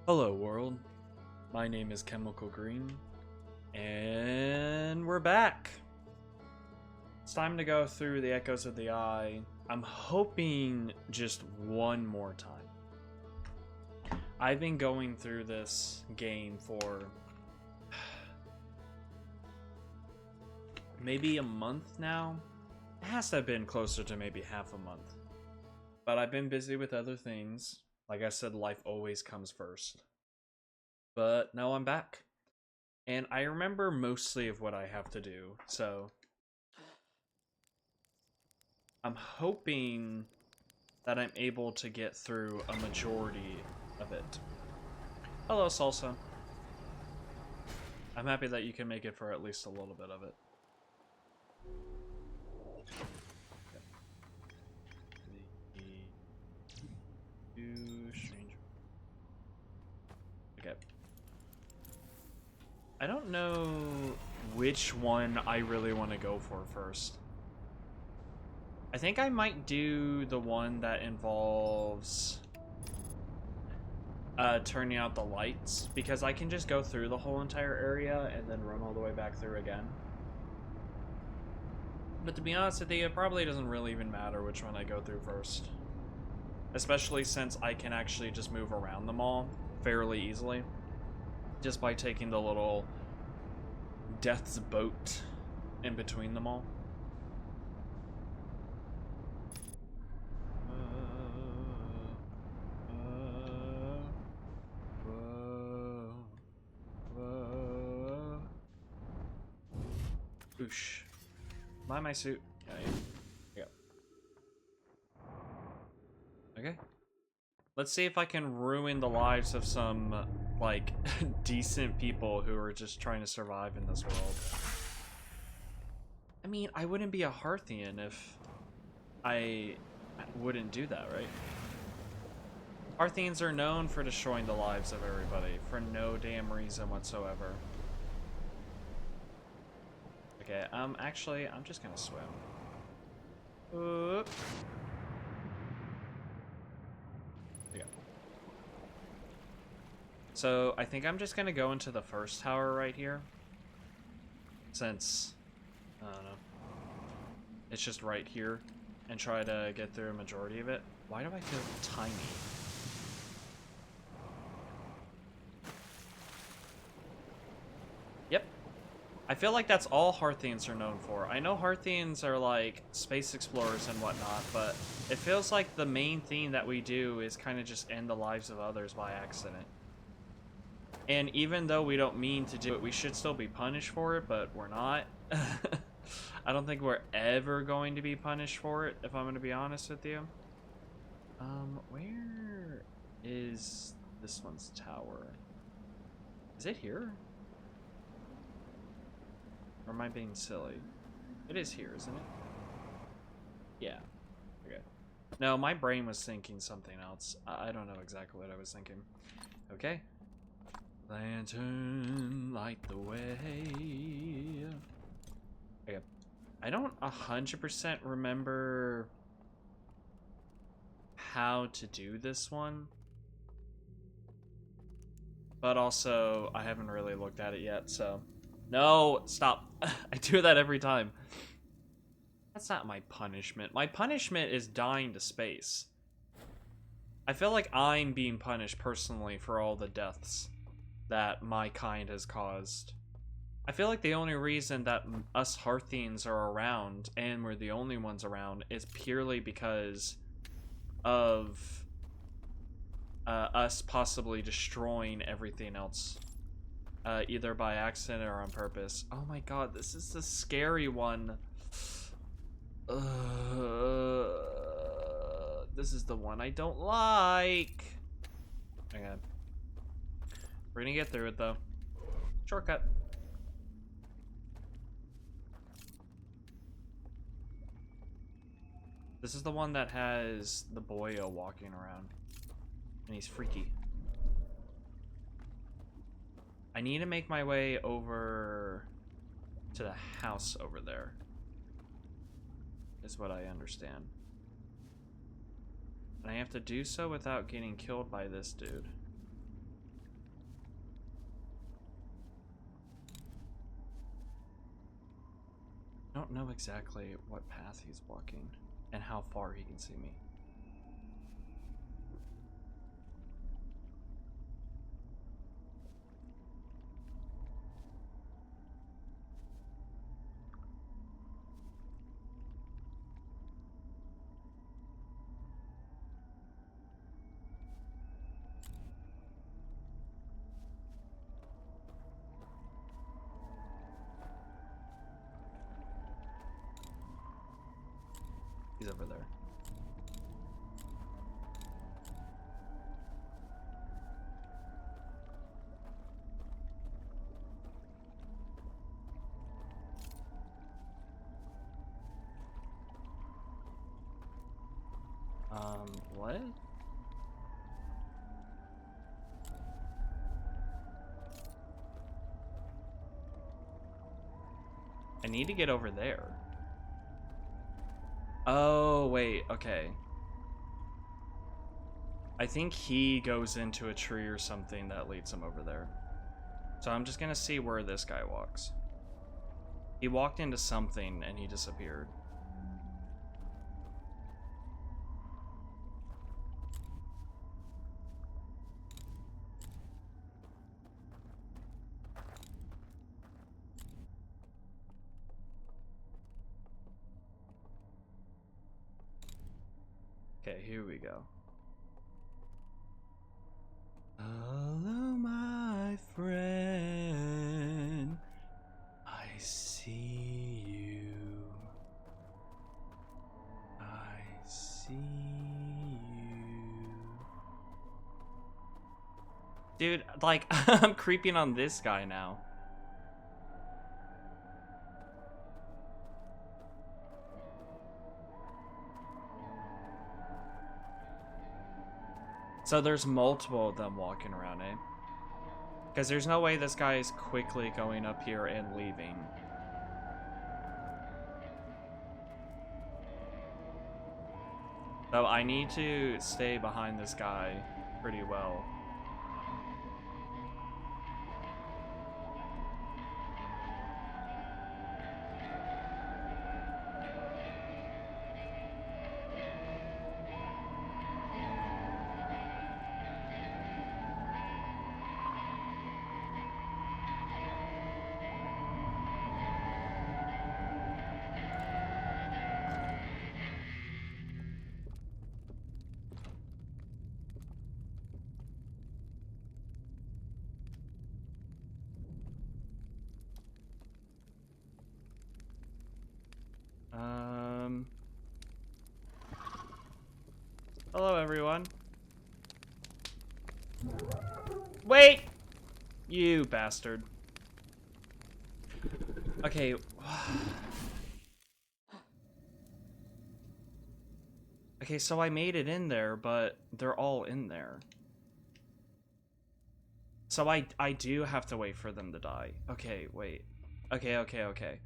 Hello world, my name is Chemical Green, and we're back! It's time to go through the Echoes of the Eye. I'm hoping just one more time. I've been going through this game for maybe a month now. It has to have been closer to maybe half a month. But I've been busy with other things. Like I said, life always comes first. But now I'm back. And I remember mostly of what I have to do, so I'm hoping that I'm able to get through a majority of it. Hello, Salsa. I'm happy that you can make it for at least a little bit of it. Okay. I don't know which one I really want to go for first. I think I might do the one that involves turning out the lights, because I can just go through the whole entire area and then run all the way back through again. But to be honest with you, it probably doesn't really even matter which one I go through first. Especially since I can actually just move around them all fairly easily. Just by taking the little Death's Boat in between them all. Oosh. Am I in my suit? Yeah. Okay. Let's see if I can ruin the lives of some, like, decent people who are just trying to survive in this world. I mean, I wouldn't be a Hearthian if I wouldn't do that, right? Hearthians are known for destroying the lives of everybody for no damn reason whatsoever. Okay, actually, I'm just gonna swim. Oop. Yeah. So, I think I'm just gonna go into the first tower right here. Since, I don't know, it's just right here. And try to get through a majority of it. Why do I feel tiny? Yep. I feel like that's all Hearthians are known for. I know Hearthians are like space explorers and whatnot, but it feels like the main thing that we do is kind of just end the lives of others by accident. And even though we don't mean to do it, we should still be punished for it, but we're not. I don't think we're ever going to be punished for it, if I'm going to be honest with you. Where is this one's tower? Is it here? Or am I being silly? It is here, isn't it? Yeah. Okay. No, my brain was thinking something else. I don't know exactly what I was thinking. Okay. Lantern, light the way. Okay. I don't 100% remember how to do this one. But also, I haven't really looked at it yet, so... No, stop. I do that every time. That's not my punishment. My punishment is dying to space. I feel like I'm being punished personally for all the deaths that my kind has caused. I feel like the only reason that us Hearthians are around, and we're the only ones around, is purely because of us possibly destroying everything else. Either by accident or on purpose. Oh my god, this is the scary one. This is the one I don't like. Okay. We're gonna get through it though. Shortcut. This is the one that has the boyo walking around. And he's freaky. I need to make my way over to the house over there. Is what I understand. And I have to do so without getting killed by this dude. I don't know exactly what path he's walking and how far he can see me. He's over there. What? I need to get over there. Oh, wait, okay. I think he goes into a tree or something that leads him over there. So I'm just gonna see where this guy walks. He walked into something and he disappeared. Okay, here we go. Hello, my friend. I see you. I see you. Dude, like, I'm creeping on this guy now. So there's multiple of them walking around, eh? Because there's no way this guy is quickly going up here and leaving. So I need to stay behind this guy pretty well. Hello, everyone. Wait! You bastard. Okay. Okay, so I made it in there, but they're all in there. So I do have to wait for them to die. Okay, wait. Okay.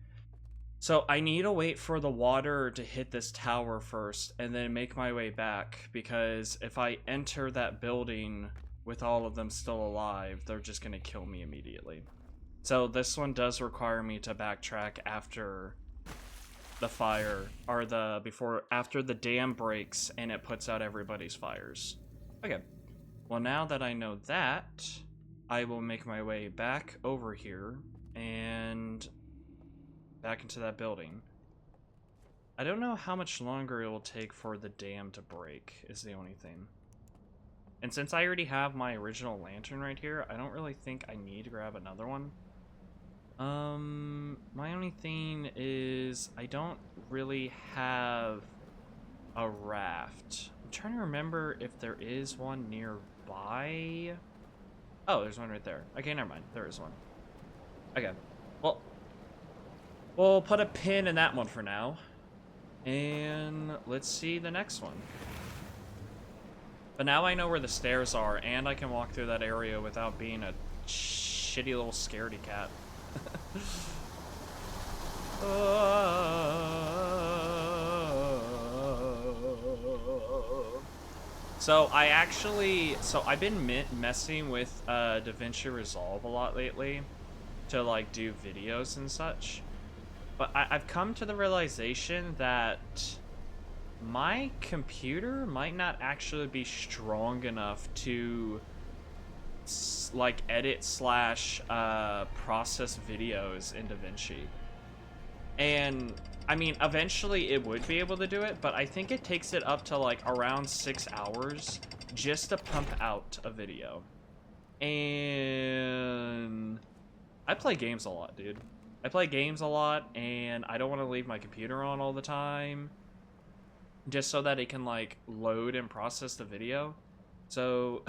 So I need to wait for the water to hit this tower first and then make my way back, because if I enter that building with all of them still alive, they're just gonna kill me immediately. So this one does require me to backtrack after the fire, or after the dam breaks and it puts out everybody's fires. Okay. Well, now that I know that, I will make my way back over here and back into that building. I don't know how much longer it will take for the dam to break, is the only thing. And since I already have my original lantern right here, I don't really think I need to grab another one. My only thing is I don't really have a raft. I'm trying to remember if there is one nearby. Oh, there's one right there. Okay, never mind. There is one. Okay. Well, we'll put a pin in that one for now. And let's see the next one. But now I know where the stairs are, and I can walk through that area without being a shitty little scaredy cat. So I've been messing with DaVinci Resolve a lot lately to like do videos and such. But I've come to the realization that my computer might not actually be strong enough to like edit slash process videos in DaVinci. And I mean, eventually it would be able to do it, but I think it takes it up to like around 6 hours just to pump out a video. And I play games a lot, dude. I play games a lot, and I don't want to leave my computer on all the time just so that it can like load and process the video. So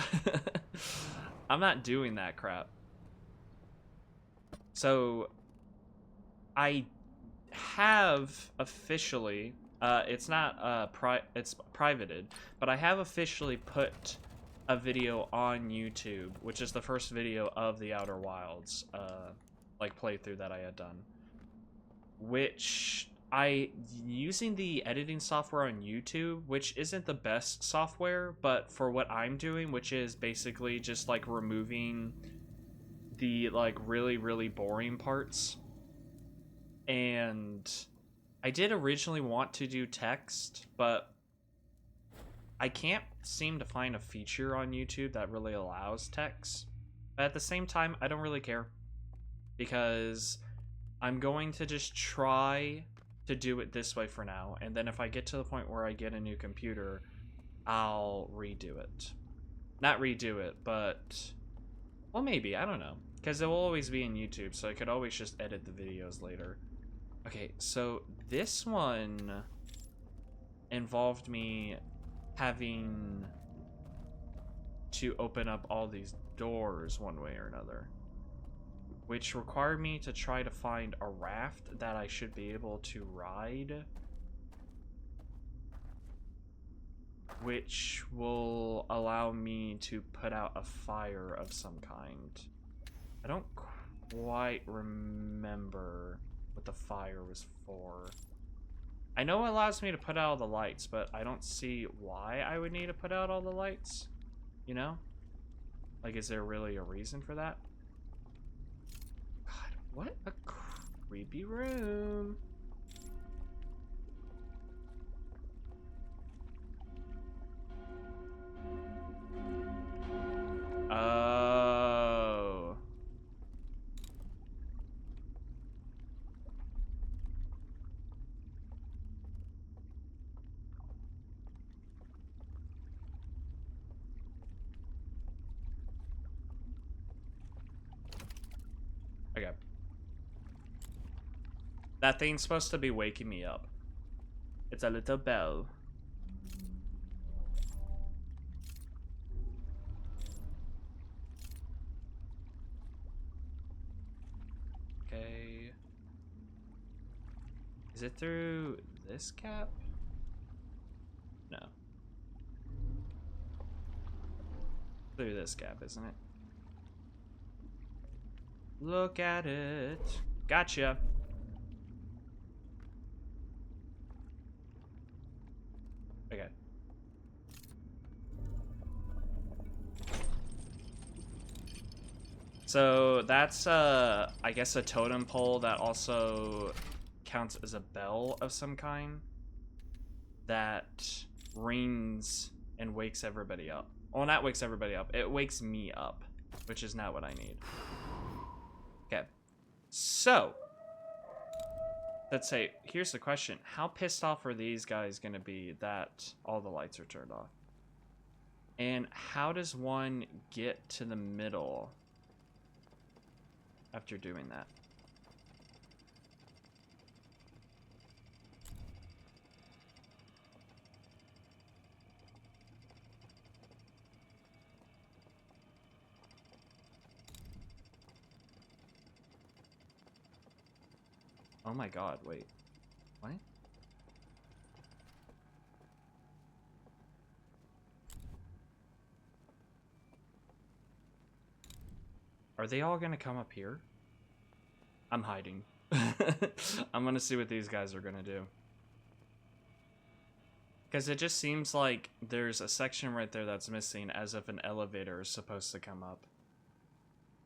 I'm not doing that crap. So I have officially it's not it's privated, but I have officially put a video on YouTube, which is the first video of the Outer Wilds like playthrough that I had done, which I using the editing software on YouTube, which isn't the best software, but for what I'm doing, which is basically just like removing the like really boring parts. And I did originally want to do text, but I can't seem to find a feature on YouTube that really allows text. But at the same time, I don't really care, because I'm going to just try to do it this way for now, and then if I get to the point where I get a new computer, I'll redo it. Not redo it, but well, maybe, I don't know, because it will always be in YouTube, so I could always just edit the videos later. Okay, so this one involved me having to open up all these doors one way or another, which required me to try to find a raft that I should be able to ride, which will allow me to put out a fire of some kind. I don't quite remember what the fire was for. I know it allows me to put out all the lights, but I don't see why I would need to put out all the lights, you know? Like, is there really a reason for that? God, what a creepy room. Oh. Okay. That thing's supposed to be waking me up. It's a little bell. Okay. Is it through this cap? No. Through this gap, isn't it? Look at it. Gotcha. Okay. So that's I guess a totem pole that also counts as a bell of some kind that rings and wakes everybody up. Well, not wakes everybody up. It wakes me up, which is not what I need. Okay. So, let's say, here's the question. How pissed off are these guys going to be that all the lights are turned off? And how does one get to the middle after doing that? Oh my god, wait. What? Are they all gonna come up here? I'm hiding. I'm gonna see what these guys are gonna do. Because it just seems like there's a section right there that's missing, as if an elevator is supposed to come up.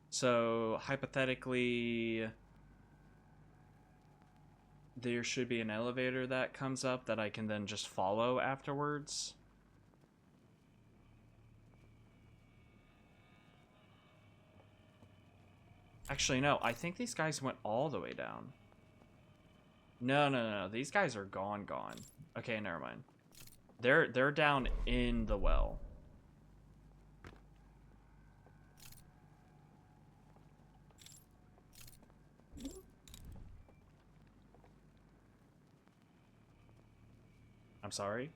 So, hypothetically... there should be an elevator that comes up that I can then just follow afterwards. Actually, no, I think these guys went all the way down. No, no, no, no. These guys are gone. Okay, never mind. They're down in the well. I'm sorry.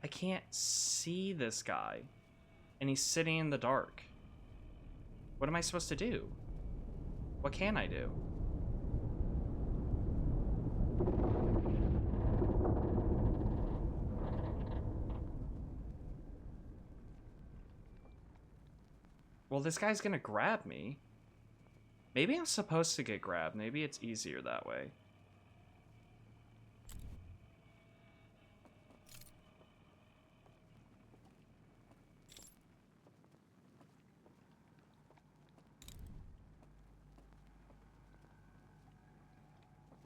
I can't see this guy. And he's sitting in the dark. What am I supposed to do? What can I do? Well, this guy's gonna grab me. Maybe I'm supposed to get grabbed. Maybe it's easier that way.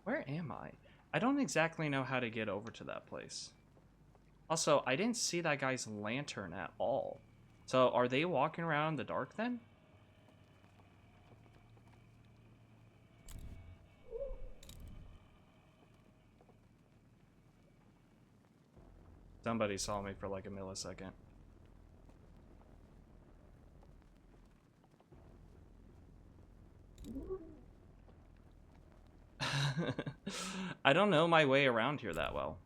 Where am I? I don't exactly know how to get over to that place. Also, I didn't see that guy's lantern at all. So, are they walking around in the dark then? Somebody saw me for like a millisecond. I don't know my way around here that well.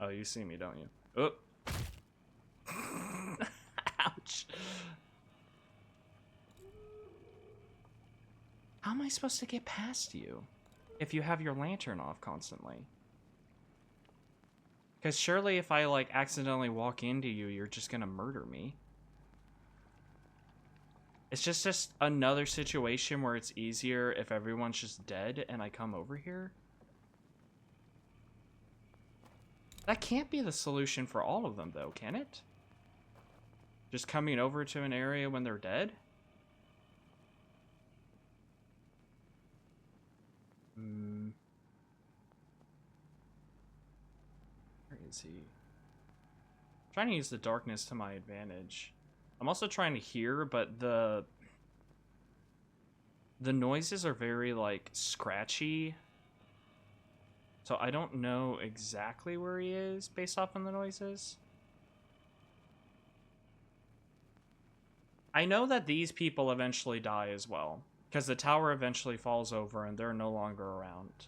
Oh, you see me, don't you? Oh. Ouch. How am I supposed to get past you if you have your lantern off constantly? Because surely if I, like, accidentally walk into you, you're just gonna murder me. It's just another situation where it's easier if everyone's just dead and I come over here. That can't be the solution for all of them, though, can it? Just coming over to an area when they're dead? Where is he? I'm trying to use the darkness to my advantage. I'm also trying to hear, but the noises are very, like, scratchy. So I don't know exactly where he is based off on the noises. I know that these people eventually die as well, because the tower eventually falls over and they're no longer around.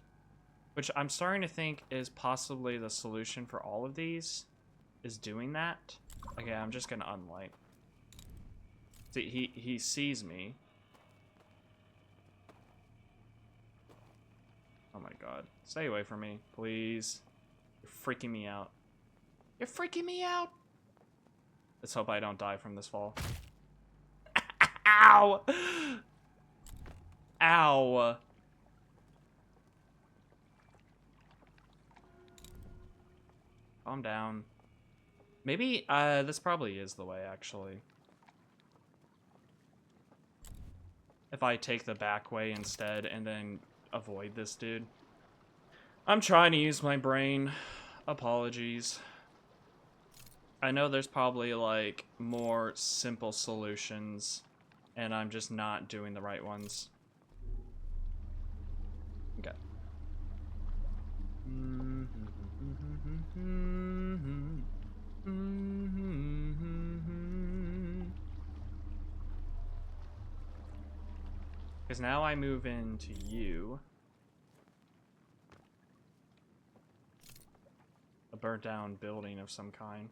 Which I'm starting to think is possibly the solution for all of these, is doing that. Okay, I'm just gonna unlight. See, he sees me. Oh my god. Stay away from me, please. You're freaking me out. You're freaking me out! Let's hope I don't die from this fall. Ow! Ow! Calm down. Maybe, this probably is the way, actually. If I take the back way instead and then avoid this dude. I'm trying to use my brain. Apologies. I know there's probably, like, more simple solutions, and I'm just not doing the right ones. Okay. Because now I move into you. A burnt down building of some kind.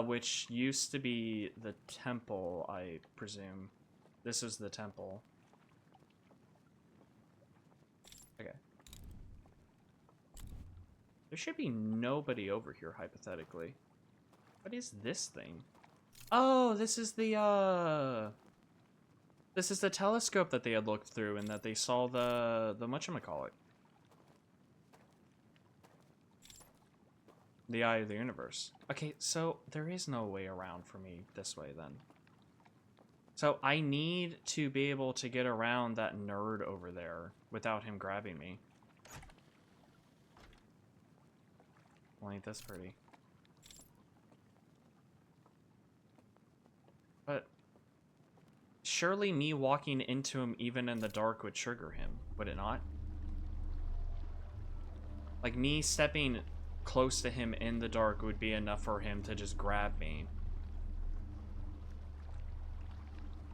Which used to be the temple, I presume. This is the temple. Okay. There should be nobody over here, hypothetically. What is this thing? Oh, this is the telescope that they had looked through and that they saw the whatchamacallit. The Eye of the Universe. Okay, so there is no way around for me this way then. So I need to be able to get around that nerd over there without him grabbing me. Well, ain't this pretty? But surely me walking into him even in the dark would trigger him, would it not? Like me stepping close to him in the dark would be enough for him to just grab me.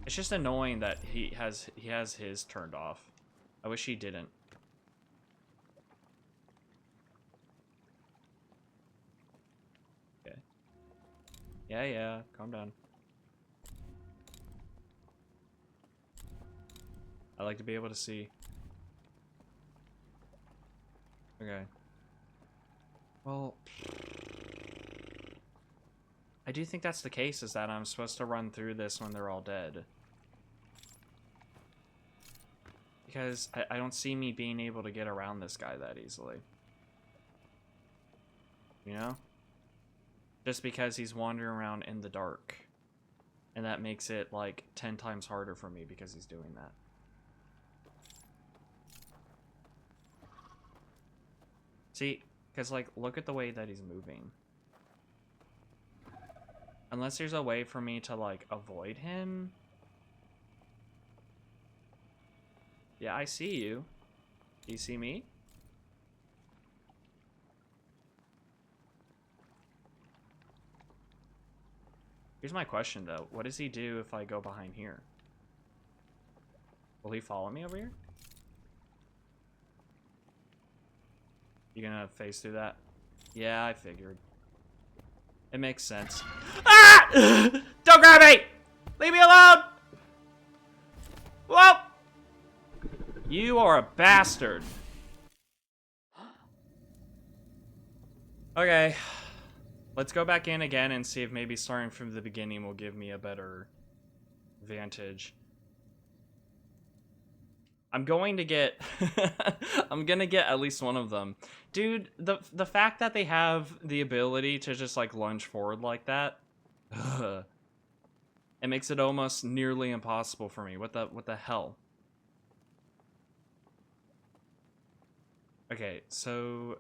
It's just annoying that he has his turned off. I wish he didn't. Okay. Yeah, calm down. I like to be able to see. Okay. Well, I do think that's the case, is that I'm supposed to run through this when they're all dead. Because I don't see me being able to get around this guy that easily. You know? Just because he's wandering around in the dark. And that makes it, like, 10 times harder for me because he's doing that. See, because, like, look at the way that he's moving. Unless there's a way for me to, like, avoid him. Yeah, I see you. Do you see me? Here's my question, though. What does he do if I go behind here? Will he follow me over here? You gonna phase through that? Yeah, I figured. It makes sense. Ah! Don't grab me! Leave me alone! Whoa! You are a bastard. Okay. Let's go back in again and see if maybe starting from the beginning will give me a better vantage. I'm going to get I'm gonna get at least one of them. Dude, the fact that they have the ability to just like lunge forward like that, it makes it almost nearly impossible for me. What the hell? Okay, so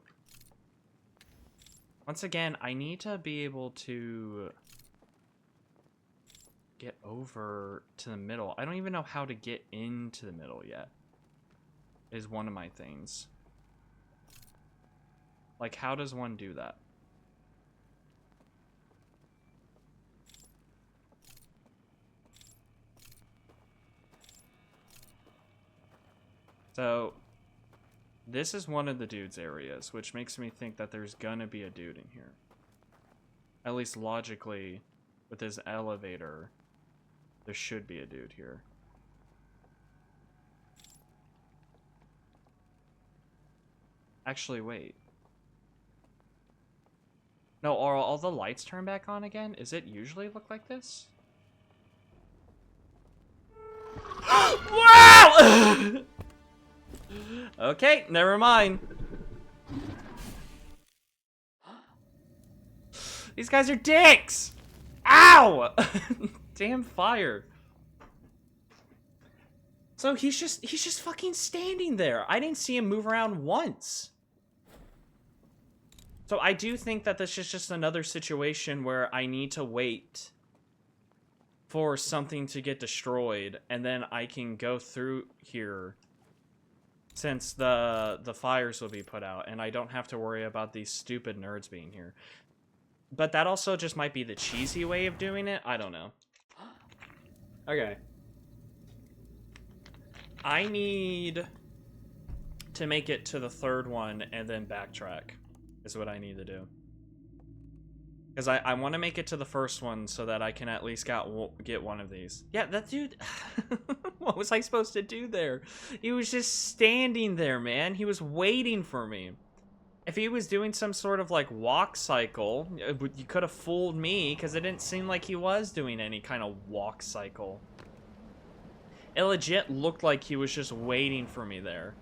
once again, I need to be able to get over to the middle. I don't even know how to get into the middle yet. Is one of my things. Like, how does one do that? So, this is one of the dude's areas, which makes me think that there's gonna be a dude in here. At least logically, with his elevator, there should be a dude here. Actually, wait. No, are all the lights turned back on again? Is it usually look like this? Wow! Okay, never mind. These guys are dicks! Ow! Damn fire. So he's just fucking standing there. I didn't see him move around once. So I do think that this is just another situation where I need to wait for something to get destroyed, and then I can go through here since the fires will be put out, and I don't have to worry about these stupid nerds being here. But that also just might be the cheesy way of doing it. I don't know. Okay. I need to make it to the third one and then backtrack is what I need to do. Because I want to make it to the first one so that I can at least get one of these. Yeah, that dude... What was I supposed to do there? He was just standing there, man. He was waiting for me. If he was doing some sort of, like, walk cycle, you could have fooled me, because it didn't seem like he was doing any kind of walk cycle. It legit looked like he was just waiting for me there.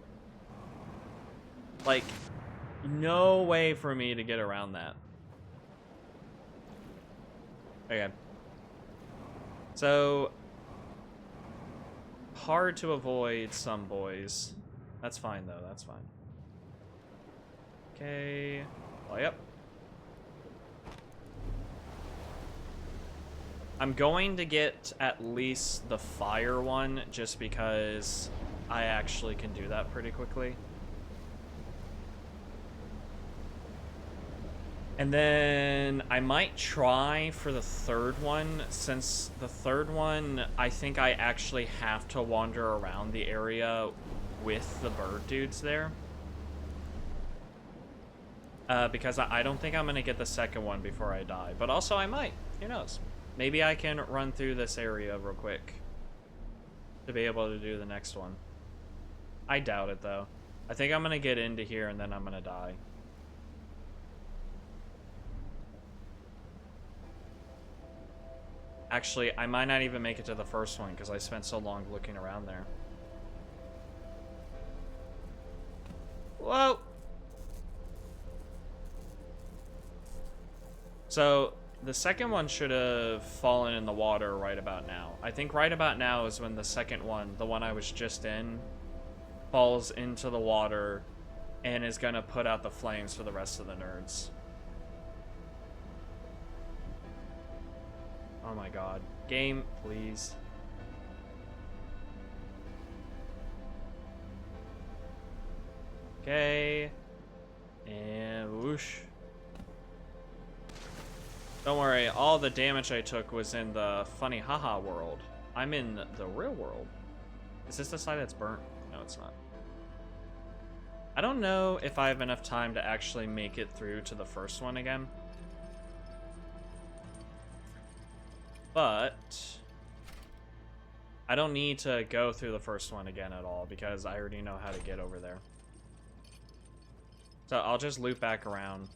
Like, no way for me to get around that. Okay. So, hard to avoid some boys. That's fine, though. That's fine. Okay. Oh, yep. I'm going to get at least the fire one, just because I actually can do that pretty quickly. And then I might try for the third one, since the third one, I think I actually have to wander around the area with the bird dudes there. Because I don't think I'm going to get the second one before I die. But also I might. Who knows? Maybe I can run through this area real quick to be able to do the next one. I doubt it, though. I think I'm going to get into here and then I'm going to die. Actually, I might not even make it to the first one because I spent so long looking around there. Whoa! So, the second one should have fallen in the water right about now. I think right about now is when the second one, the one I was just in, falls into the water and is gonna put out the flames for the rest of the nerds. Oh my god. Game, please. Okay. And whoosh. Don't worry, all the damage I took was in the funny haha world. I'm in the real world. Is this the side that's burnt? No, it's not. I don't know if I have enough time to actually make it through to the first one again. But I don't need to go through the first one again at all because I already know how to get over there. So I'll just loop back around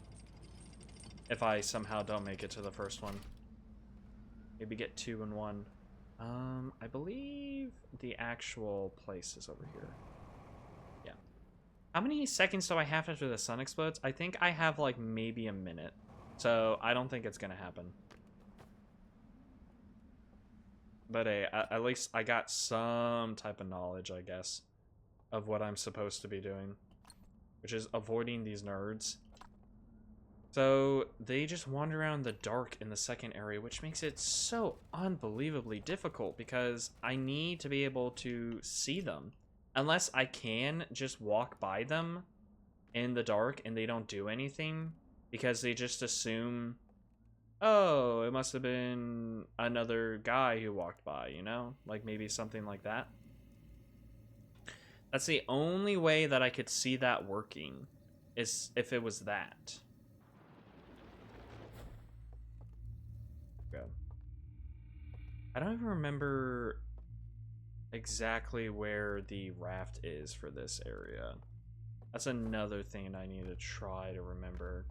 if I somehow don't make it to the first one. Maybe get 2 in 1. I believe the actual place is over here. Yeah. How many seconds do I have after the sun explodes? I think I have like maybe a minute. So I don't think it's gonna happen. But hey, at least I got some type of knowledge, I guess, of what I'm supposed to be doing, which is avoiding these nerds. So they just wander around in the dark in the second area, which makes it so unbelievably difficult because I need to be able to see them. Unless I can just walk by them in the dark and they don't do anything because they just assume, oh, it must have been another guy who walked by, you know? Like maybe something like that. That's the only way that I could see that working, is if it was that. Okay. I don't even remember exactly where the raft is for this area. That's another thing I need to try to remember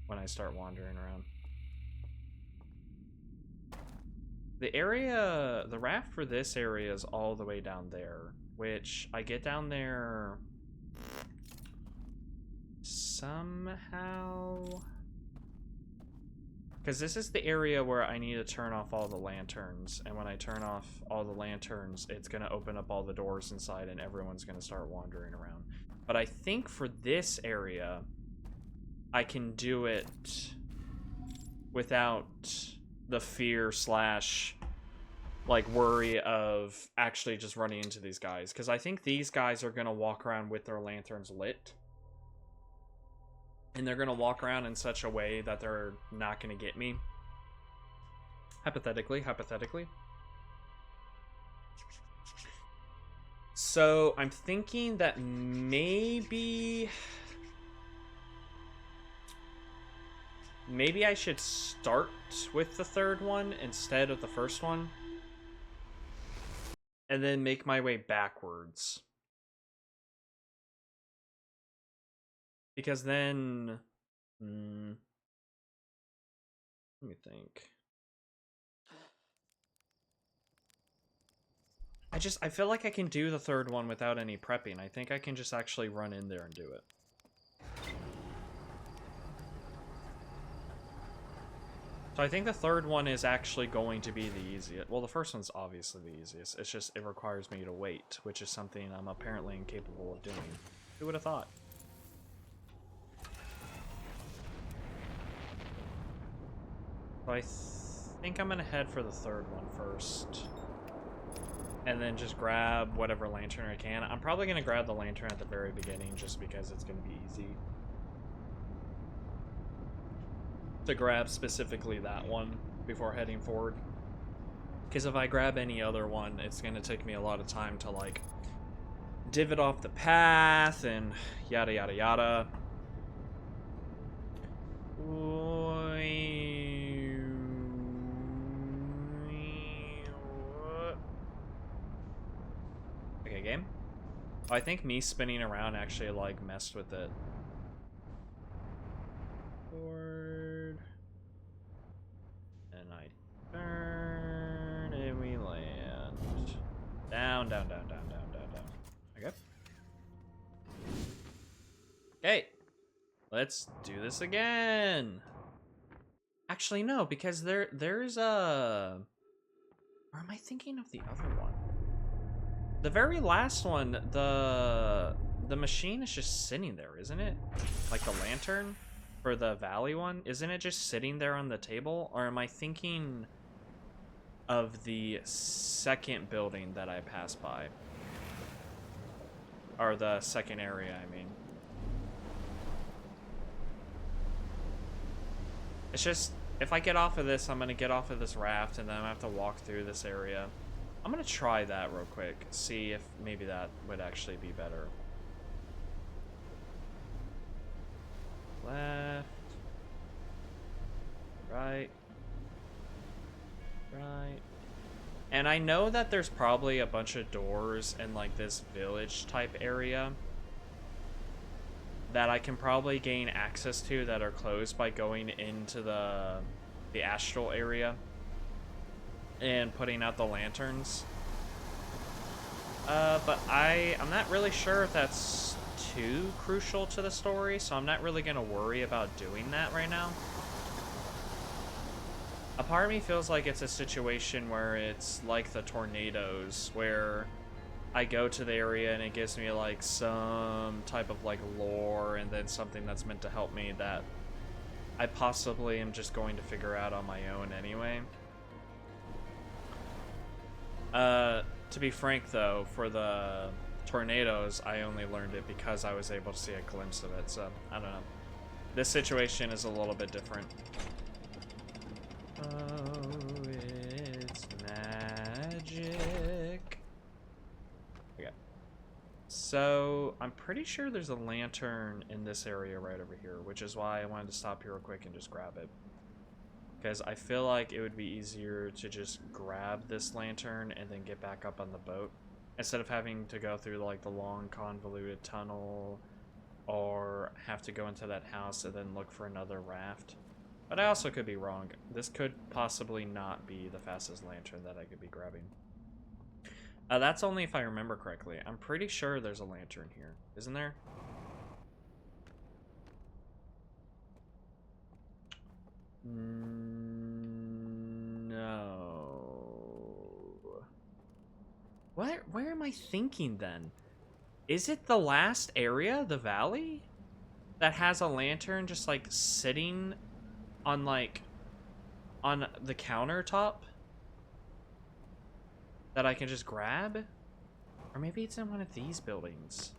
when I start wandering around. The raft for this area is all the way down there, which I get down there somehow. Because this is the area where I need to turn off all the lanterns, and when I turn off all the lanterns, it's going to open up all the doors inside and everyone's going to start wandering around. But I think for this area, I can do it without the fear slash like worry of actually just running into these guys, because I think these guys are going to walk around with their lanterns lit. And they're going to walk around in such a way that they're not going to get me. Hypothetically. So, I'm thinking that maybe maybe I should start with the third one instead of the first one. And then make my way backwards. Because then... let me think. I feel like I can do the third one without any prepping. I think I can just actually run in there and do it. So I think the third one is actually going to be the easiest. Well, the first one's obviously the easiest. It's just, it requires me to wait, which is something I'm apparently incapable of doing. Who would have thought? So I think I'm going to head for the third one first. And then just grab whatever lantern I can. I'm probably going to grab the lantern at the very beginning just because it's going to be easy to grab specifically that one before heading forward. Because if I grab any other one, it's going to take me a lot of time to, like, divot off the path and yada yada yada. Okay, game. I think me spinning around actually, like, messed with it. Forward. And I turn, and we land. Down, down, down, down, down, down, down. Okay. Okay. Let's do this again. Actually, no, because there's a... Or am I thinking of the other one? The very last one, the machine is just sitting there, isn't it? Like the lantern for the valley one, isn't it just sitting there on the table? Or am I thinking of the second building that I passed by? Or the second area, I mean. It's just, if I get off of this, I'm going to get off of this raft, and then I'm going to have to walk through this area. I'm going to try that real quick, see if maybe that would actually be better. Left. Right. Right. And I know that there's probably a bunch of doors in, like, this village type area that I can probably gain access to that are closed by going into the astral area and putting out the lanterns. But I'm not really sure if that's too crucial to the story, so I'm not really going to worry about doing that right now. A part of me feels like it's a situation where it's like the tornadoes, where I go to the area and it gives me, like, some type of, like, lore and then something that's meant to help me that I possibly am just going to figure out on my own anyway. To be frank, though, for the tornadoes, I only learned it because I was able to see a glimpse of it, so I don't know. This situation is a little bit different. Oh, it's magic. Okay. So, I'm pretty sure there's a lantern in this area right over here, which is why I wanted to stop here real quick and just grab it. Because I feel like it would be easier to just grab this lantern and then get back up on the boat, instead of having to go through, like, the long convoluted tunnel or have to go into that house and then look for another raft. But I also could be wrong. This could possibly not be the fastest lantern that I could be grabbing. That's only if I remember correctly. I'm pretty sure there's a lantern here. Isn't there? No. Where am I thinking then? Is it the last area, the valley, that has a lantern just, like, sitting on, like, on the countertop that I can just grab? Or maybe it's in one of these buildings.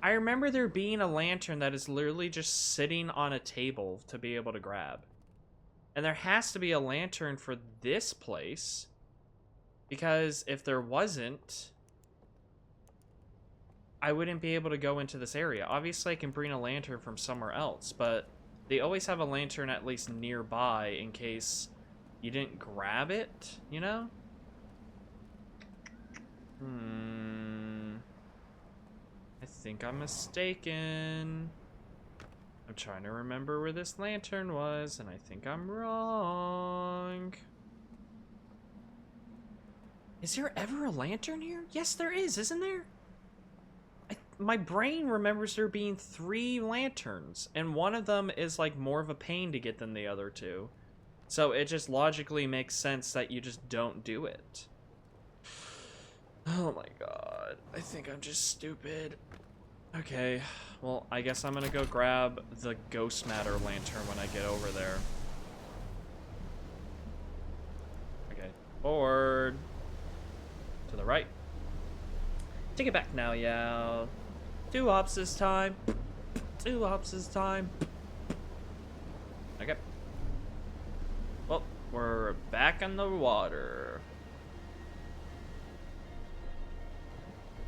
I remember there being a lantern that is literally just sitting on a table to be able to grab. And there has to be a lantern for this place, because if there wasn't, I wouldn't be able to go into this area. Obviously, I can bring a lantern from somewhere else, but They always have a lantern at least nearby in case you didn't grab it, you know? I think I'm mistaken. I'm trying to remember where this lantern was, and I think I'm wrong. Is there ever a lantern here? Yes, there is, isn't there? My brain remembers there being 3 lanterns, and one of them is like more of a pain to get than the other 2. So it just logically makes sense that you just don't do it. Oh my god. I think I'm just stupid. Okay, well, I guess I'm gonna go grab the ghost matter lantern when I get over there. Okay, forward. To the right. Take it back now, yeah. 2 hops this time. 2 hops this time. Okay. Well, we're back in the water.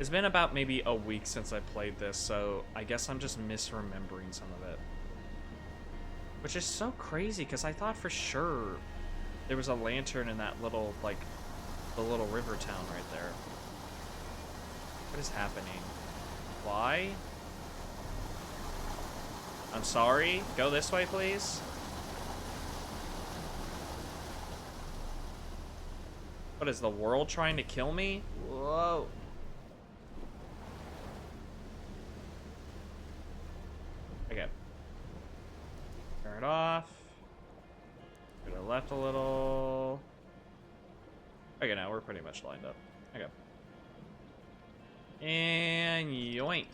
It's been about maybe a week since I played this, so I guess I'm just misremembering some of it. Which is so crazy, because I thought for sure there was a lantern in that little, like, the little river town right there. What is happening? Why? I'm sorry. Go this way, please. What is the world trying to kill me? Whoa. Okay. Turn it off. Go to the left a little. Okay, now we're pretty much lined up. Okay. And yoink.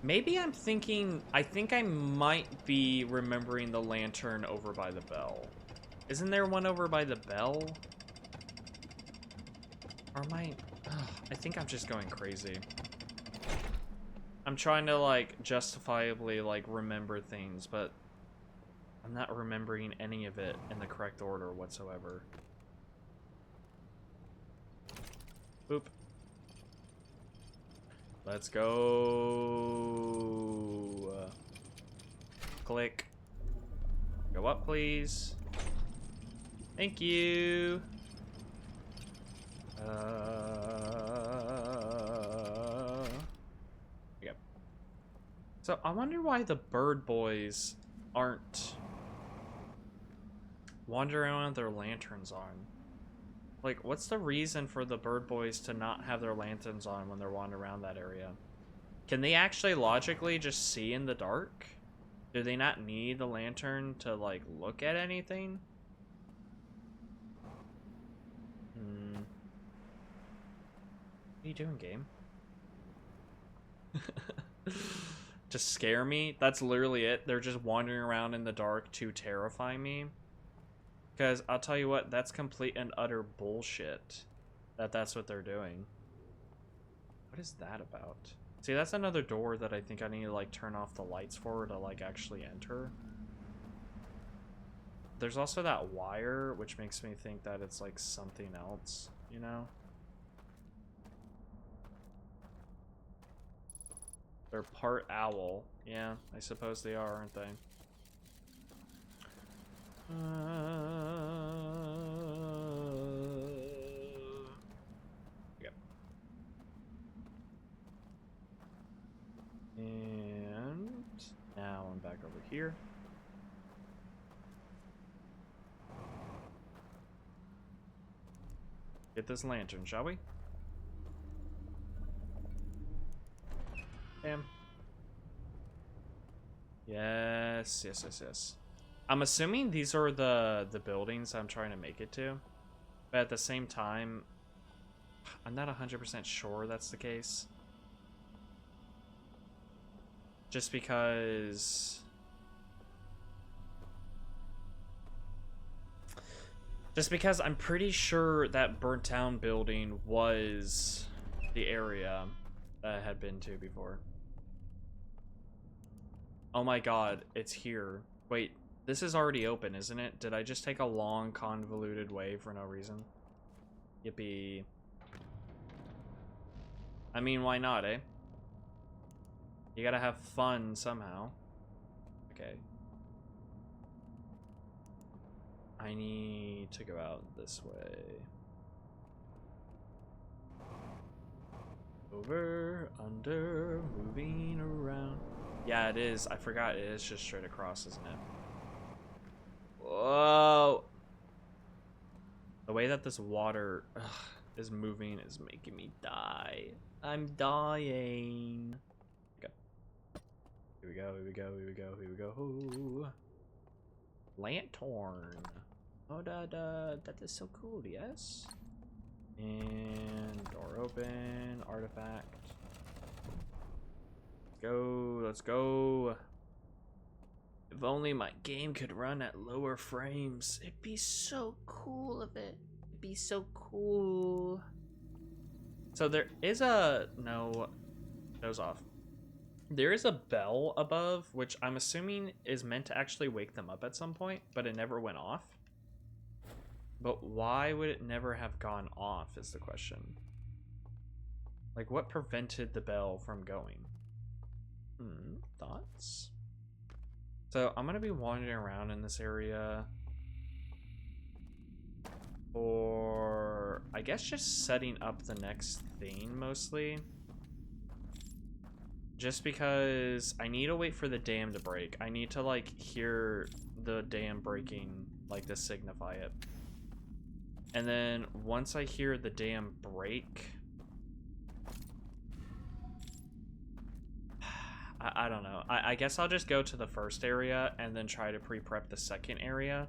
Maybe I'm thinking, I think I might be remembering the lantern over by the bell. Isn't there one over by the bell? Or am I... Ugh, I think I'm just going crazy. I'm trying to, like, justifiably, like, remember things, but I'm not remembering any of it in the correct order whatsoever. Boop. Let's go. Click. Go up, please. Thank you. Okay. So I wonder why the bird boys aren't wandering around with their lanterns on. Like, what's the reason for the bird boys to not have their lanterns on when they're wandering around that area? Can they actually logically just see in the dark? Do they not need the lantern to, like, look at anything? What are you doing, game? To scare me? That's literally it. They're just wandering around in the dark to terrify me. Because I'll tell you what, that's complete and utter bullshit. That's what they're doing. What is that about? See, that's another door that I think I need to, like, turn off the lights for to, like, actually enter. There's also that wire, which makes me think that it's, like, something else, you know? They're part owl. Yeah, I suppose they are, aren't they? Yep. And now I'm back over here. Get this lantern, shall we? Bam. Yes, yes, yes, yes. I'm assuming these are the buildings I'm trying to make it to. But at the same time, I'm not 100% sure that's the case. Just because... I'm pretty sure that burnt down building was the area that I had been to before. Oh my god, it's here. Wait, this is already open, isn't it? Did I just take a long, convoluted way for no reason? Yippee. I mean, why not, eh? You gotta have fun somehow. I need to go out this way. Over, under, moving around. Yeah, it is. I forgot it is just straight across, isn't it? Whoa. The way that this water is moving is making me die. I'm dying. Okay. Here we go, here we go, here we go, here we go. Lantern. Oh, that is so cool, yes? And door open, artifact. Let's go. If only my game could run at lower frames, it'd be so cool of it. It'd be so cool. So there is a, no, nose off. There is a bell above, which I'm assuming is meant to actually wake them up at some point, but it never went off. But why would it never have gone off is the question. Like, what prevented the bell from going? Thoughts? So I'm gonna be wandering around in this area for, I guess, just setting up the next thing mostly. Just because I need to wait for the dam to break. I need to, like, hear the dam breaking, like, to signify it. And then once I hear the dam break, I don't know. I guess I'll just go to the first area and then try to pre-prep the second area.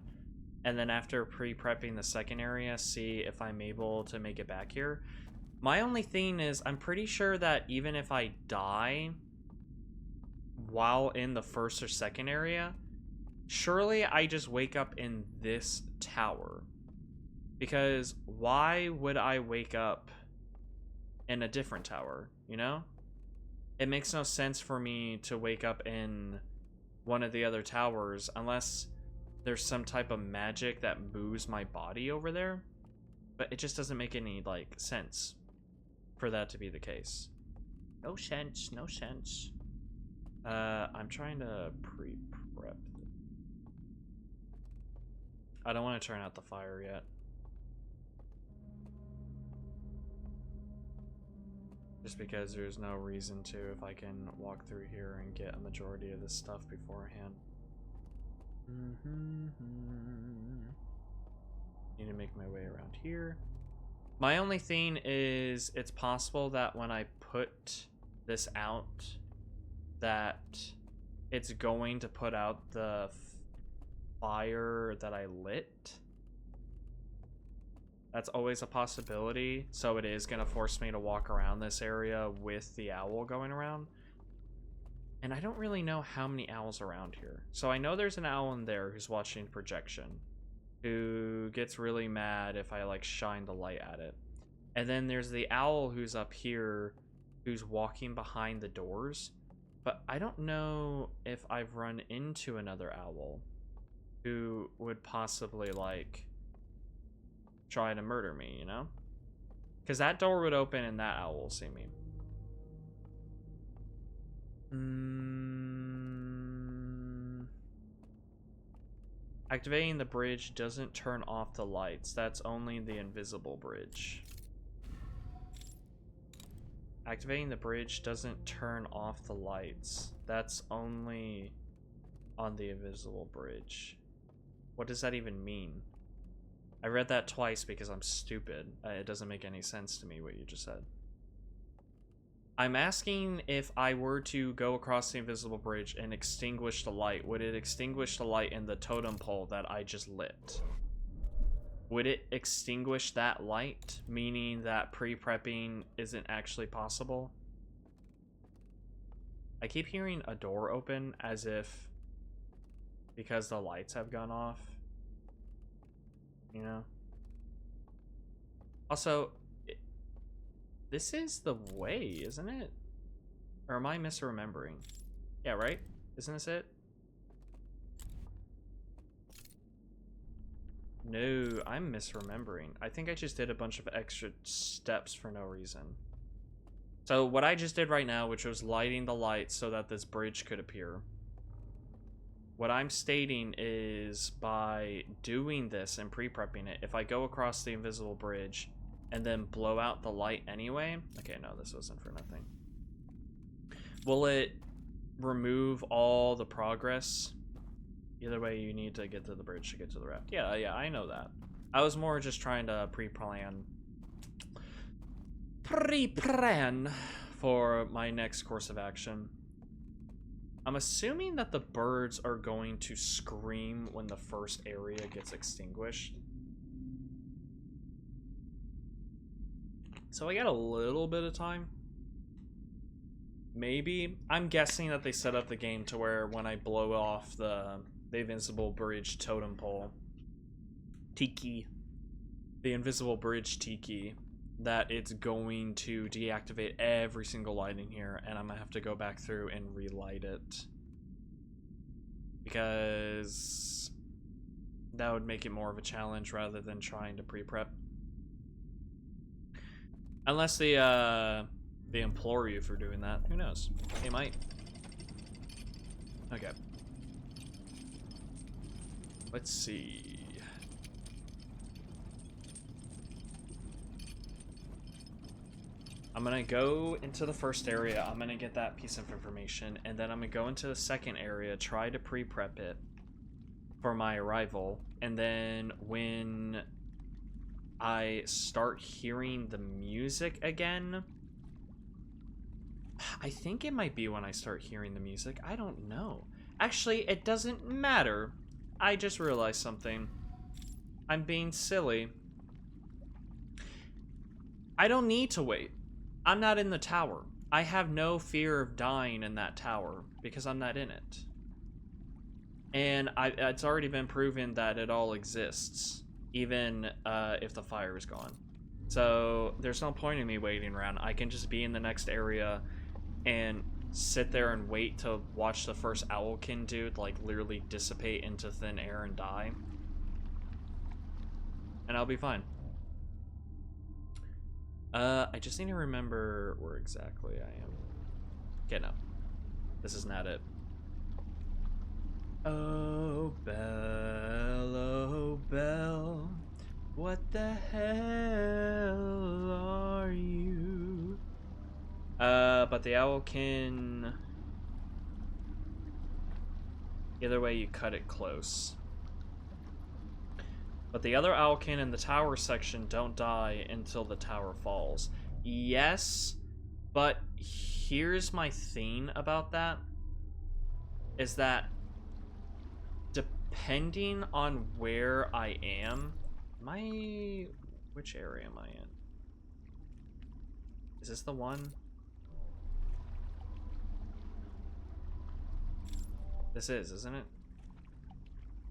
And then after pre-prepping the second area, see if I'm able to make it back here. My only thing is, I'm pretty sure that even if I die while in the first or second area, surely I just wake up in this tower. Because why would I wake up in a different tower, you know? It makes no sense for me to wake up in one of the other towers unless there's some type of magic that moves my body over there. But it just doesn't make any, like, sense for that to be the case. No sense, no sense. I'm trying to pre-prep. I don't want to turn out the fire yet. Just because there's no reason to if I can walk through here and get a majority of this stuff beforehand. Need to make my way around here. My only thing is, it's possible that when I put this out, that it's going to put out the fire that I lit. That's always a possibility, so it is going to force me to walk around this area with the owl going around. And I don't really know how many owls around here. So I know there's an owl in there who's watching projection, who gets really mad if I, like, shine the light at it. And then there's the owl who's up here, who's walking behind the doors. But I don't know if I've run into another owl who would possibly, like, try to murder me, you know? Because that door would open and that owl will see me. Activating the bridge doesn't turn off the lights. That's only the invisible bridge. Activating the bridge doesn't turn off the lights. That's only on the invisible bridge. What does that even mean? I read that twice because I'm stupid. It doesn't make any sense to me what you just said. I'm asking if I were to go across the invisible bridge and extinguish the light, would it extinguish the light in the totem pole that I just lit? Would it extinguish that light, meaning that pre-prepping isn't actually possible? I keep hearing a door open as if because the lights have gone off. You know? Also, this is the way, isn't it? Or am I misremembering? Yeah, right? Isn't this it? No, I'm misremembering. I think I just did a bunch of extra steps for no reason. So what I just did right now, which was lighting the lights so that this bridge could appear, What I'm stating is by doing this and pre-prepping it, if I go across the invisible bridge and then blow out the light anyway... Okay, no, this wasn't for nothing. Will it remove all the progress? Either way, you need to get to the bridge to get to the raft. Yeah, I know that. I was more just trying to pre-plan for my next course of action. I'm assuming that the birds are going to scream when the first area gets extinguished. So I got a little bit of time. Maybe. I'm guessing that they set up the game to where when I blow off the invincible bridge totem pole, Tiki, the invisible bridge Tiki, that it's going to deactivate every single light in here, and I'm gonna have to go back through and relight it. Because that would make it more of a challenge rather than trying to pre-prep. Unless they implore you for doing that. Who knows? They might. Okay. Let's see. I'm gonna go into the first area, I'm gonna get that piece of information, and then I'm gonna go into the second area, try to pre-prep it for my arrival, and then when I start hearing the music again, I think it might be when I start hearing the music, I don't know. Actually, it doesn't matter. I just realized something. I'm being silly. I don't need to wait. I'm not in the tower. I have no fear of dying in that tower because I'm not in it. And it's already been proven that it all exists, even if the fire is gone. So there's no point in me waiting around. I can just be in the next area and sit there and wait to watch the first Owlkin dude like literally dissipate into thin air and die. And I'll be fine. I just need to remember where exactly I am. Okay, no. This is not it. Oh, Belle, what the hell are you? But the Owlkin... Either way, you cut it close. But the other Owlkin in the tower section don't die until the tower falls. Yes, but here's my thing about that. Is that depending on where I am... Which area am I in? Is this the one? This is, isn't it?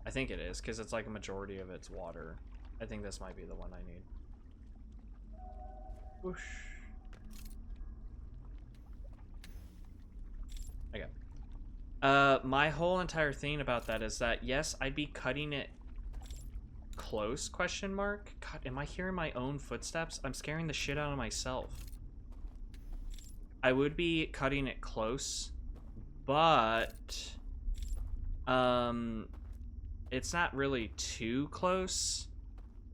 I think it is, because it's like a majority of it's water. I think this might be the one I need. Whoosh. Okay. My whole entire thing about that is that, yes, I'd be cutting it close, question mark? God, am I hearing my own footsteps? I'm scaring the shit out of myself. I would be cutting it close, but... it's not really too close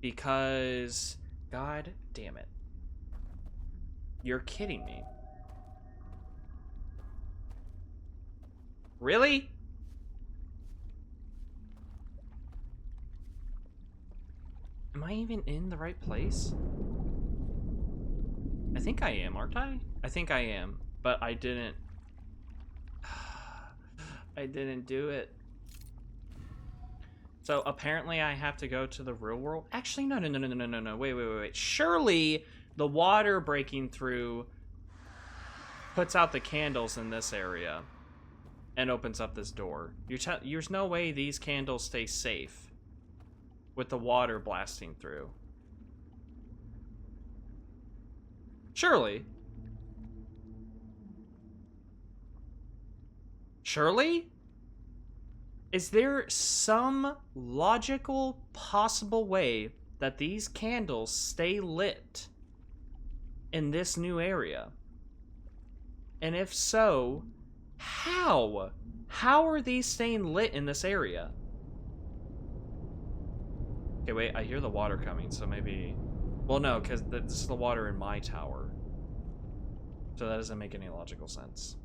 because, god damn it. You're kidding me. Really? Am I even in the right place? I think I am, aren't I? I think I am, but I didn't. I didn't do it. So apparently I have to go to the real world. Actually, no. Wait. Surely the water breaking through puts out the candles in this area and opens up this door. There's no way these candles stay safe with the water blasting through. Surely. Surely? Is there some logical, possible way that these candles stay lit in this new area? And if so, How? How are these staying lit in this area? Okay, wait, I hear the water coming, so maybe... Well, no, because this is the water in my tower. So that doesn't make any logical sense.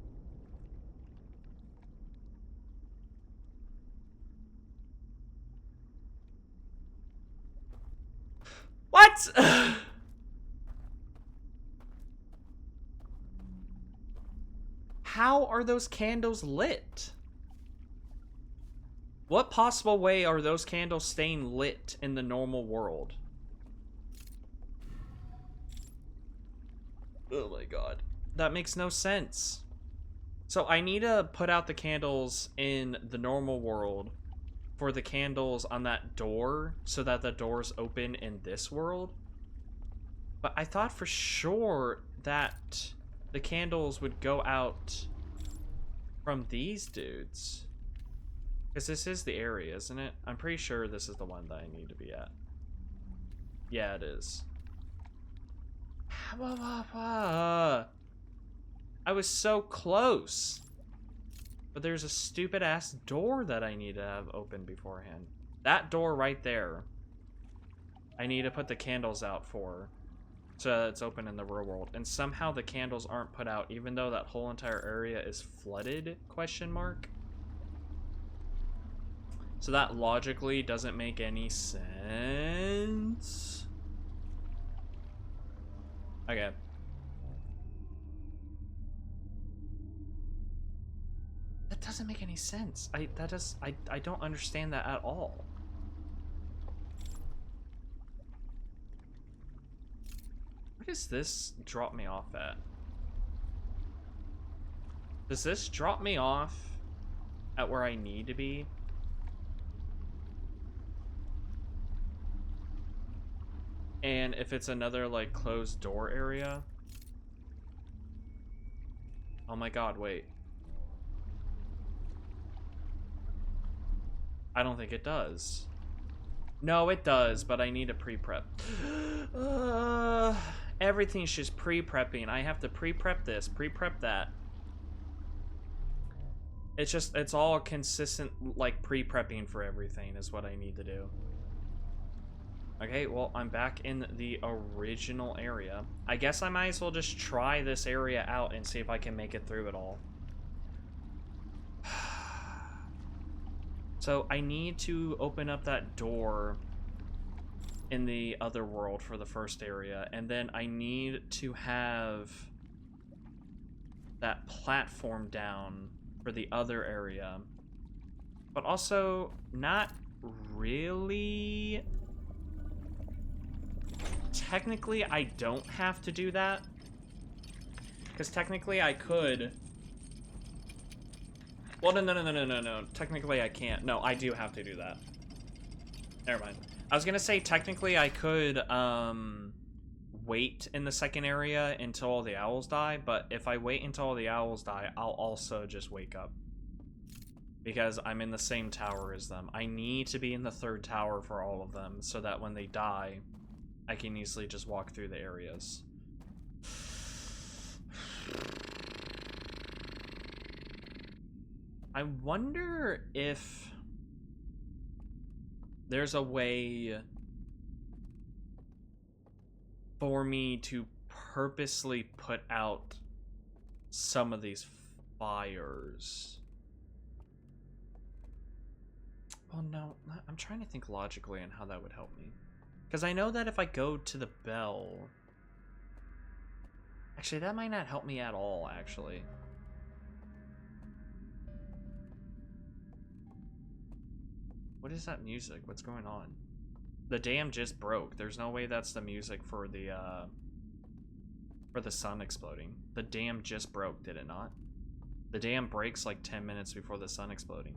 What? How are those candles lit? What possible way are those candles staying lit in the normal world? Oh my god. That makes no sense. So I need to put out the candles in the normal world for the candles on that door so that the doors open in this world. But I thought for sure that the candles would go out from these dudes. Because this is the area, isn't it? I'm pretty sure this is the one that I need to be at. Yeah, it is. I was so close. But there's a stupid ass door that I need to have open beforehand. That door right there. I need to put the candles out for. So that it's open in the real world. And somehow the candles aren't put out even though that whole entire area is flooded, question mark. So that logically doesn't make any sense. Okay. That doesn't make any sense. I don't understand that at all. Where does this drop me off at? Does this drop me off at where I need to be? And if it's another, like, closed door area? Oh my god, wait. I don't think it does. No, it does, but I need a pre-prep. Everything's just pre-prepping. I have to pre-prep this, pre-prep that. It's just, it's all consistent, like, pre-prepping for everything is what I need to do. Okay, well, I'm back in the original area. I guess I might as well just try this area out and see if I can make it through it all. So I need to open up that door in the other world for the first area, and then I need to have that platform down for the other area. But also, not really... Technically, I don't have to do that. Because technically, I could... Well, no. Technically, I can't. No, I do have to do that. Never mind. I was gonna say, technically, I could, wait in the second area until all the owls die, but if I wait until all the owls die, I'll also just wake up. Because I'm in the same tower as them. I need to be in the third tower for all of them, so that when they die, I can easily just walk through the areas. I wonder if there's a way for me to purposely put out some of these fires. Well, no, I'm trying to think logically on how that would help me. Because I know that if I go to the bell... Actually, that might not help me at all, actually. What is that music? What's going on? The dam just broke. There's no way that's the music for the sun exploding. The dam just broke, did it not? The dam breaks like 10 minutes before the sun exploding.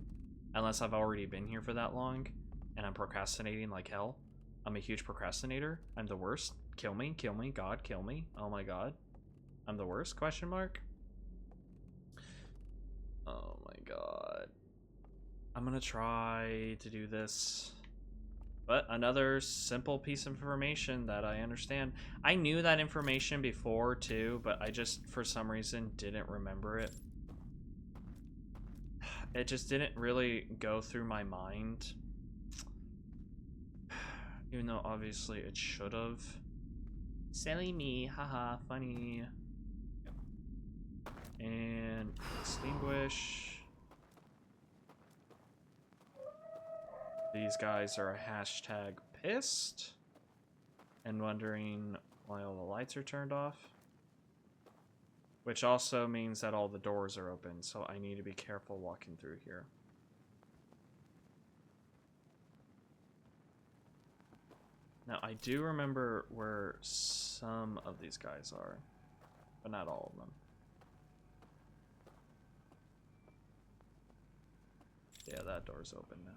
Unless I've already been here for that long, and I'm procrastinating like hell. I'm a huge procrastinator. I'm the worst. Kill me, God, kill me. Oh my god. I'm the worst, question mark? Oh my god. I'm gonna try to do this. But another simple piece of information that I understand. I knew that information before too, but I just, for some reason, didn't remember it. It just didn't really go through my mind. Even though obviously it should have. Silly me, haha, funny. And extinguish. These guys are hashtag pissed and wondering why all the lights are turned off. Which also means that all the doors are open, so I need to be careful walking through here. Now, I do remember where some of these guys are, but not all of them. Yeah, that door's open now.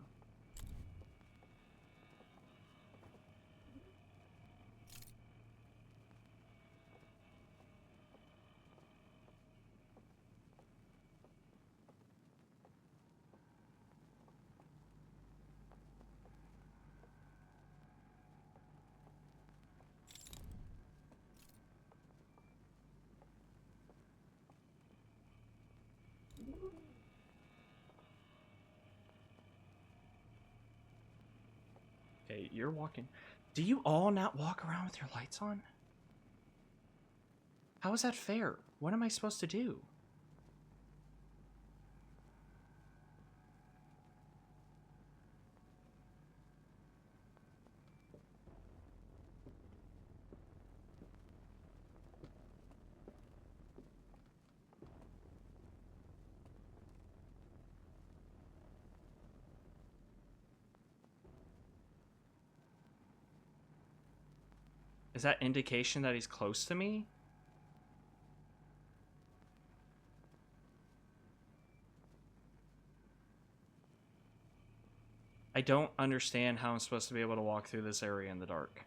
Okay, you're walking. Do you all not walk around with your lights on? How is that fair? What am I supposed to do? Is that indication that he's close to me? I don't understand how I'm supposed to be able to walk through this area in the dark.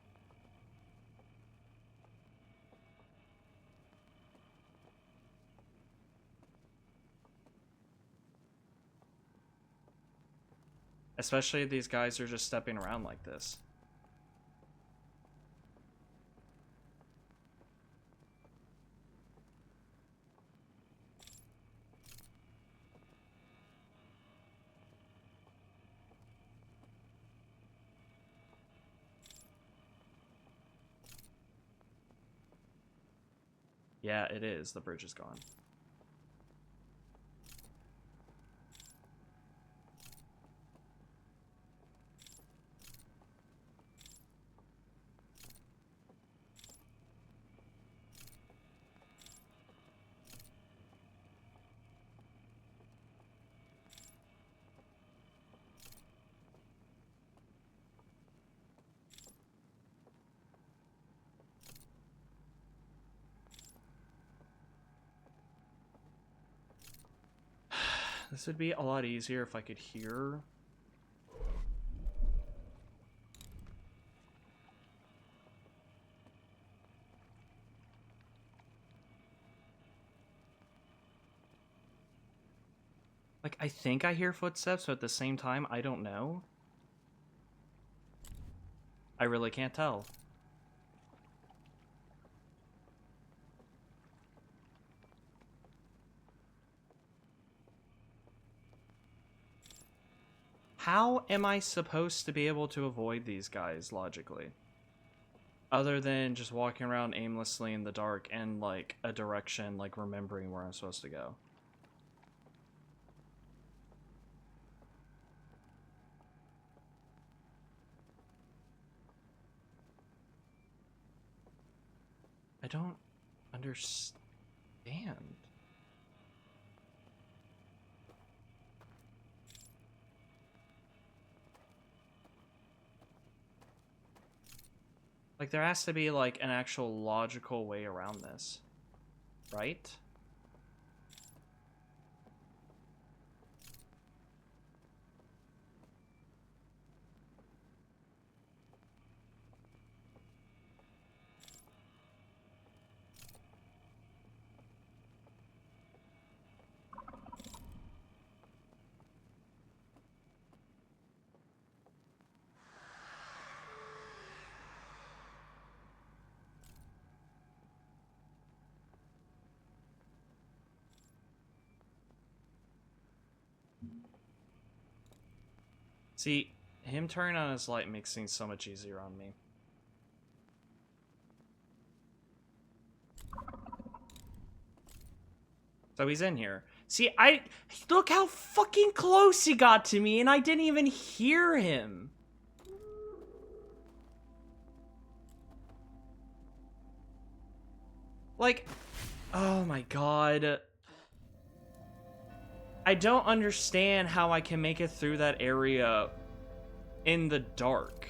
Especially if these guys are just stepping around like this. Yeah, it is. The bridge is gone. This would be a lot easier if I could hear. Like, I think I hear footsteps, but at the same time, I don't know. I really can't tell. How am I supposed to be able to avoid these guys logically? Other than just walking around aimlessly in the dark and, like, a direction, like, remembering where I'm supposed to go. I don't understand. Like, there has to be, like, an actual logical way around this. Right? See, him turning on his light makes things so much easier on me. So he's in here. See, look how fucking close he got to me and I didn't even hear him. Like, oh my god. I don't understand how I can make it through that area in the dark.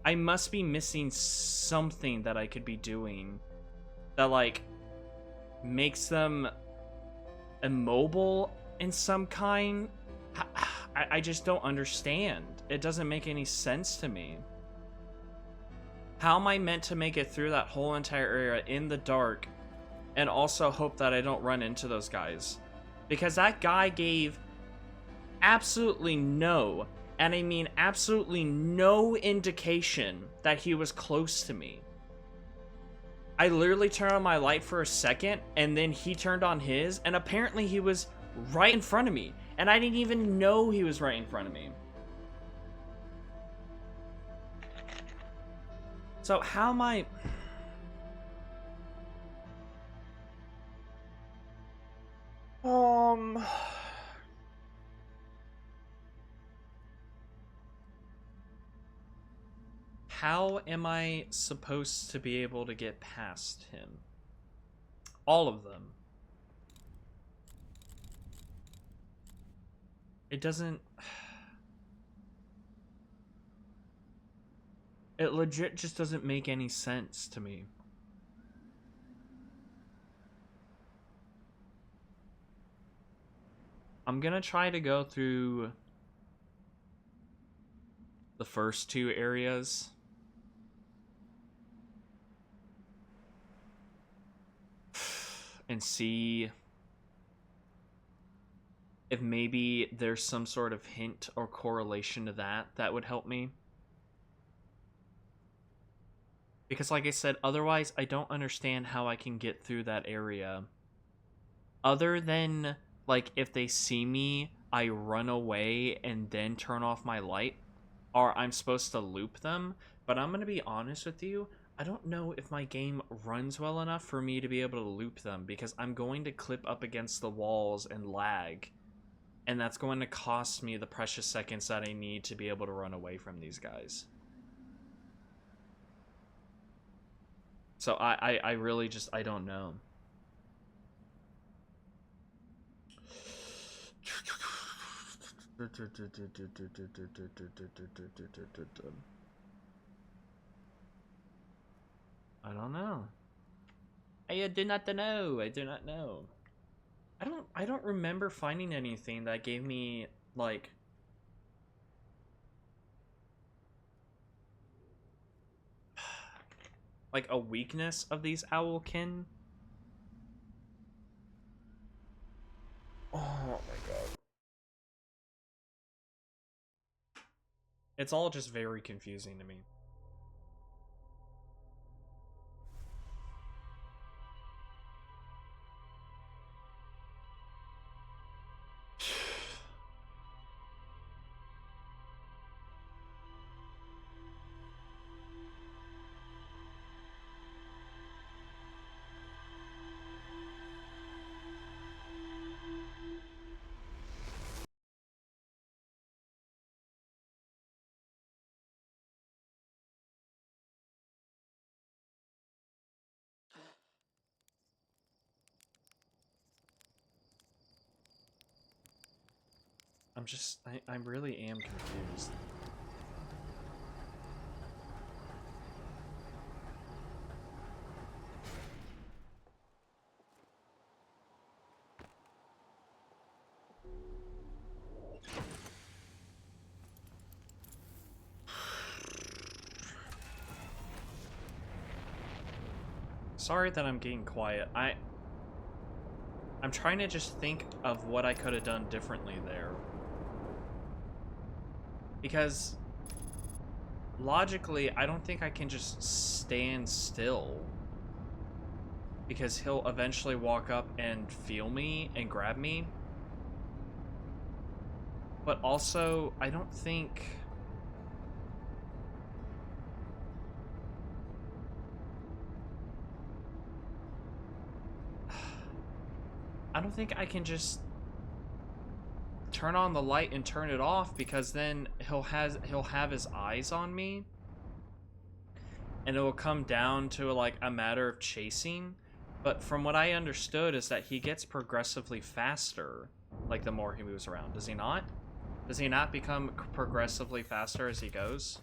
I must be missing something that I could be doing that, like, makes them immobile in some kind. I just don't understand. It doesn't make any sense to me. How am I meant to make it through that whole entire area in the dark and also hope that I don't run into those guys? Because that guy gave absolutely no, and I mean absolutely no, indication that he was close to me. I literally turned on my light for a second, and then he turned on his, and apparently he was right in front of me, and I didn't even know he was right in front of me. So how am I... How am I supposed to be able to get past him? All of them. It doesn't... It legit just doesn't make any sense to me. I'm gonna try to go through the first two areas. And see if maybe there's some sort of hint or correlation to that would help me. Because like I said, otherwise I don't understand how I can get through that area. Other than, like, if they see me, I run away and then turn off my light. Or I'm supposed to loop them. But I'm going to be honest with you, I don't know if my game runs well enough for me to be able to loop them, because I'm going to clip up against the walls and lag. And that's going to cost me the precious seconds that I need to be able to run away from these guys. So I really just, I don't know. I don't know. I do not know. I do not know. I don't remember finding anything that gave me, like, a weakness of these Owlkin. Oh my god. It's all just very confusing to me. I really am confused. Sorry that I'm getting quiet. I'm trying to just think of what I could have done differently there. Because logically, I don't think I can just stand still. Because he'll eventually walk up and feel me and grab me. But also, I don't think... I don't think I can just turn on the light and turn it off, because then he'll have his eyes on me, and it will come down to like a matter of chasing. But from what I understood is that he gets progressively faster, like the more he moves around. Does he not? Does he not become progressively faster as he goes?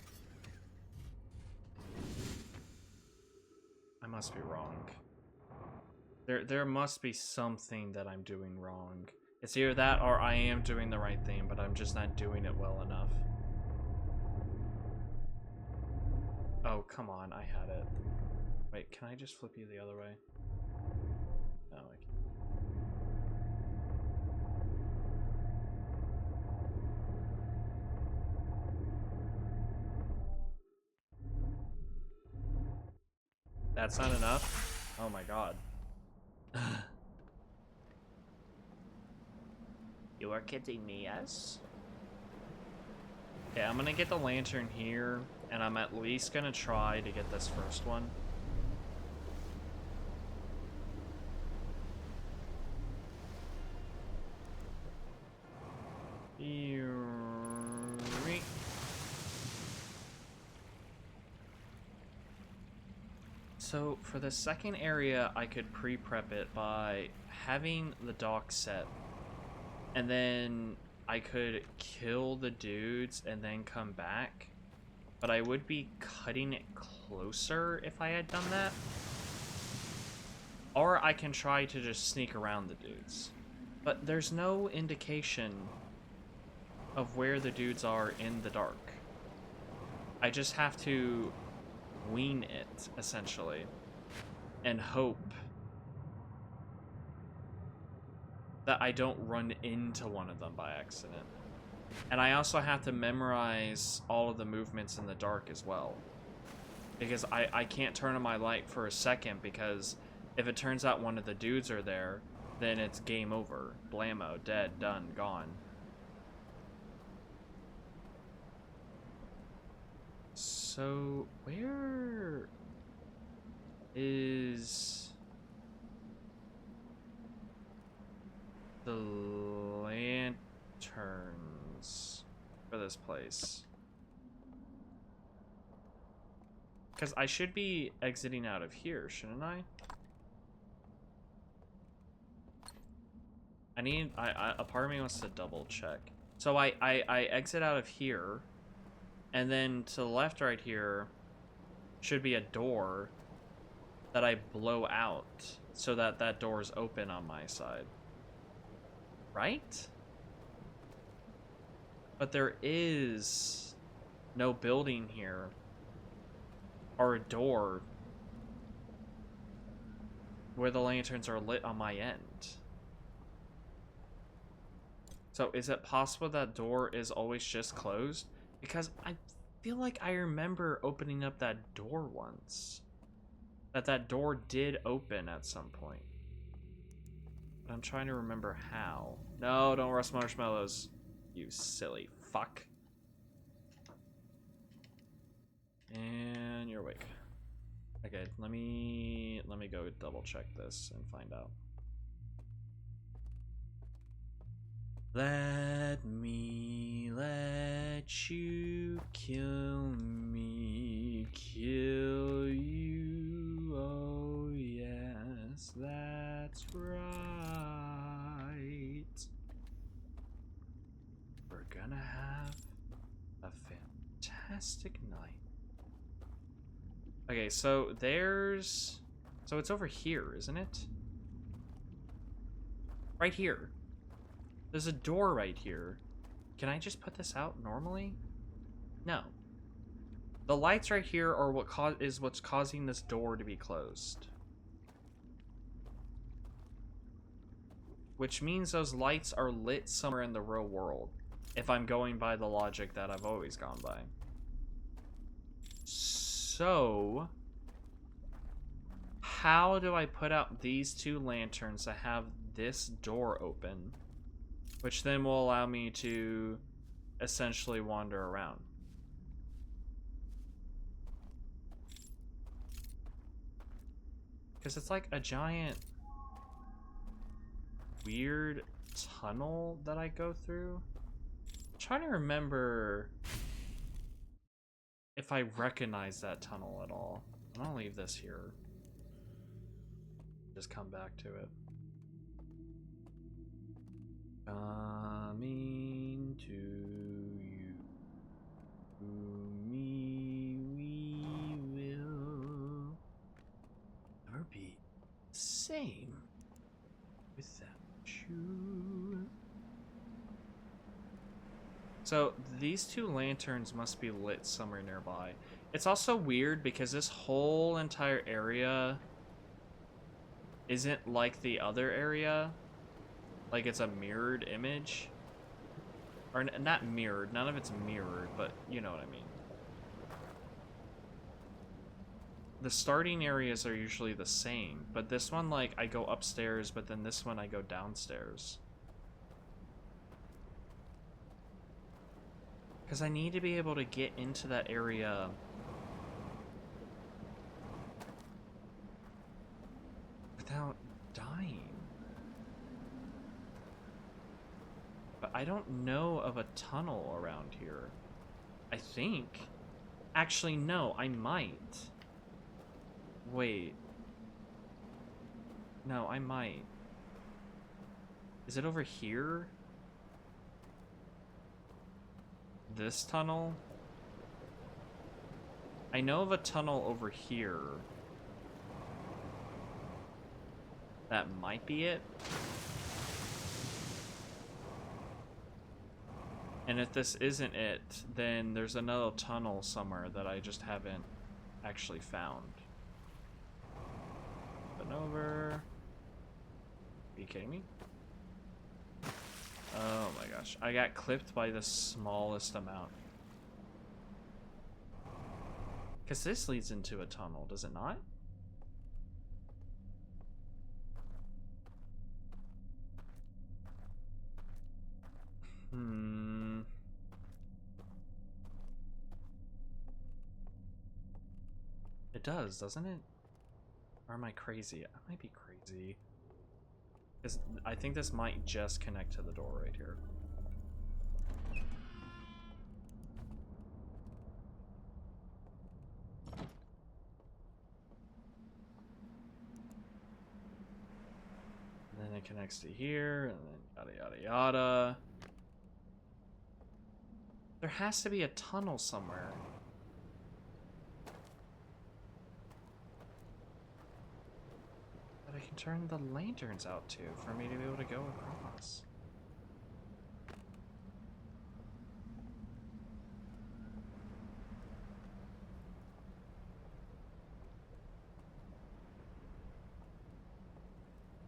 I must be wrong. There must be something that I'm doing wrong. It's either that or I am doing the right thing, but I'm just not doing it well enough. Oh, come on, I had it. Wait, can I just flip you the other way? No, I can't. That's not enough? Oh my god. You are kidding me, yes? Okay, I'm gonna get the lantern here, and I'm at least gonna try to get this first one. So for the second area, I could pre-prep it by having the dock set, and then I could kill the dudes and then come back, but I would be cutting it closer if I had done that. Or I can try to just sneak around the dudes, but there's no indication of where the dudes are in the dark. I just have to wing it, essentially, and hope that I don't run into one of them by accident. And I also have to memorize all of the movements in the dark as well, because I can't turn on my light for a second, because if it turns out one of the dudes are there, then it's game over. Blammo, dead, done, gone. So, where is the lanterns for this place? Because I should be exiting out of here, shouldn't I? A part of me wants to double check. So I exit out of here, and then to the left right here should be a door that I blow out so that that door is open on my side. Right? But there is no building here or a door where the lanterns are lit on my end. So is it possible that door is always just closed? Because I feel like I remember opening up that door once. That door did open at some point. But I'm trying to remember how. No, don't rust marshmallows. You silly fuck. And you're awake. Okay, let me go double check this and find out. Let me let you kill me, kill you, oh yes, that's right. We're gonna have a fantastic night. Okay, so there's... So it's over here, isn't it? Right here. There's a door right here. Can I just put this out normally? No. The lights right here are what's causing this door to be closed. Which means those lights are lit somewhere in the real world, if I'm going by the logic that I've always gone by. So, how do I put out these two lanterns to have this door open? Which then will allow me to essentially wander around. Because it's like a giant weird tunnel that I go through. I'm trying to remember if I recognize that tunnel at all. I'm gonna leave this here. Just come back to it. Coming to you. To me we will never be the same without you. So these two lanterns must be lit somewhere nearby. It's also weird because this whole entire area isn't like the other area. Like it's a mirrored image. Or not mirrored, none of it's mirrored, but you know what I mean. The starting areas are usually the same, but this one, like, I go upstairs, but then this one I go downstairs. Because I need to be able to get into that area without dying. But I don't know of a tunnel around here. I think. Actually, no, I might. Wait. No, I might. Is it over here? This tunnel? I know of a tunnel over here. That might be it. And if this isn't it, then there's another tunnel somewhere that I just haven't actually found. Been over. Are you kidding me? Oh my gosh. I got clipped by the smallest amount. Because this leads into a tunnel, does it not? It does, doesn't it? Or am I crazy? I might be crazy. Because I think this might just connect to the door right here. And then it connects to here, and then yada yada yada. There has to be a tunnel somewhere. That I can turn the lanterns out to for me to be able to go across.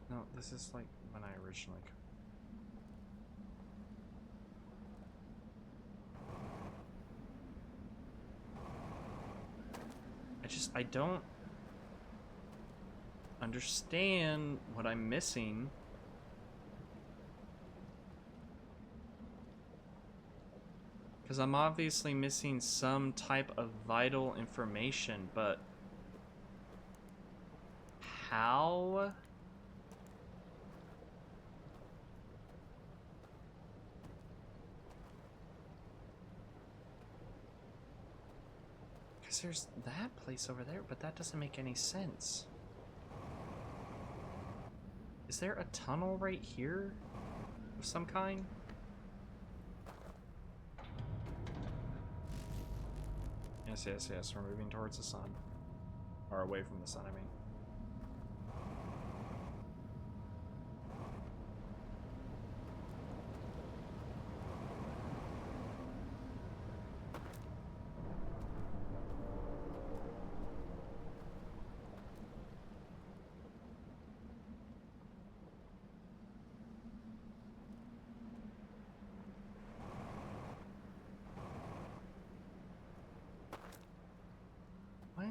No, this is like when I originally... I don't understand what I'm missing. Because I'm obviously missing some type of vital information, but how? Because there's that place over there, but that doesn't make any sense. Is there a tunnel right here of some kind? Yes, yes, yes. We're moving towards the sun. Or away from the sun, I mean. What?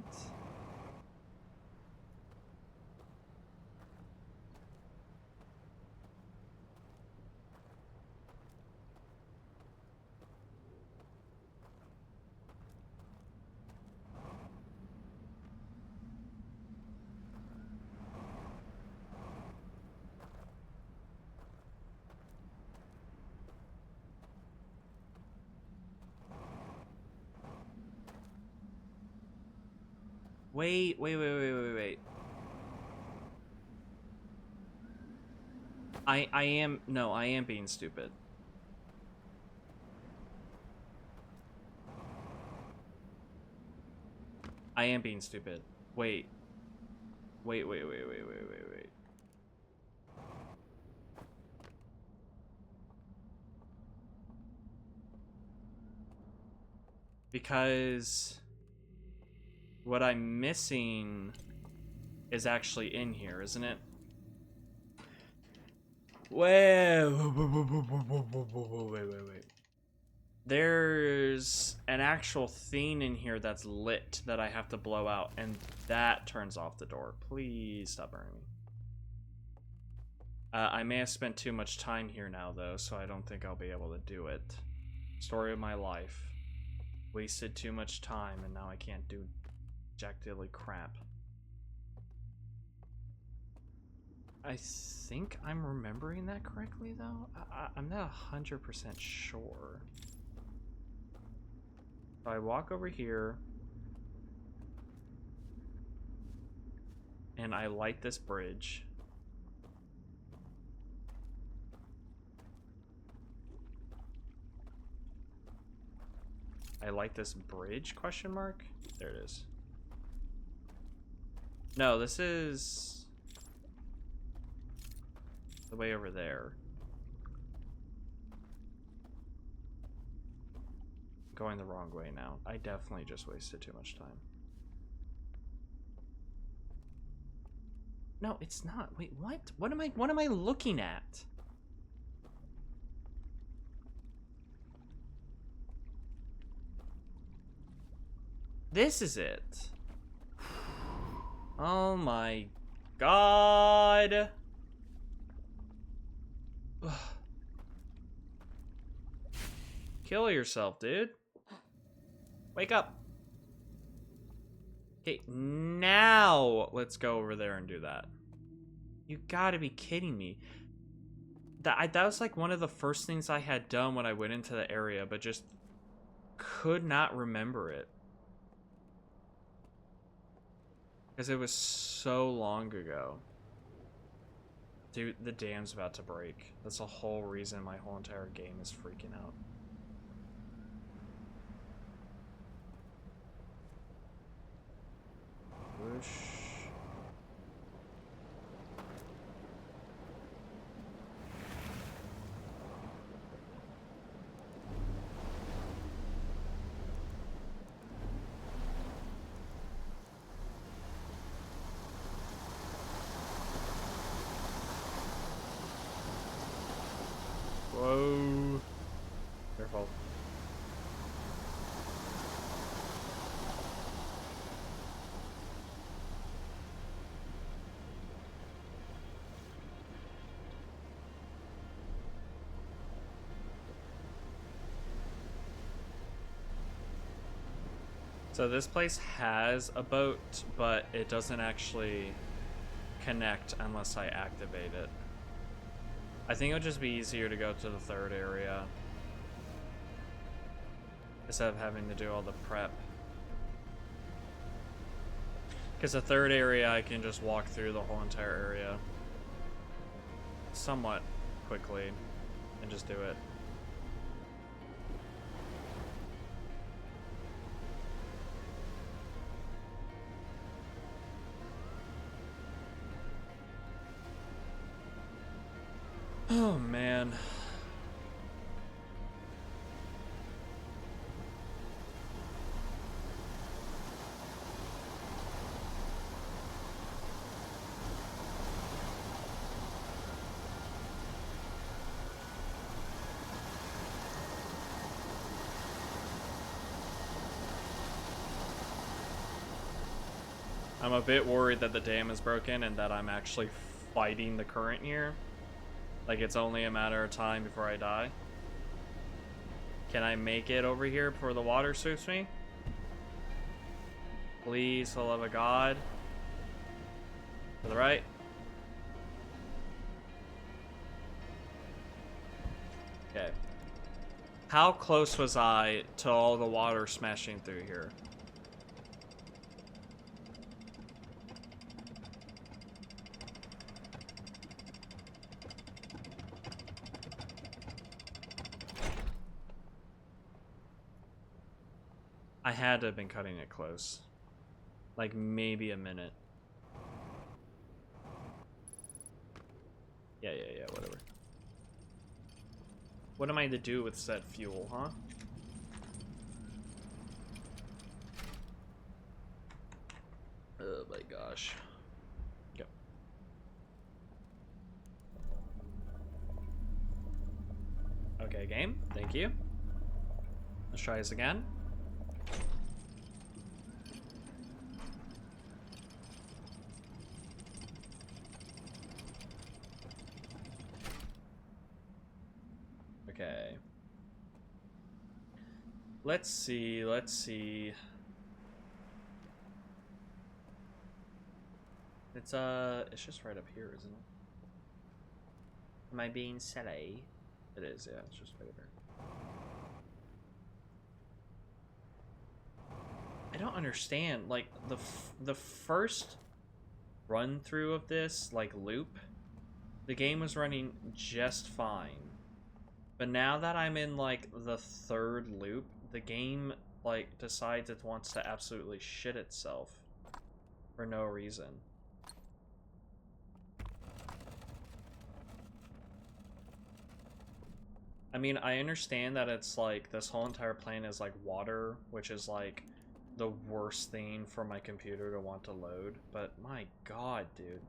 Wait. I am being stupid. I am being stupid. Wait. Because what I'm missing is actually in here, isn't it? Wait. There's an actual thing in here that's lit that I have to blow out, and that turns off the door. Please stop burning me. I may have spent too much time here now, though, so I don't think I'll be able to do it. Story of my life. Wasted too much time, and now I can't do jack diddly crap. I think I'm remembering that correctly, though. I'm not 100% sure. So I walk over here, and I light this bridge. I like this bridge, question mark? There it is. No, this is the way over there. Going the wrong way now. I definitely just wasted too much time. No, it's not. Wait, what? What am I looking at? This is it. Oh my god. Kill yourself, dude. Wake up. Okay, now let's go over there and do that. You gotta be kidding me. That was like one of the first things I had done when I went into the area, but just could not remember it. Because it was so long ago. Dude, the dam's about to break. That's the whole reason my whole entire game is freaking out. Whoosh. Whoa. Careful. So this place has a boat, but it doesn't actually connect unless I activate it. I think it would just be easier to go to the third area instead of having to do all the prep. Because the third area, I can just walk through the whole entire area somewhat quickly and just do it. Oh, man. I'm a bit worried that the dam is broken and that I'm actually fighting the current here. Like it's only a matter of time before I die. Can I make it over here before the water sweeps me? Please, for the love of God. To the right. Okay. How close was I to all the water smashing through here? I had to have been cutting it close. Like, maybe a minute. Yeah, whatever. What am I to do with said fuel, huh? Oh my gosh. Go. Okay, game. Thank you. Let's try this again. Okay. Let's see. It's just right up here, isn't it? Am I being silly? It is, yeah, it's just right up here. I don't understand, like, the first run through of this, like, loop, the game was running just fine. But now that I'm in, like, the third loop, the game, like, decides it wants to absolutely shit itself for no reason. I mean, I understand that it's, like, this whole entire plane is, like, water, which is, like, the worst thing for my computer to want to load, but my god, dude.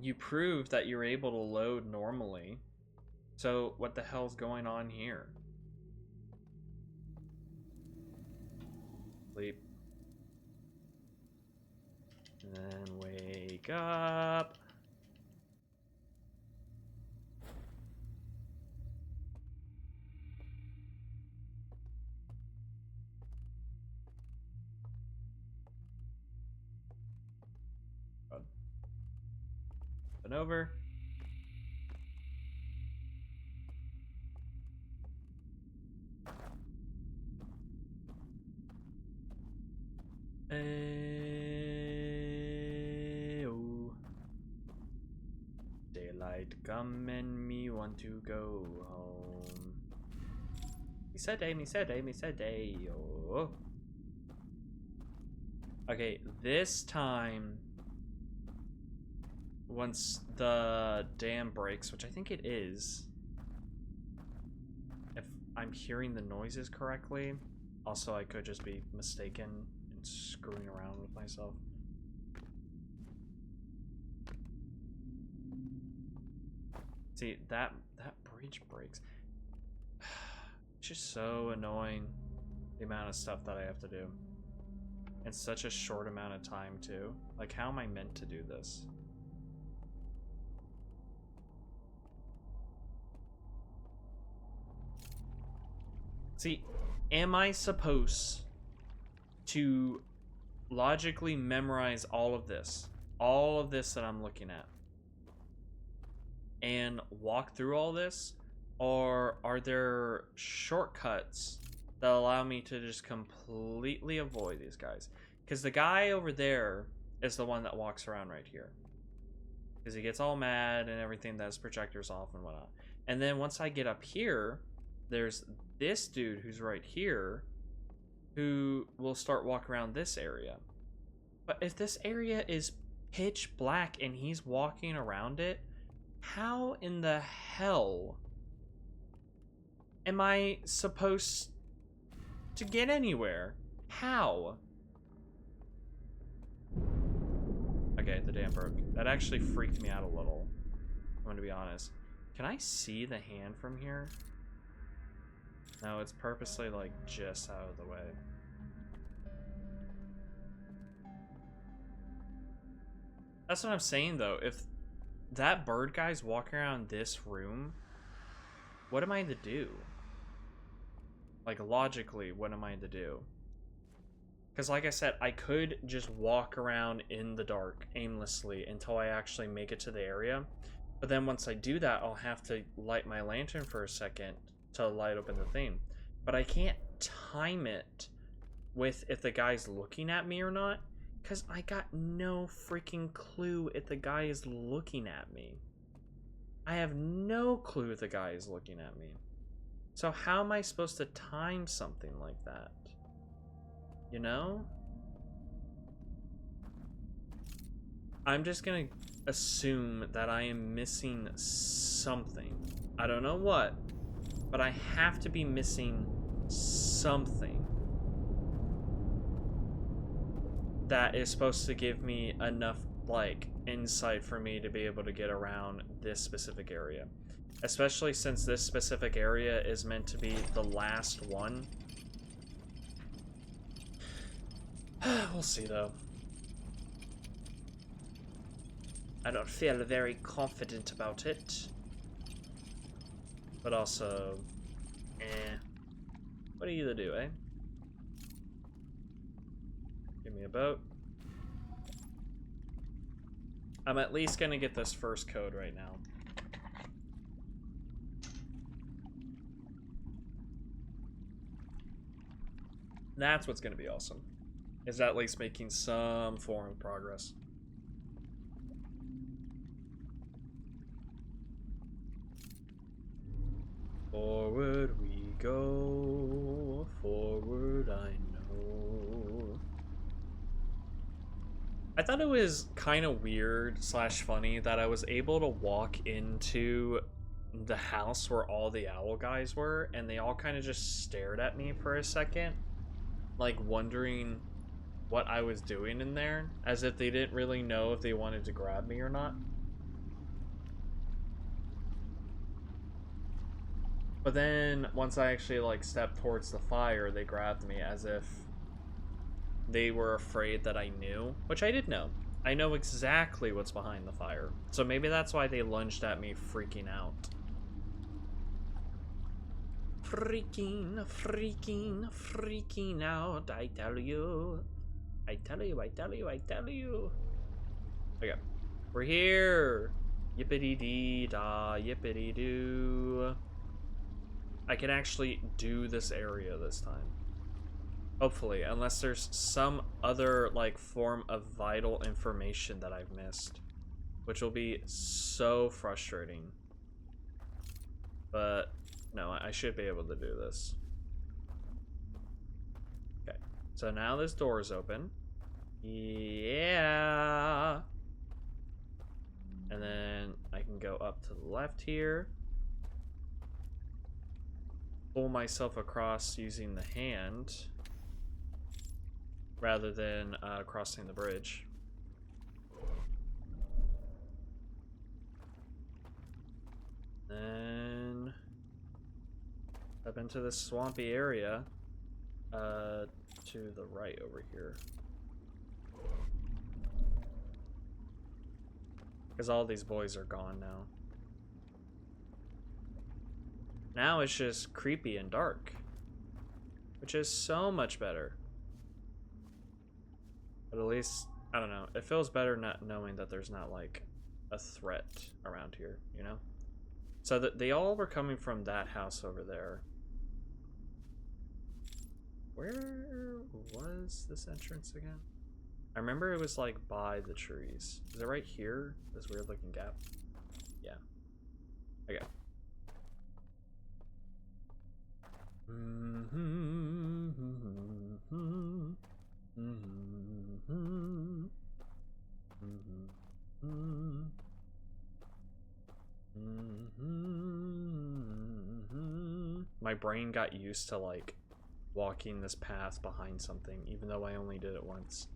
You proved that you're able to load normally. So what the hell's going on here? Sleep. And then wake up. And over. Oh. Daylight come and me want to go home. Me said day. Oh. Okay, this time, once the dam breaks, which I think it is, if I'm hearing the noises correctly, also I could just be mistaken and screwing around with myself. See, that bridge breaks. It's just so annoying, the amount of stuff that I have to do. In such a short amount of time, too. Like, how am I meant to do this? See, am I supposed to logically memorize all of this? All of this that I'm looking at? And walk through all this? Or are there shortcuts that allow me to just completely avoid these guys? Because the guy over there is the one that walks around right here. Because he gets all mad and everything, that his projector's off and whatnot. And then once I get up here, there's this dude who's right here who will start walking around this area. But if this area is pitch black and he's walking around it, how in the hell am I supposed to get anywhere? How? Okay, the dam broke. That actually freaked me out a little, I'm gonna be honest. Can I see the hand from here? No, it's purposely, like, just out of the way. That's what I'm saying, though. If that bird guy's walking around this room, what am I to do? Like, logically, what am I to do? Because, like I said, I could just walk around in the dark aimlessly until I actually make it to the area. But then once I do that, I'll have to light my lantern for a second to light open the thing. But I can't time it with if the guy's looking at me or not, because I got no freaking clue if the guy is looking at me. I have no clue if the guy is looking at me. So how am I supposed to time something like that? You know? I'm just gonna assume that I am missing something. I don't know what, but I have to be missing something that is supposed to give me enough, like, insight for me to be able to get around this specific area. Especially since this specific area is meant to be the last one. We'll see, though. I don't feel very confident about it. But also, what do you do, eh? Give me a boat. I'm at least gonna get this first code right now. That's what's gonna be awesome. Is at least making some form of progress. Forward we go, forward I know. I thought it was kind of weird slash funny that I was able to walk into the house where all the owl guys were, and they all kind of just stared at me for a second, like wondering what I was doing in there, as if they didn't really know if they wanted to grab me or not. But then, once I actually, like, stepped towards the fire, they grabbed me as if they were afraid that I knew, which I did know. I know exactly what's behind the fire. So maybe that's why they lunged at me freaking out. Freaking out, I tell you. I tell you. Okay. We're here! Yippity-dee-da, yippity-doo. I can actually do this area this time. Hopefully, unless there's some other, like, form of vital information that I've missed. Which will be so frustrating. But, no, I should be able to do this. Okay, so now this door is open. Yeah! And then I can go up to the left here. Pull myself across using the hand rather than crossing the bridge. Then up into this swampy area to the right over here. Because all these boys are gone now. Now it's just creepy and dark, which is so much better. But at least, I don't know, it feels better not knowing that there's not, like, a threat around here, you know? So that they all were coming from that house over there. Where was this entrance again? I remember it was, like, by the trees. Is it right here? This weird looking gap? Yeah. Okay. My brain got used to, like, walking this path behind something, even though I only did it once.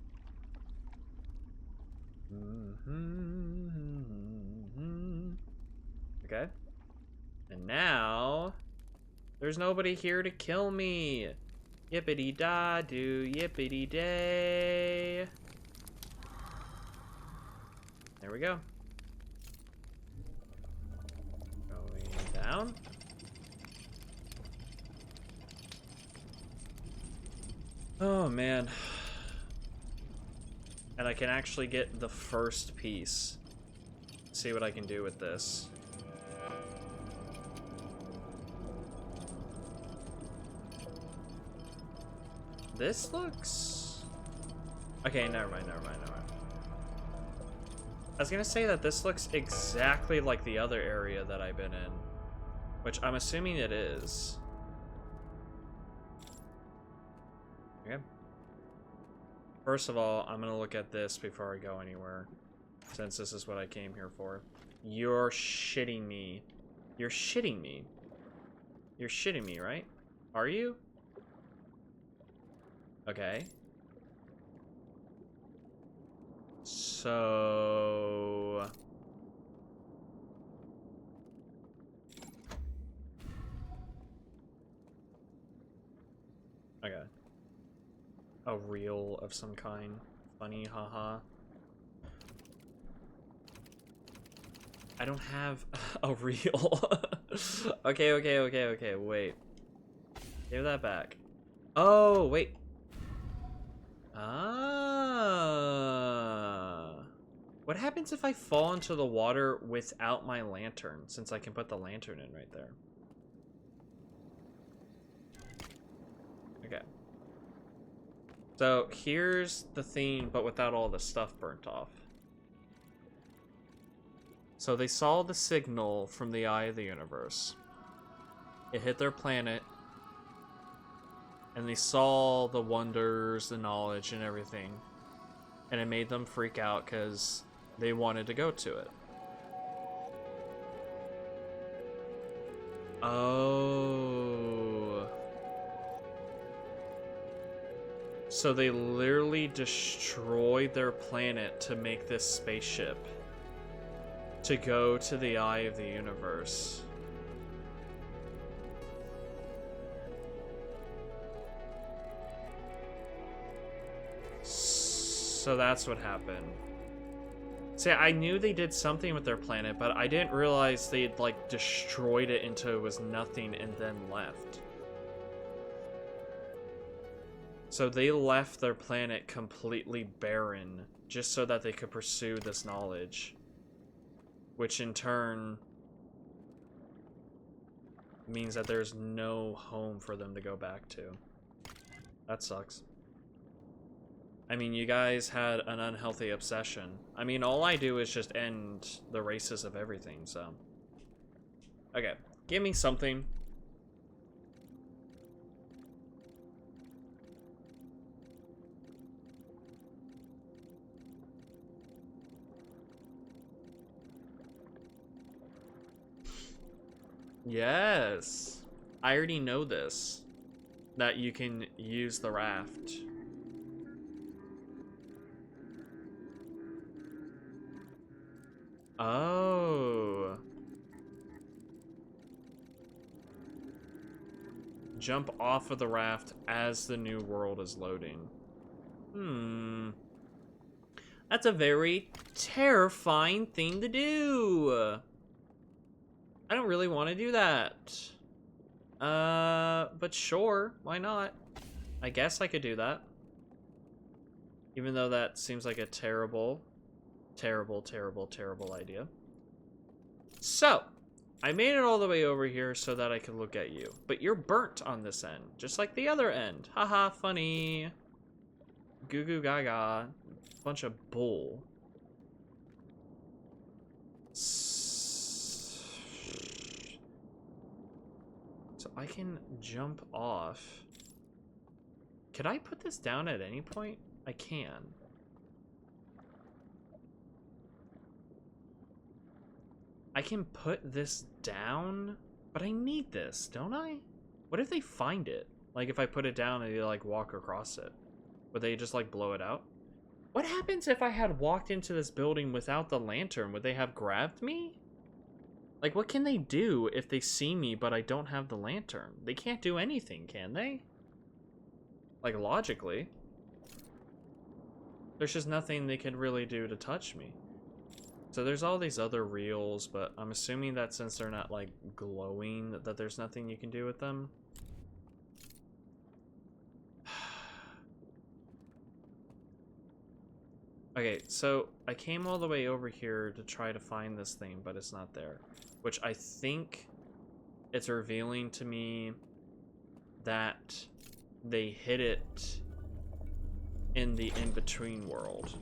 Okay. And now there's nobody here to kill me. Yippity-da-doo, yippity-day. There we go. Going down. Oh, man. And I can actually get the first piece. See what I can do with this. This looks... Okay, never mind. I was gonna say that this looks exactly like the other area that I've been in. Which I'm assuming it is. Okay. First of all, I'm gonna look at this before I go anywhere, since this is what I came here for. You're shitting me. You're shitting me. You're shitting me, right? Are you? Okay. So... Okay. A reel of some kind. Funny, haha. I don't have a reel. Okay, wait. Give that back. Oh, wait. Ah. What happens if I fall into the water without my lantern, since I can put the lantern in right there? Okay. So here's the theme, but without all the stuff burnt off. So they saw the signal from the Eye of the Universe. It hit their planet. And they saw the wonders, the knowledge, and everything. And it made them freak out because they wanted to go to it. Oh. So they literally destroyed their planet to make this spaceship. To go to the Eye of the Universe. So that's what happened. See, I knew they did something with their planet, but I didn't realize they'd, like, destroyed it until it was nothing and then left. So they left their planet completely barren, just so that they could pursue this knowledge. Which in turn means that there's no home for them to go back to. That sucks. I mean, you guys had an unhealthy obsession. I mean, all I do is just end the races of everything, so. Okay, give me something. Yes. I already know this. That you can use the raft. Oh. Jump off of the raft as the new world is loading. That's a very terrifying thing to do. I don't really want to do that. But sure, why not? I guess I could do that. Even though that seems like a terrible idea. So, I made it all the way over here so that I could look at you. But you're burnt on this end, just like the other end. Haha, funny. Goo goo gaga. Bunch of bull. So I can jump off. Could I put this down at any point? I can. I can put this down, but I need this, don't I? What if they find it? Like, if I put it down and they, like, walk across it? Would they just, like, blow it out? What happens if I had walked into this building without the lantern? Would they have grabbed me? Like, what can they do if they see me, but I don't have the lantern? They can't do anything, can they? Like, logically. There's just nothing they could really do to touch me. So there's all these other reels, but I'm assuming that since they're not, like, glowing, that there's nothing you can do with them. Okay, so I came all the way over here to try to find this thing, but it's not there. Which I think it's revealing to me that they hid it in the in-between world.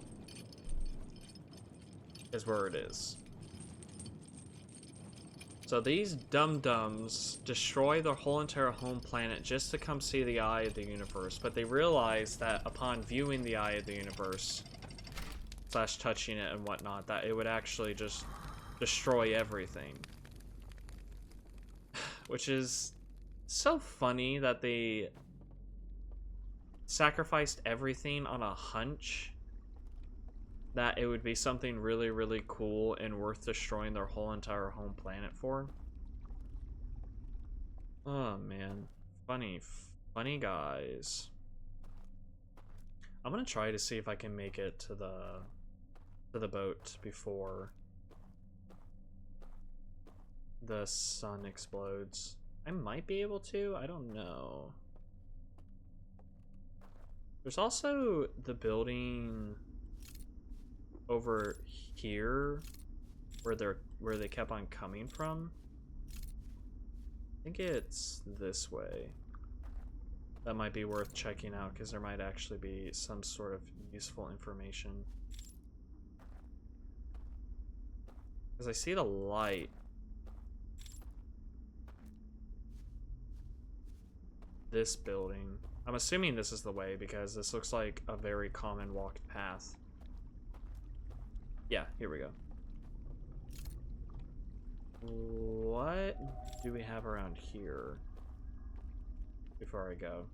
Is where it is. So these dum-dums destroy their whole entire home planet just to come see the Eye of the Universe, but they realize that upon viewing the Eye of the Universe, / touching it and whatnot, that it would actually just destroy everything. Which is so funny that they sacrificed everything on a hunch that it would be something really, really cool and worth destroying their whole entire home planet for. Oh man, funny guys. I'm gonna try to see if I can make it to the boat before the sun explodes. I might be able to, I don't know. There's also the building over here where they kept on coming from. I think it's this way. That might be worth checking out because there might actually be some sort of useful information. Because I see the light. This building. I'm assuming this is the way because this looks like a very common walked path. Yeah, here we go. What do we have around here before I go?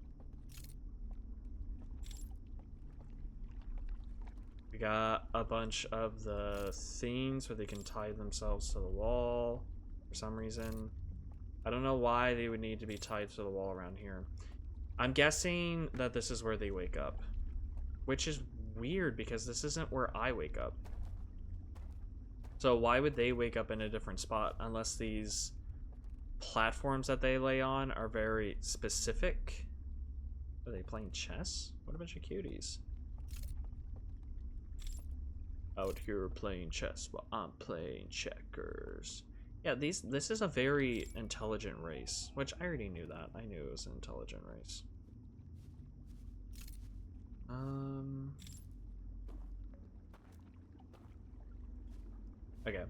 We got a bunch of the things where they can tie themselves to the wall for some reason. I don't know why they would need to be tied to the wall around here. I'm guessing that this is where they wake up, which is weird because this isn't where I wake up. So why would they wake up in a different spot unless these platforms that they lay on are very specific? Are they playing chess? What a bunch of cuties. Out here playing chess while I'm playing checkers. Yeah, this is a very intelligent race, which I already knew that. I knew it was an intelligent race. Okay.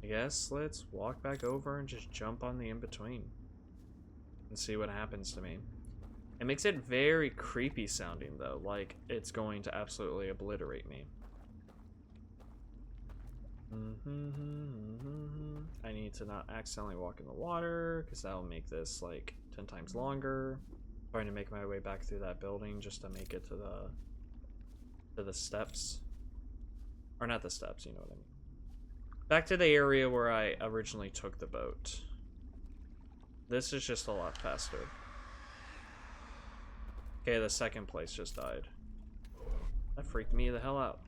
I guess let's walk back over and just jump on the in-between and see what happens to me. It makes it very creepy sounding though, like it's going to absolutely obliterate me. I need to not accidentally walk in the water because that'll make this like 10 times longer. Trying to make my way back through that building just to make it to the steps. Or not the steps, you know what I mean. Back to the area where I originally took the boat. This is just a lot faster. Okay, the second place just died. That freaked me the hell out.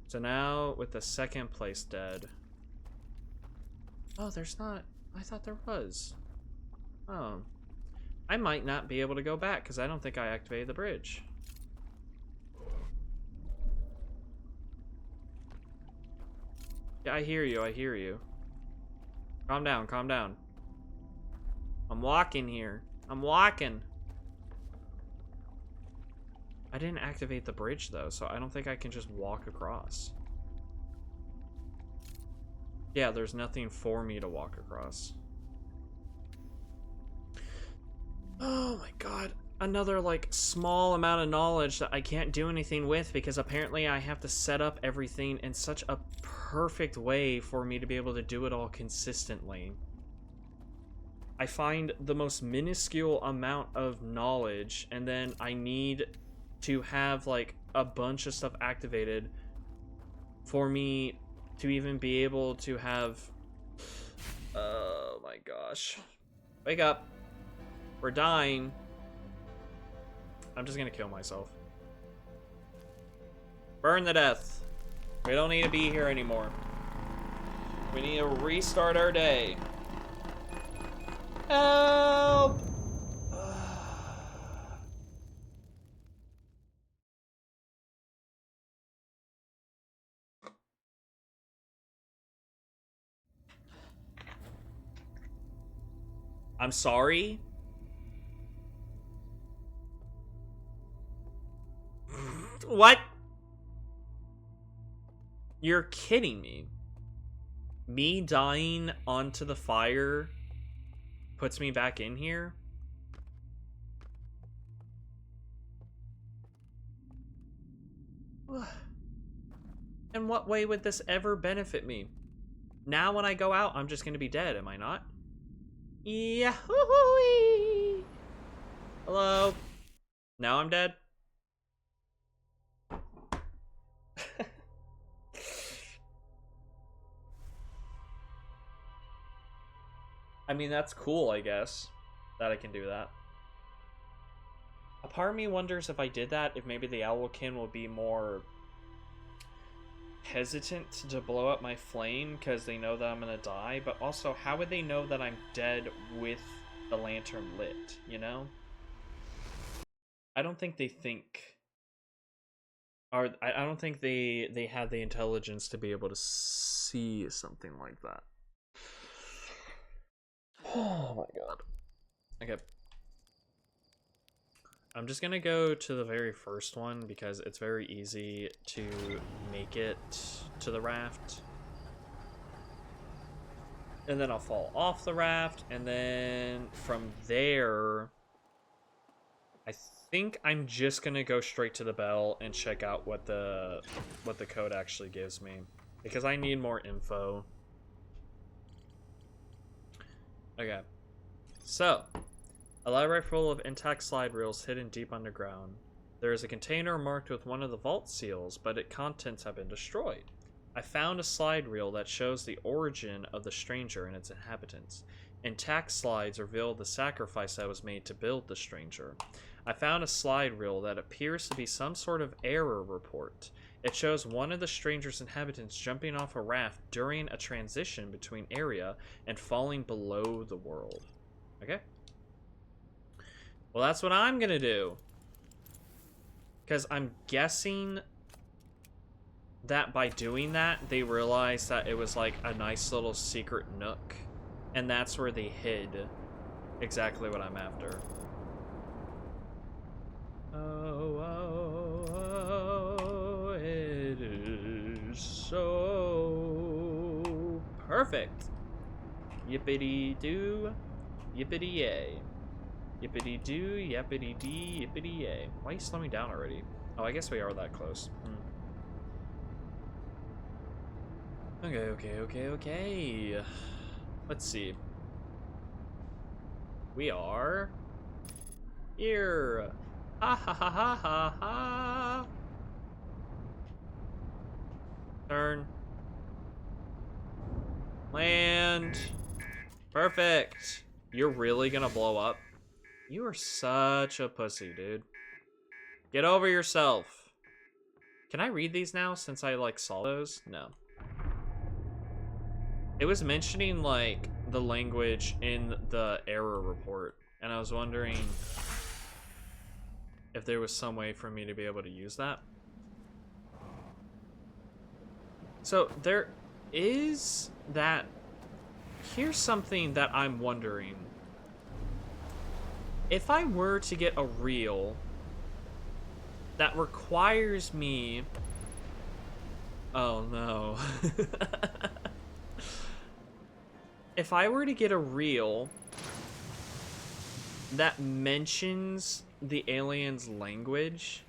So now, with the second place dead... Oh, there's not... I thought there was. Oh. I might not be able to go back, because I don't think I activated the bridge. Yeah, I hear you, I hear you. Calm down, calm down. I'm walking here. I'm walking. I didn't activate the bridge, though, so I don't think I can just walk across. Yeah, there's nothing for me to walk across. Oh my god. Another, like, small amount of knowledge that I can't do anything with because apparently I have to set up everything in such a perfect way for me to be able to do it all consistently. I find the most minuscule amount of knowledge and then I need to have, like, a bunch of stuff activated for me to even be able to have... Oh my gosh. Wake up. We're dying. I'm just gonna kill myself. Burn to death. We don't need to be here anymore. We need to restart our day. Help! I'm sorry. What? You're kidding me. Me dying onto the fire puts me back in here? In what way would this ever benefit me? Now when I go out, I'm just going to be dead, am I not? Yahoo! Hello? Now I'm dead? I mean, that's cool, I guess, that I can do that. A part of me wonders if I did that, if maybe the Owlkin will be more hesitant to blow up my flame because they know that I'm gonna die, but also, how would they know that I'm dead with the lantern lit, you know? I don't think they think... Or, I don't think they have the intelligence to be able to see something like that. Oh my god. Okay. I'm just gonna go to the very first one because it's very easy to make it to the raft. And then I'll fall off the raft, and then from there, I think I'm just gonna go straight to the bell and check out what the code actually gives me, because I need more info. Okay, so a library full of intact slide reels hidden deep underground. There is a container marked with one of the vault seals, but its contents have been destroyed. I found a slide reel that shows the origin of the stranger and its inhabitants. Intact slides reveal the sacrifice that was made to build the stranger. I found a slide reel that appears to be some sort of error report. It shows one of the stranger's inhabitants jumping off a raft during a transition between area and falling below the world. Okay. Well, that's what I'm gonna do. Because I'm guessing that by doing that, they realized that it was like a nice little secret nook. And that's where they hid exactly what I'm after. Oh, oh, oh, it is so perfect. Yippity-doo, yippity-yay. Yippity-doo, yippity-dee, yippity-yay. Why are you slowing down already? Oh, I guess we are that close. Okay. Let's see. We are here. Ha ha ha ha ha ha. Turn. Land. Perfect. You're really gonna blow up? You are such a pussy, dude. Get over yourself. Can I read these now since I, like, saw those? No. It was mentioning, like, the language in the error report, and I was wondering if there was some way for me to be able to use that. So, there is that... Here's something that I'm wondering. If I were to get a reel that requires me... Oh, no. If I were to get a reel that mentions the alien's language,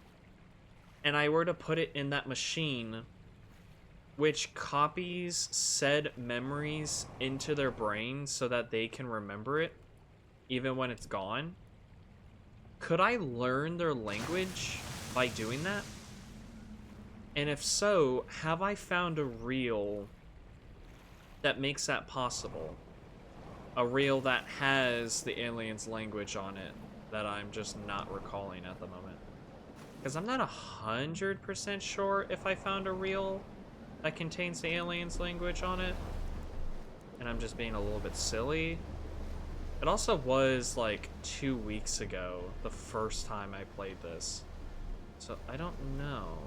and I were to put it in that machine, which copies said memories into their brain so that they can remember it, even when it's gone, could I learn their language by doing that? And if so, have I found a reel that makes that possible? A reel that has the alien's language on it that I'm just not recalling at the moment. Because I'm not 100% sure if I found a reel that contains the alien's language on it. And I'm just being a little bit silly. It also was like 2 weeks ago, the first time I played this. So I don't know.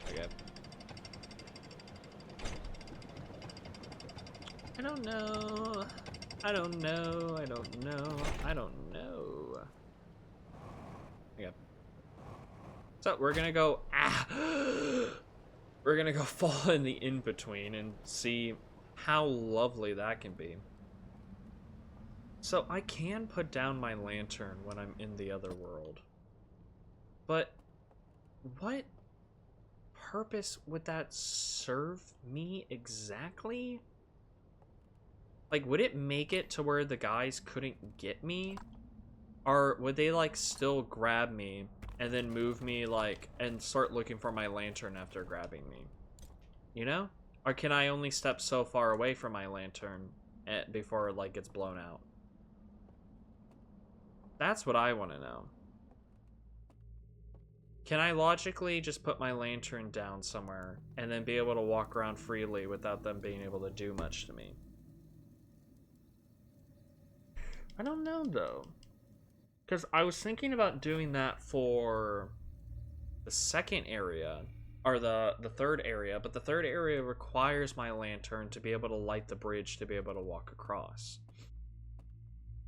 Okay. I don't know. I don't know. I don't know. I don't know. Okay. So we're gonna go. Ah! We're gonna go fall in the in-between and see how lovely that can be. So I can put down my lantern when I'm in the other world. But what purpose would that serve me exactly? Like, would it make it to where the guys couldn't get me? Or would they, like, still grab me and then move me, like, and start looking for my lantern after grabbing me? You know? Or can I only step so far away from my lantern before it, like, gets blown out? That's what I want to know. Can I logically just put my lantern down somewhere and then be able to walk around freely without them being able to do much to me? I don't know, though. Because I was thinking about doing that for the second area, or the third area, but the third area requires my lantern to be able to light the bridge to be able to walk across.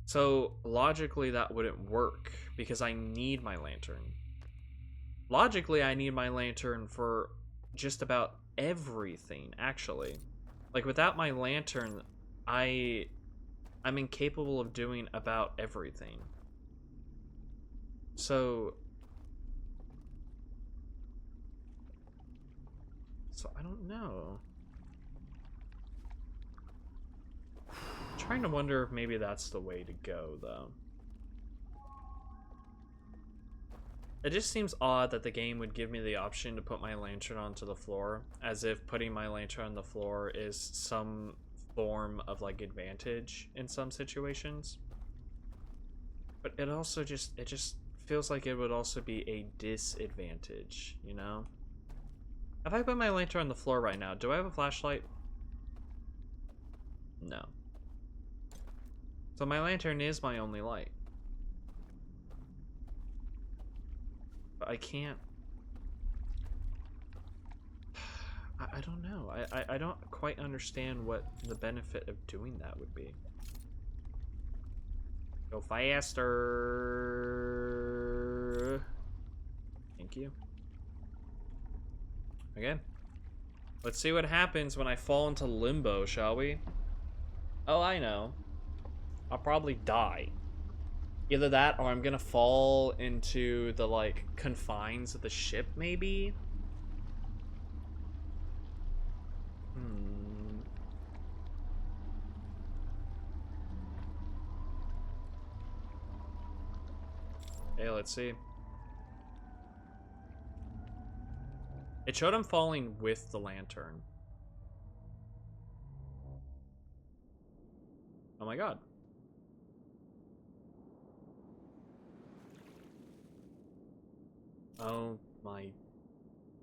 So logically that wouldn't work because I need my lantern. Logically I need my lantern for just about everything, actually. Like, without my lantern, I'm incapable of doing about everything. So I don't know. I'm trying to wonder if maybe that's the way to go, though. It just seems odd that the game would give me the option to put my lantern onto the floor, as if putting my lantern on the floor is some form of, like, advantage in some situations. But it also it just feels like it would also be a disadvantage, you know? If I put my lantern on the floor right now, do I have a flashlight? No. So my lantern is my only light. But I can't... I don't know. I don't quite understand what the benefit of doing that would be. Go faster. Thank you. Okay. Let's see what happens when I fall into limbo, shall we? Oh, I know. I'll probably die. Either that or I'm gonna fall into the, like, confines of the ship, maybe? Hey, let's see. It showed him falling with the lantern. Oh my god. Oh my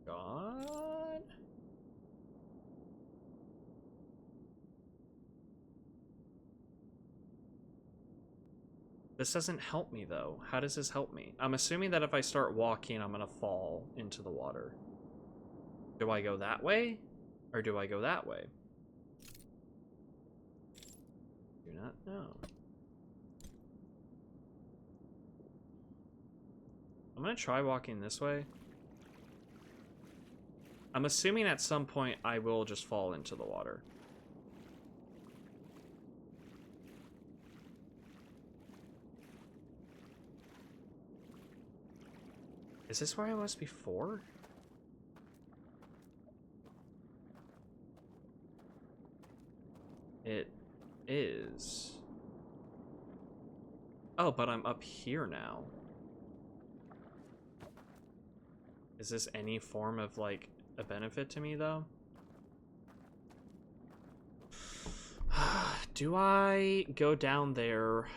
god. This doesn't help me, though. How does this help me? I'm assuming that if I start walking, I'm gonna fall into the water. Do I go that way? Or do I go that way? Do not know. I'm gonna try walking this way. I'm assuming at some point I will just fall into the water. Is this where I was before? It is. Oh, but I'm up here now. Is this any form of, like, a benefit to me, though? Do I go down there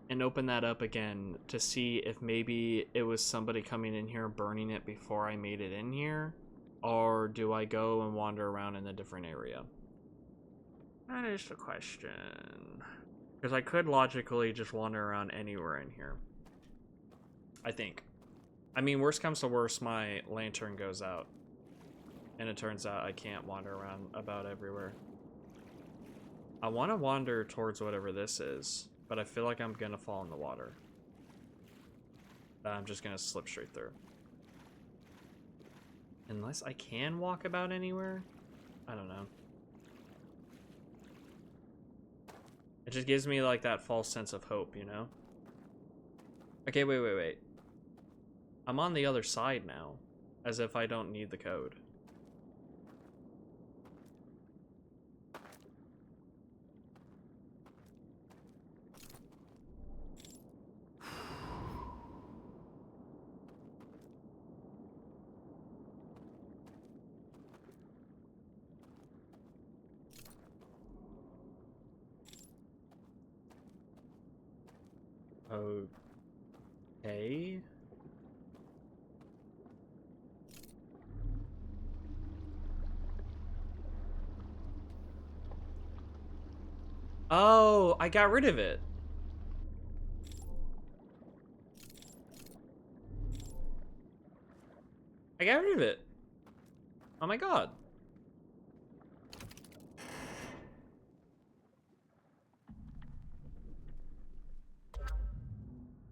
and open that up again to see if maybe it was somebody coming in here burning it before I made it in here? Or do I go and wander around in a different area? That is the question. Because I could logically just wander around anywhere in here. I think. I mean, worst comes to worst, my lantern goes out. And it turns out I can't wander around about everywhere. I want to wander towards whatever this is, but I feel like I'm going to fall in the water. I'm just going to slip straight through. Unless I can walk about anywhere? I don't know. It just gives me like that false sense of hope, you know? Okay, wait. I'm on the other side now, as if I don't need the code. Okay. Oh, I got rid of it. I got rid of it. Oh my god.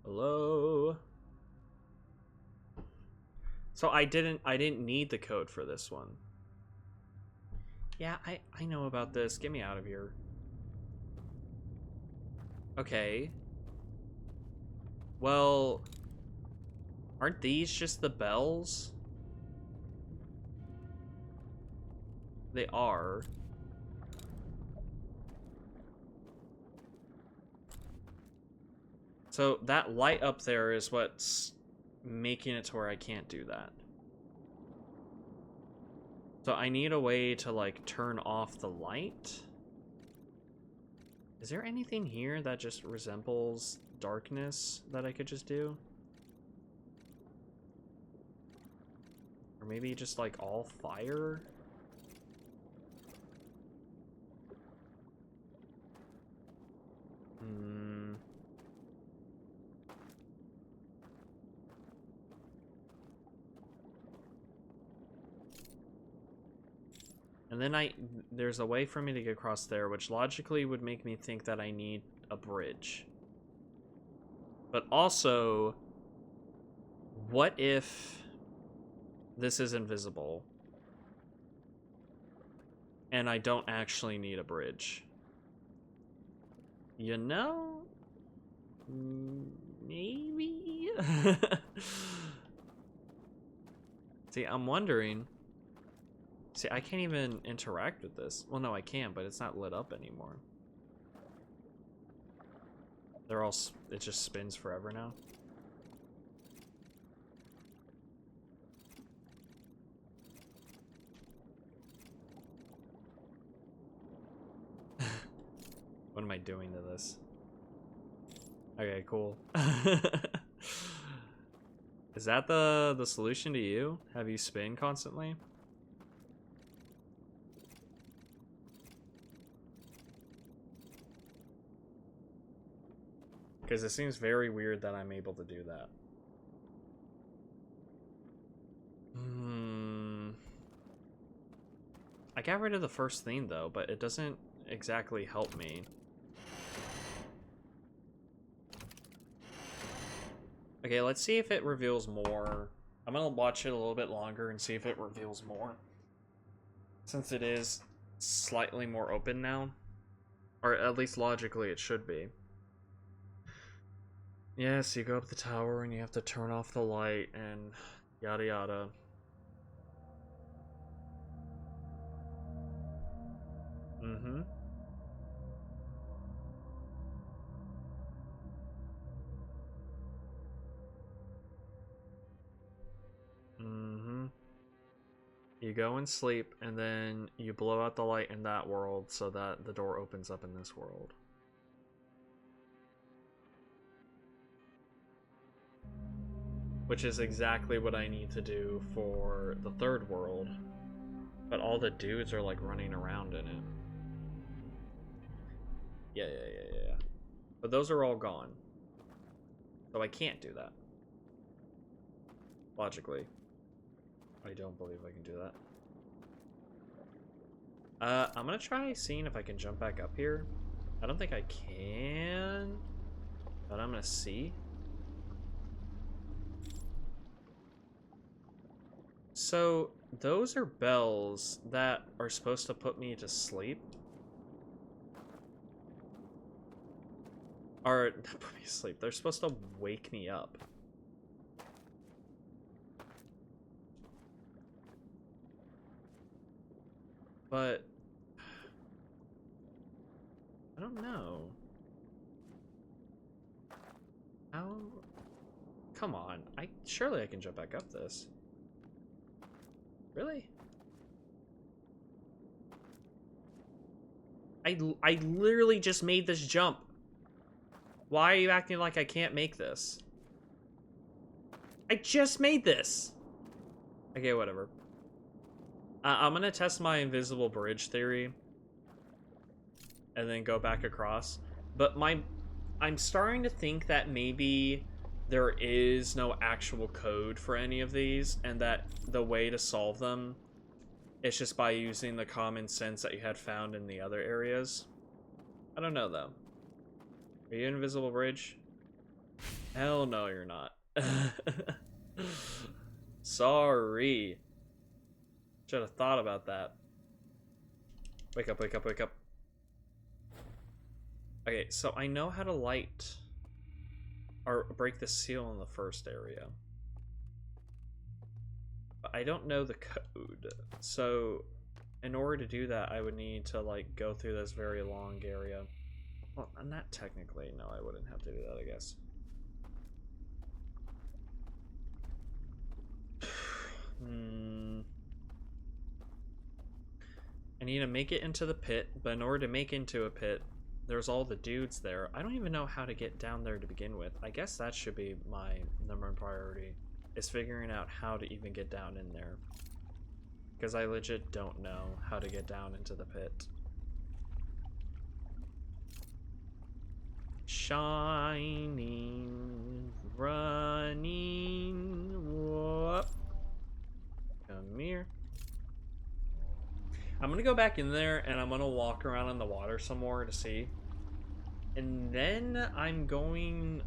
Hello. So I didn't need the code for this one. Yeah, I know about this. Get me out of here. Okay. Well, aren't these just the bells? They are. So that light up there is what's making it to where I can't do that. So I need a way to like turn off the light. Is there anything here that just resembles darkness that I could just do? Or maybe just like all fire? Hmm. And then there's a way for me to get across there, which logically would make me think that I need a bridge. But also, what if this is invisible and I don't actually need a bridge? You know? Maybe? See, I'm wondering. See, I can't even interact with this. Well, no, I can, but it's not lit up anymore. They're all... It just spins forever now. What am I doing to this? Okay, cool. Is that the solution to you? Have you spin constantly? Because it seems very weird that I'm able to do that. I got rid of the first thing though, but it doesn't exactly help me. Okay, let's see if it reveals more. I'm gonna watch it a little bit longer and see if it reveals more. Since it is slightly more open now. Or at least logically it should be. Yes, you go up the tower and you have to turn off the light and yada yada. Mm-hmm. Mm-hmm. You go and sleep, and then you blow out the light in that world so that the door opens up in this world. Which is exactly what I need to do for the third world. But all the dudes are like running around in it. Yeah. But those are all gone. So I can't do that. Logically. I don't believe I can do that. I'm gonna try seeing if I can jump back up here. I don't think I can. But I'm gonna see. So, those are bells that are supposed to put me to sleep. Or, not put me to sleep. They're supposed to wake me up. But I don't know. How? Come on. Surely I can jump back up this. Really? I literally just made this jump. Why are you acting like I can't make this? I just made this. Okay, whatever. I'm gonna test my invisible bridge theory and then go back across. But I'm starting to think that maybe there is no actual code for any of these, and that the way to solve them is just by using the common sense that you had found in the other areas. I don't know, though. Are you invisible bridge? Hell no, you're not. Sorry. Should have thought about that. Wake up, wake up, wake up. Okay, so I know how to light or break the seal in the first area. But I don't know the code. So in order to do that, I would need to like go through this very long area. Well, not technically. No, I wouldn't have to do that, I guess. I need to make it into the pit, but in order to make into a pit, there's all the dudes there. I don't even know how to get down there to begin with. I guess that should be my #1 priority, is figuring out how to even get down in there. Because I legit don't know how to get down into the pit. Shining, running, whoop. Come here. I'm gonna go back in there and I'm gonna walk around in the water some more to see. And then I'm going...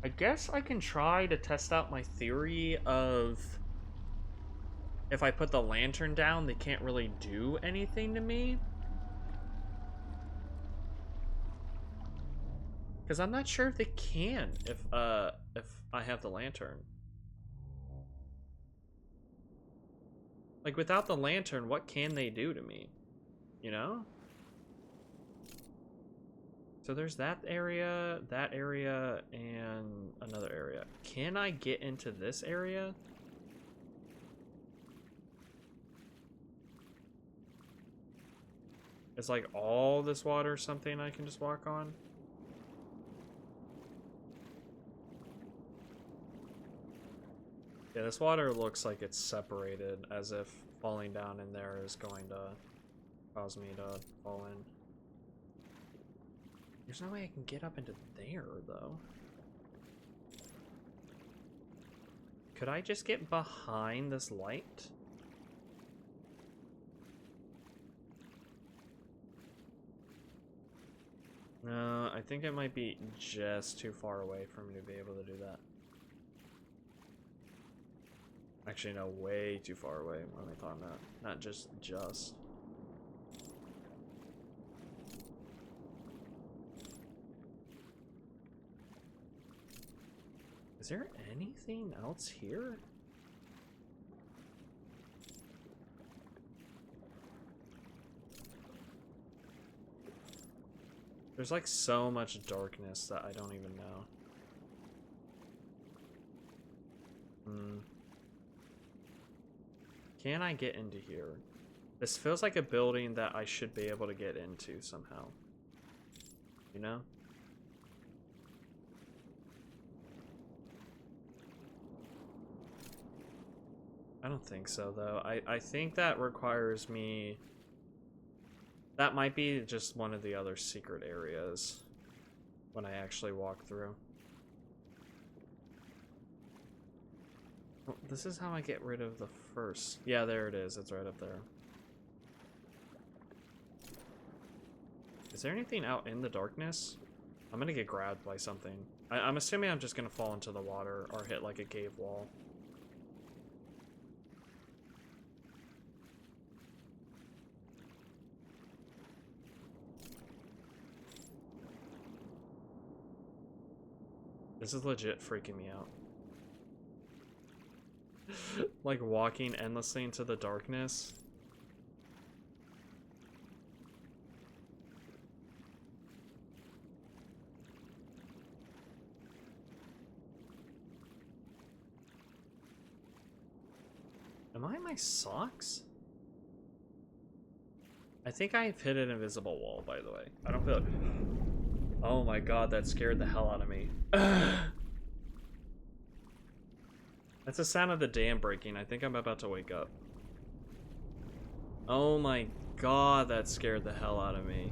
I guess I can try to test out my theory of... if I put the lantern down, they can't really do anything to me. Because I'm not sure if they can if I have the lantern. Like, without the lantern, what can they do to me? You know? So there's that area, and another area. Can I get into this area? Is like all this water something I can just walk on? Yeah, this water looks like it's separated, as if falling down in there is going to cause me to fall in. There's no way I can get up into there, though. Could I just get behind this light? No, I think it might be just too far away for me to be able to do that. Actually, no, way too far away. What am I talking about? Not just. Is there anything else here? There's like so much darkness that I don't even know. Can I get into here? This feels like a building that I should be able to get into somehow. You know? I don't think so, though. I think that requires me... That might be just one of the other secret areas when I actually walk through. Well, this is how I get rid of the first... Yeah, there it is. It's right up there. Is there anything out in the darkness? I'm gonna get grabbed by something. I'm assuming I'm just gonna fall into the water or hit like a cave wall. This is legit freaking me out. Like walking endlessly into the darkness. Am I in my socks? I think I've hit an invisible wall, by the way. I don't feel it. Oh my god, that scared the hell out of me. That's the sound of the dam breaking. I think I'm about to wake up. Oh my god, that scared the hell out of me.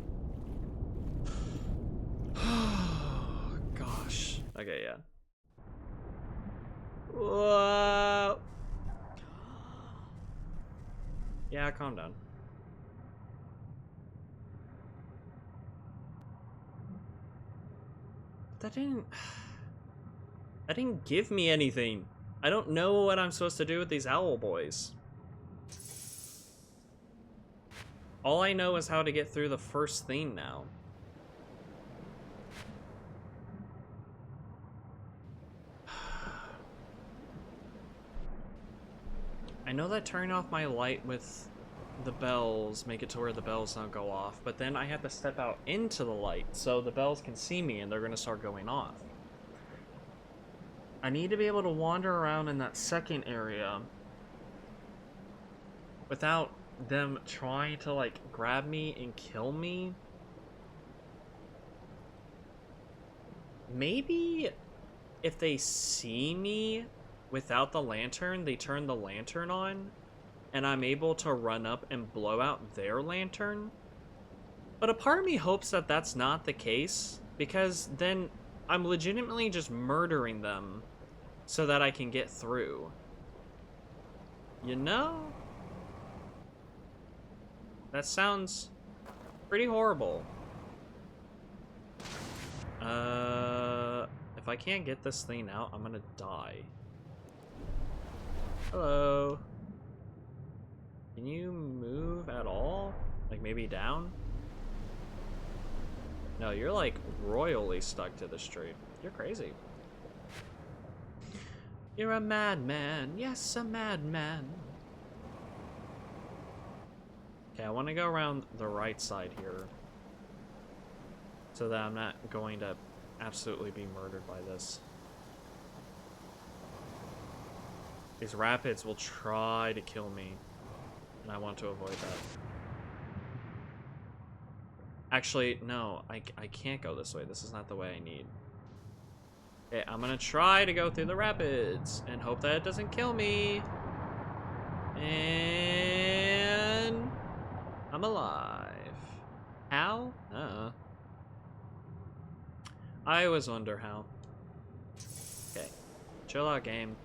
Gosh. Okay, yeah. Whoa. Yeah, calm down. That didn't give me anything. I don't know what I'm supposed to do with these owl boys. All I know is how to get through the first thing now. I know that turning off my light with the bells make it to where the bells don't go off, but then I have to step out into the light so the bells can see me and they're gonna start going off. I need to be able to wander around in that second area without them trying to like grab me and kill me. Maybe if they see me without the lantern, they turn the lantern on and I'm able to run up and blow out their lantern. But a part of me hopes that that's not the case, because then I'm legitimately just murdering them so that I can get through. You know? That sounds pretty horrible. If I can't get this thing out, I'm gonna die. Hello. Can you move at all? Like maybe down? No, you're like royally stuck to the street. You're crazy. You're a madman. Yes, a madman. Okay, I want to go around the right side here so that I'm not going to absolutely be murdered by this. These rapids will try to kill me, and I want to avoid that. Actually, no, I can't go this way. This is not the way I need. Okay, I'm gonna try to go through the rapids and hope that it doesn't kill me. And I'm alive. How? I always wonder how. Okay, chill out, game.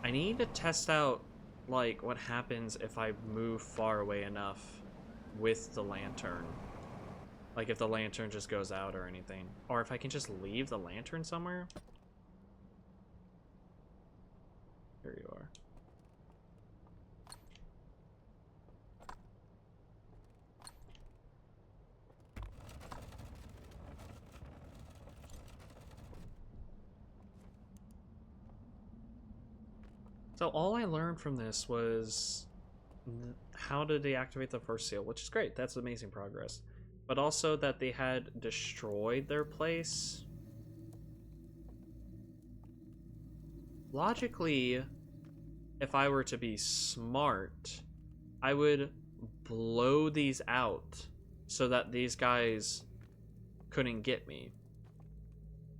I need to test out like what happens if I move far away enough with the lantern. Like if the lantern just goes out or anything. Or if I can just leave the lantern somewhere. Here you are. So all I learned from this was how to deactivate the first seal, which is great. That's amazing progress. But also that they had destroyed their place. Logically, if I were to be smart, I would blow these out so that these guys couldn't get me.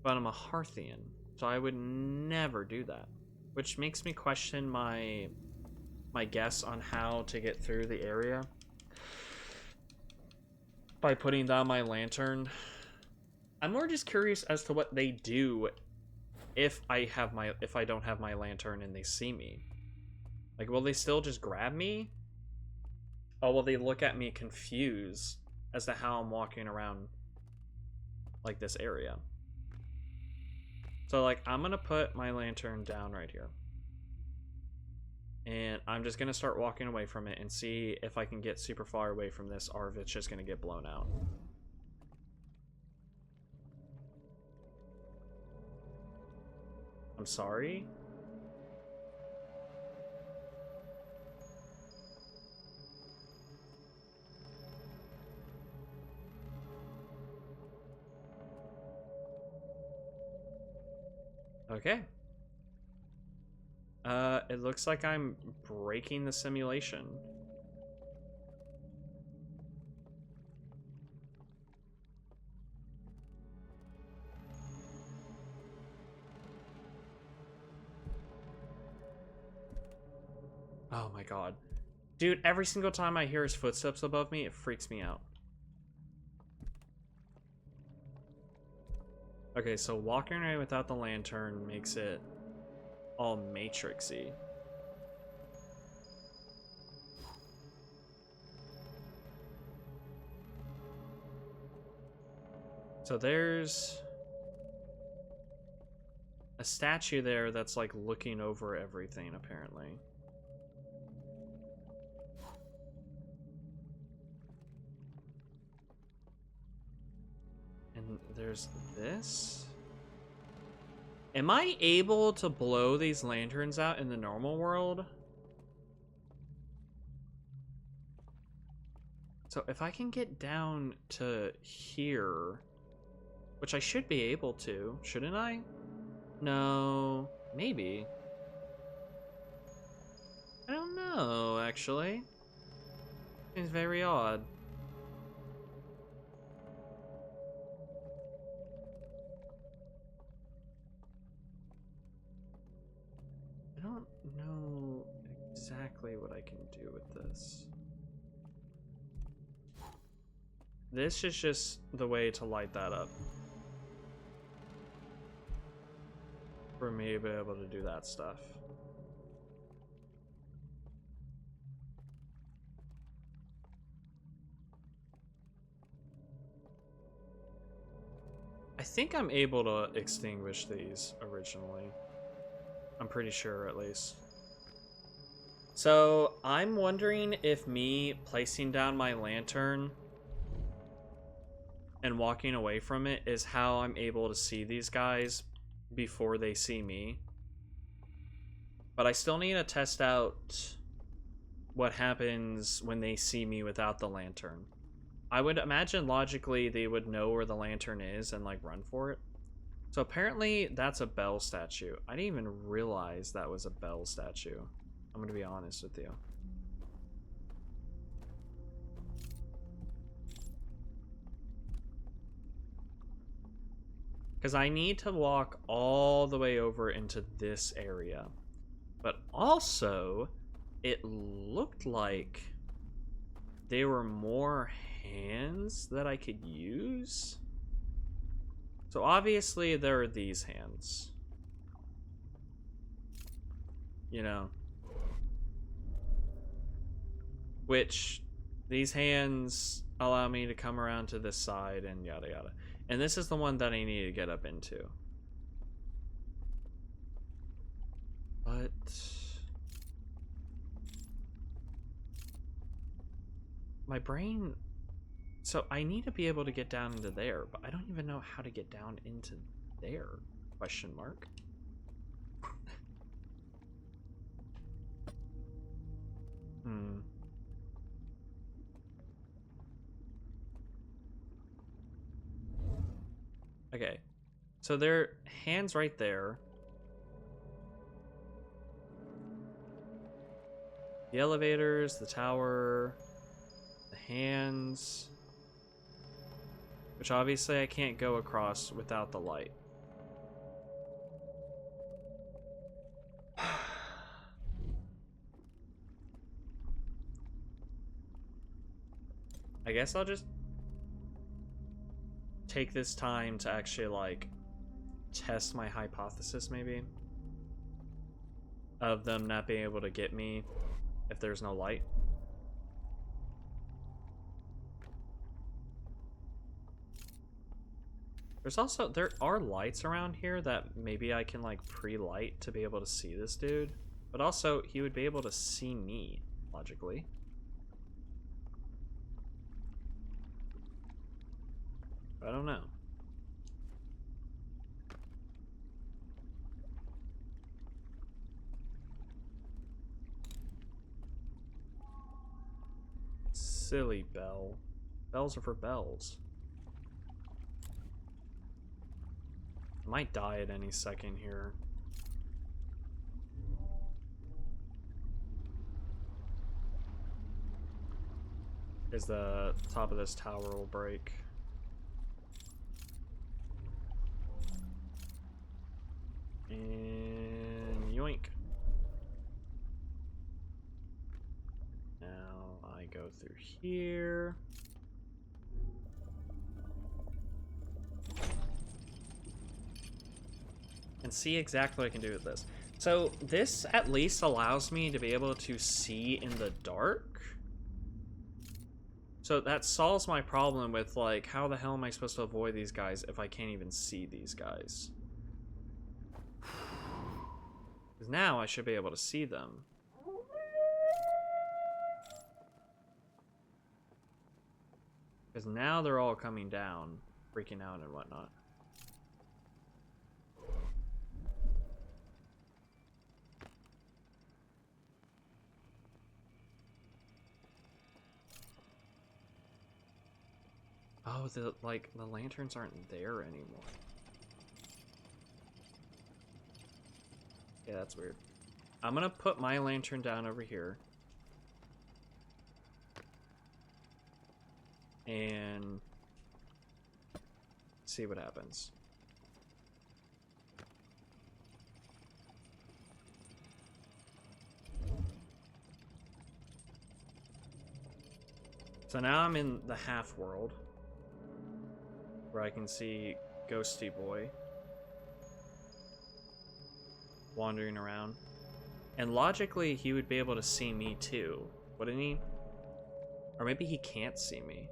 But I'm a Hearthian, so I would never do that. Which makes me question my guess on how to get through the area by putting down my lantern. I'm more just curious as to what they do if I don't have my lantern and they see me. Like, will they still just grab me? Or will they look at me confused as to how I'm walking around like this area? So like, I'm gonna put my lantern down right here. And I'm just gonna start walking away from it and see if I can get super far away from this or if it's just gonna get blown out. I'm sorry? Okay. It looks like I'm breaking the simulation. Oh my god. Dude, every single time I hear his footsteps above me, it freaks me out. Okay, so walking away without the lantern makes it all matrixy. So there's a statue there that's like looking over everything, apparently. And there's this. Am I able to blow these lanterns out in the normal world? So if I can get down to here, which I should be able to, shouldn't I? No, maybe. I don't know, actually. It's very odd. I don't know exactly what I can do with this. This is just the way to light that up. For me to be able to do that stuff. I think I'm able to extinguish these originally. I'm pretty sure, at least. So, I'm wondering if me placing down my lantern and walking away from it is how I'm able to see these guys before they see me. But I still need to test out what happens when they see me without the lantern. I would imagine logically they would know where the lantern is and like run for it. So apparently that's a bell statue. I didn't even realize that was a bell statue. I'm gonna be honest with you. Because I need to walk all the way over into this area. But also, it looked like there were more hands that I could use. So obviously there are these hands. You know. Which, these hands allow me to come around to this side and yada yada. And this is the one that I need to get up into. But my brain, so I need to be able to get down into there, but I don't even know how to get down into there, question mark. Okay, so there are hands right there. The elevators, the tower, the hands, which obviously I can't go across without the light. I guess I'll just take this time to actually like test my hypothesis maybe of them not being able to get me if there's no light. There are lights around here that maybe I can like pre-light to be able to see this dude. But also, he would be able to see me, logically. I don't know. Silly bell. Bells are for bells. I might die at any second here. Is the top of this tower will break. And yoink. Now I go through here. And see exactly what I can do with this. So this at least allows me to be able to see in the dark. So that solves my problem with, like, how the hell am I supposed to avoid these guys if I can't even see these guys? Because now I should be able to see them. Because now they're all coming down, freaking out and whatnot. Oh, the lanterns aren't there anymore. Yeah, that's weird. I'm gonna put my lantern down over here. And see what happens. So now I'm in the half world, where I can see Ghosty Boy wandering around. And logically, he would be able to see me too, wouldn't he? Or maybe he can't see me.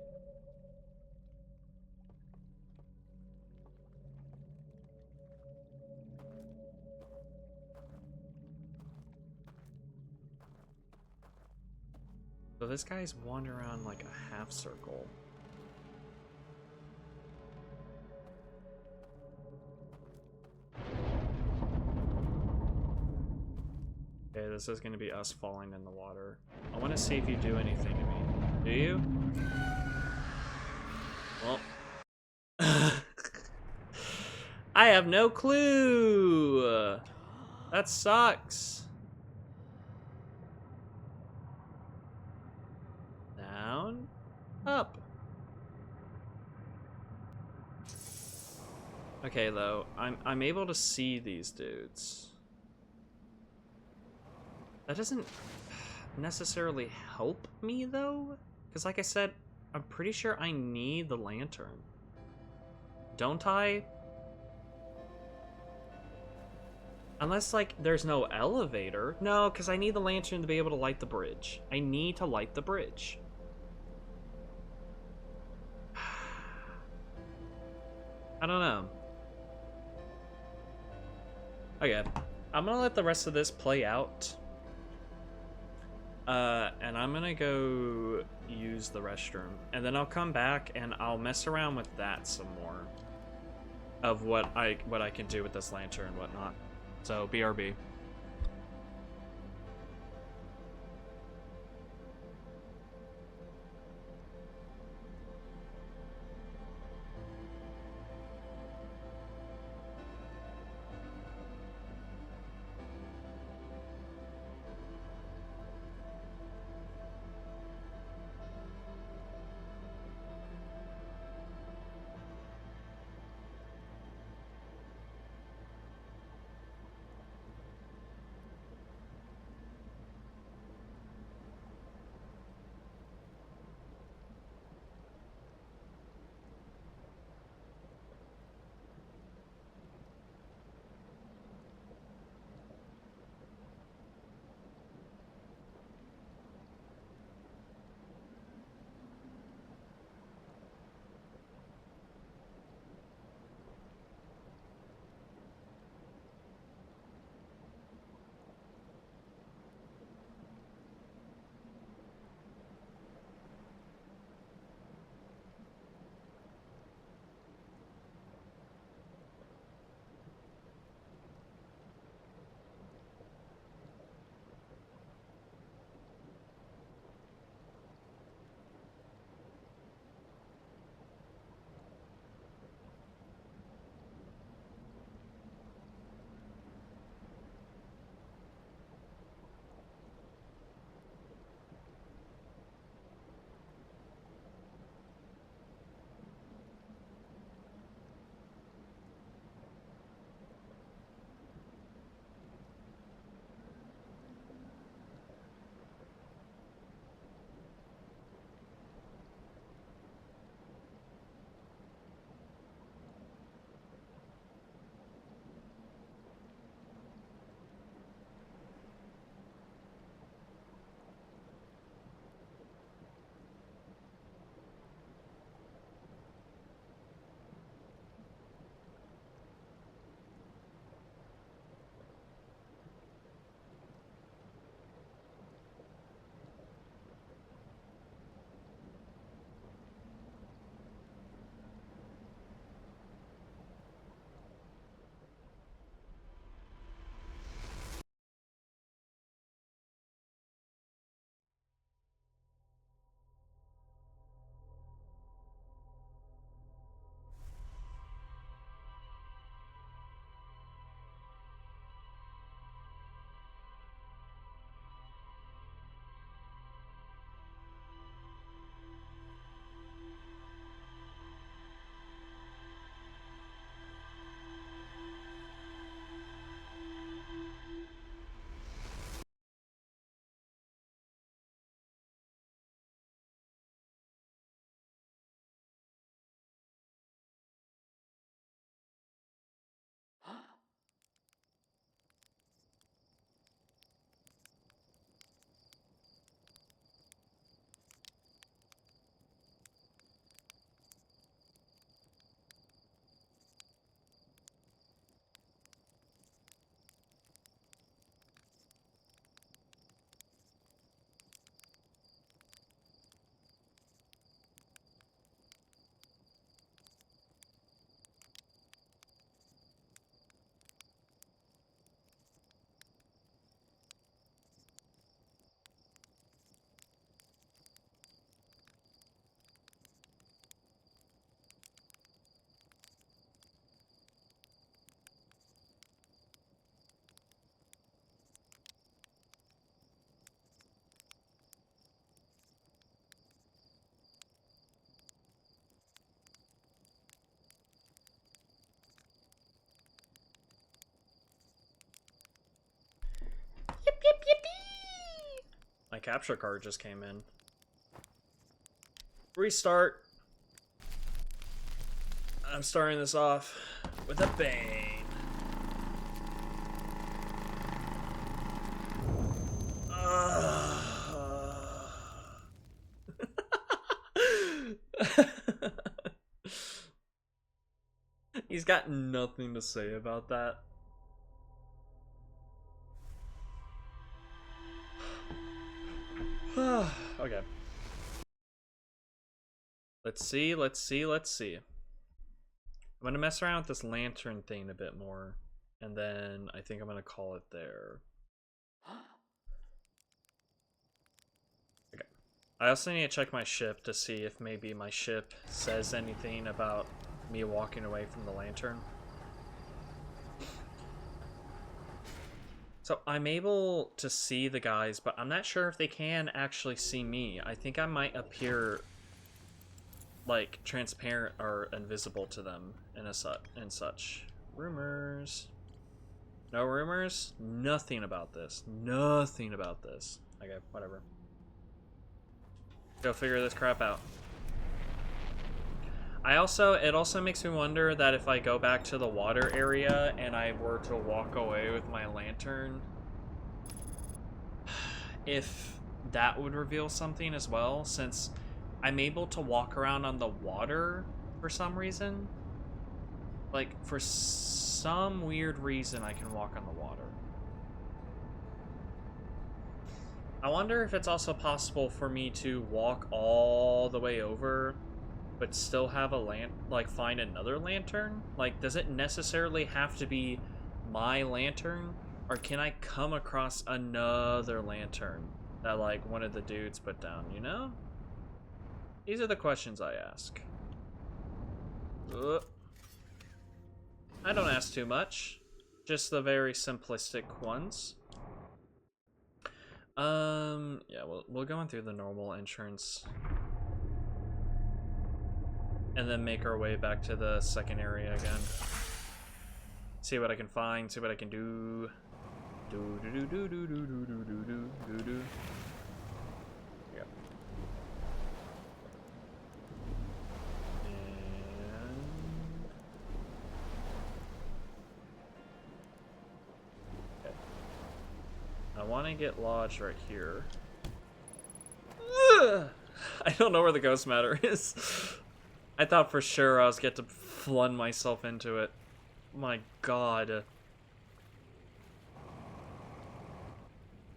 So this guy's wandering around like a half circle. Okay, this is gonna be us falling in the water. I wanna see if you do anything to me. Do you? Well. I have no clue! That sucks. Down, up. Okay, though, I'm able to see these dudes. That doesn't necessarily help me, though, because like I said, I'm pretty sure I need the lantern. Don't I? Unless, like, there's no elevator. No, because I need the lantern to be able to light the bridge. I need to light the bridge. I don't know. Okay, I'm gonna let the rest of this play out. And I'm gonna go use the restroom. And then I'll come back and I'll mess around with that some more. Of what I can do with this lantern and whatnot. So, BRB. My capture card just came in. Restart. I'm starting this off with a bang. He's got nothing to say about that. Okay. Let's see. I'm gonna mess around with this lantern thing a bit more, and then I think I'm gonna call it there. Okay. I also need to check my ship to see if maybe my ship says anything about me walking away from the lantern. So I'm able to see the guys, but I'm not sure if they can actually see me. I think I might appear like transparent or invisible to them and such. Rumors. No rumors? Nothing about this. Nothing about this. Okay, whatever. Go figure this crap out. It also makes me wonder that if I go back to the water area and I were to walk away with my lantern, if that would reveal something as well, since I'm able to walk around on the water for some reason. Like, for some weird reason, I can walk on the water. I wonder if it's also possible for me to walk all the way over but still have a find another lantern? Like, does it necessarily have to be my lantern, or can I come across another lantern that, like, one of the dudes put down, you know? These are the questions I ask. I don't ask too much. Just the very simplistic ones. Yeah, we'll go in through the normal entrance. And then make our way back to the second area again. See what I can find, see what I can do. Yeah. Okay. I want to get lodged right here. I don't know where the ghost matter is. I thought for sure I was get to flung myself into it. My god.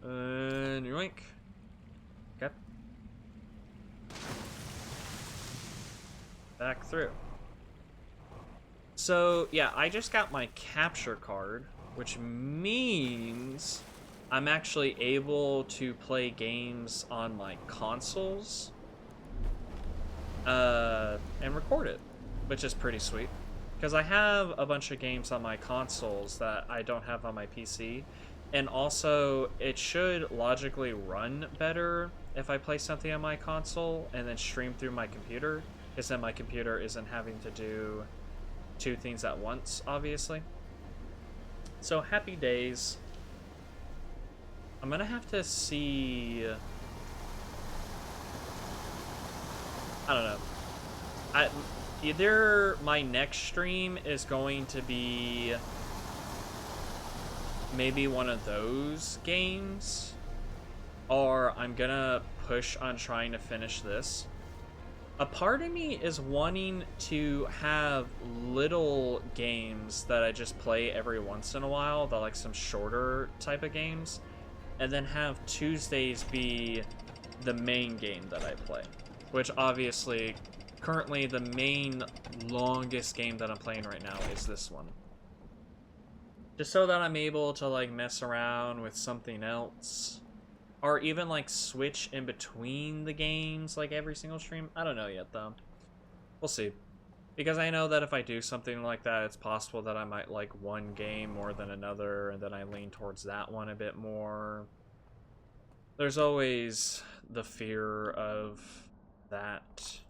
Yoink. Okay. Back through. So, yeah, I just got my capture card, which means I'm actually able to play games on my consoles and record it, which is pretty sweet. Because I have a bunch of games on my consoles that I don't have on my PC, and also it should logically run better if I play something on my console and then stream through my computer, because then my computer isn't having to do two things at once, obviously. So happy days. I'm gonna have to see... I don't know. Either my next stream is going to be maybe one of those games, or I'm gonna push on trying to finish this. A part of me is wanting to have little games that I just play every once in a while, that like some shorter type of games, and then have Tuesdays be the main game that I play. Which obviously, currently the main longest game that I'm playing right now is this one. Just so that I'm able to like mess around with something else. Or even like switch in between the games like every single stream. I don't know yet though. We'll see. Because I know that if I do something like that, it's possible that I might like one game more than another, and then I lean towards that one a bit more. There's always the fear of that.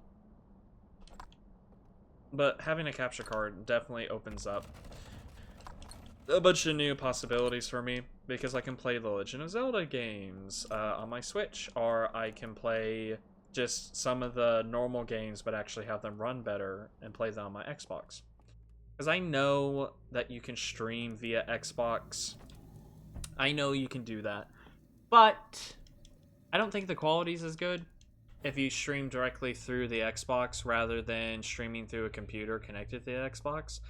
But having a capture card definitely opens up a bunch of new possibilities for me because I can play the Legend of Zelda games on my Switch, or I can play just some of the normal games but actually have them run better and play them on my Xbox. Because I know that you can stream via Xbox. I know you can do that. But I don't think the quality is as good if you stream directly through the Xbox rather than streaming through a computer connected to the Xbox.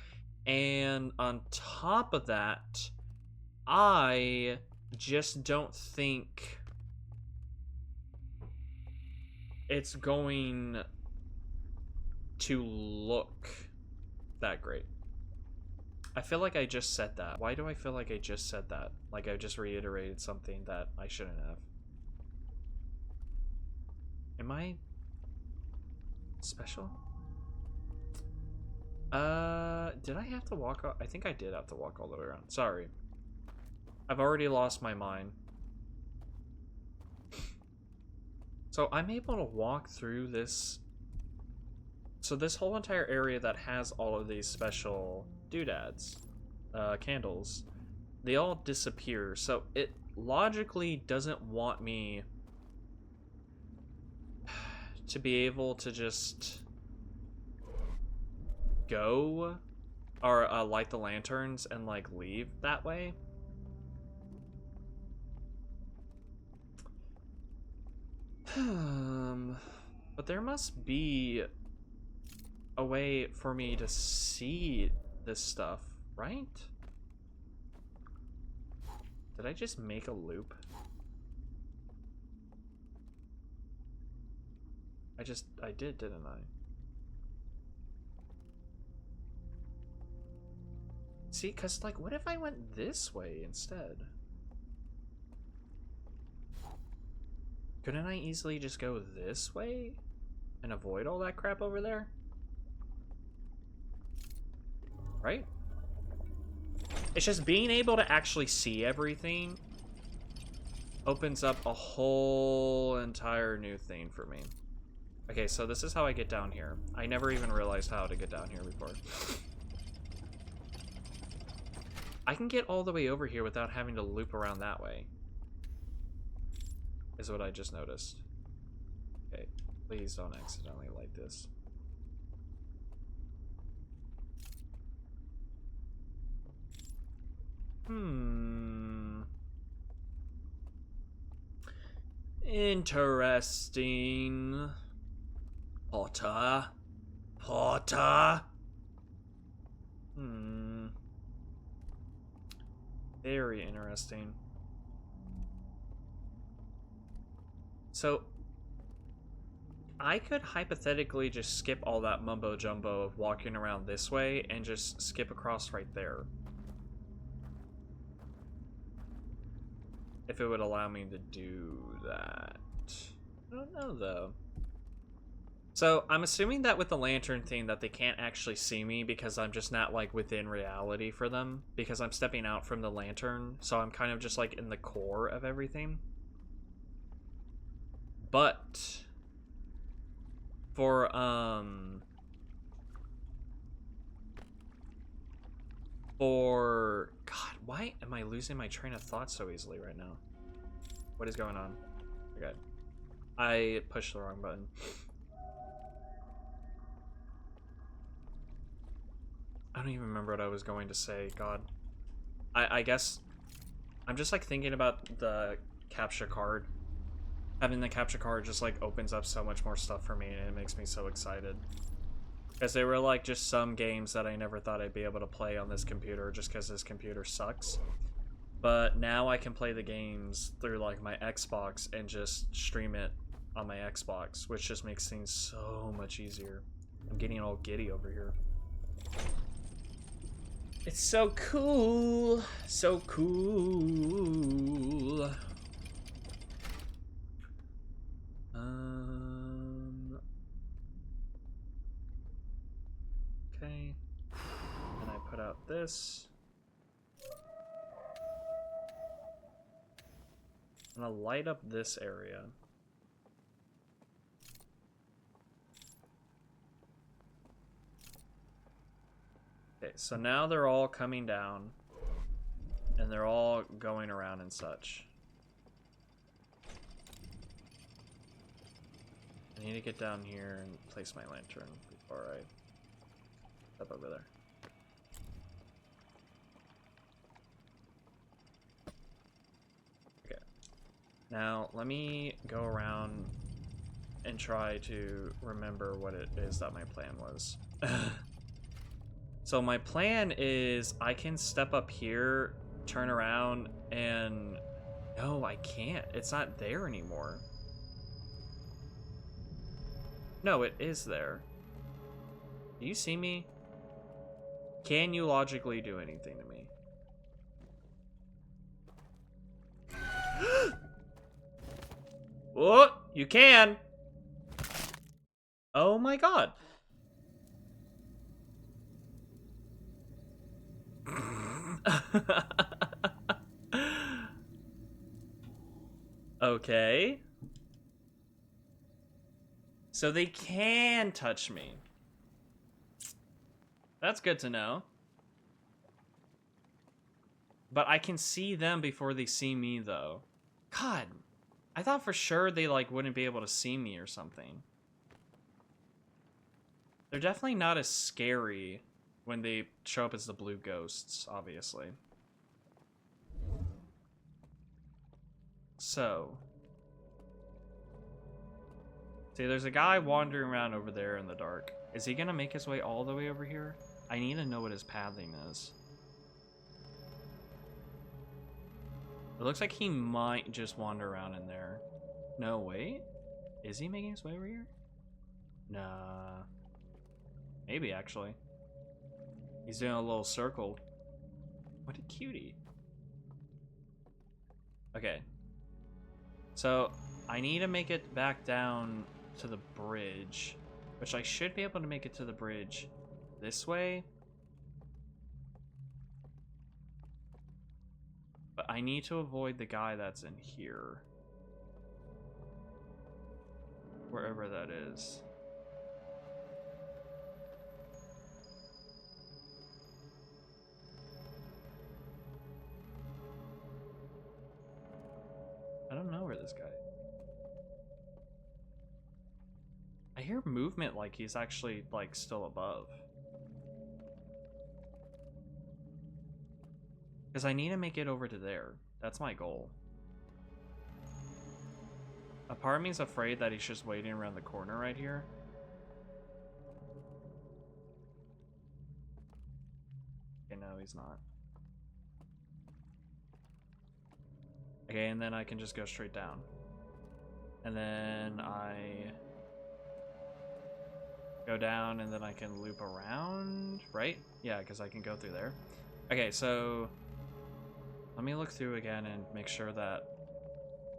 And on top of that, I just don't think it's going to look that great. I feel like I just said that. Why do I feel like I just said that? Like I just reiterated something that I shouldn't have. Am I special? Did I have to walk all... I think I did have to walk all the way around. Sorry. I've already lost my mind. So I'm able to walk through this. So this whole entire area that has all of these special doodads, candles, they all disappear. So it logically doesn't want me to be able to just go or light the lanterns and like leave that way. But there must be a way for me to see this stuff, right? Did I just make a loop? I did, didn't I? See, cause like, what if I went this way instead? Couldn't I easily just go this way and avoid all that crap over there? Right? It's just being able to actually see everything opens up a whole entire new thing for me. Okay, so this is how I get down here. I never even realized how to get down here before. I can get all the way over here without having to loop around that way. Is what I just noticed. Okay, please don't accidentally light this. Interesting. Potter. Potter. Very interesting. So, I could hypothetically just skip all that mumbo jumbo of walking around this way and just skip across right there. If it would allow me to do that. I don't know, though. So, I'm assuming that with the lantern thing that they can't actually see me because I'm just not, like, within reality for them. Because I'm stepping out from the lantern, so I'm kind of just, like, in the core of everything. But for God, why am I losing my train of thought so easily right now? What is going on? Okay, I pushed the wrong button. I don't even remember what I was going to say. God, I guess I'm just like thinking about the capture card. Having the capture card just like opens up so much more stuff for me, and it makes me so excited. Because they were like just some games that I never thought I'd be able to play on this computer just because this computer sucks. But now I can play the games through like my Xbox and just stream it on my Xbox, which just makes things so much easier. I'm getting all giddy over here. It's so cool. So cool. Okay. And I put out this. I'm gonna light up this area. Okay, so now they're all coming down. And they're all going around and such. I need to get down here and place my lantern before I step over there. Okay. Now, let me go around and try to remember what it is that my plan was. So my plan is I can step up here, turn around, and... No, I can't. It's not there anymore. No, it is there. Do you see me? Can you logically do anything to me? Oh, you can! Oh my god. Okay. So they can touch me. That's good to know. But I can see them before they see me, though. God, I thought for sure they, like, wouldn't be able to see me or something. They're definitely not as scary when they show up as the blue ghosts, obviously. So. See, there's a guy wandering around over there in the dark. Is he gonna make his way all the way over here? I need to know what his pathing is. It looks like he might just wander around in there. No, wait. Is he making his way over here? Nah. Maybe, actually. He's doing a little circle. What a cutie. Okay. So, I need to make it back down to the bridge. Which I should be able to make it to the bridge this way. But I need to avoid the guy that's in here. Wherever that is. I don't know where this guy... I hear movement like he's actually, like, still above. Because I need to make it over to there. That's my goal. A part of me is afraid that he's just waiting around the corner right here. Okay, no, he's not. Okay, and then I can just go straight down. And then I go down, and then I can loop around, right? Yeah, because I can go through there. Okay, so let me look through again and make sure that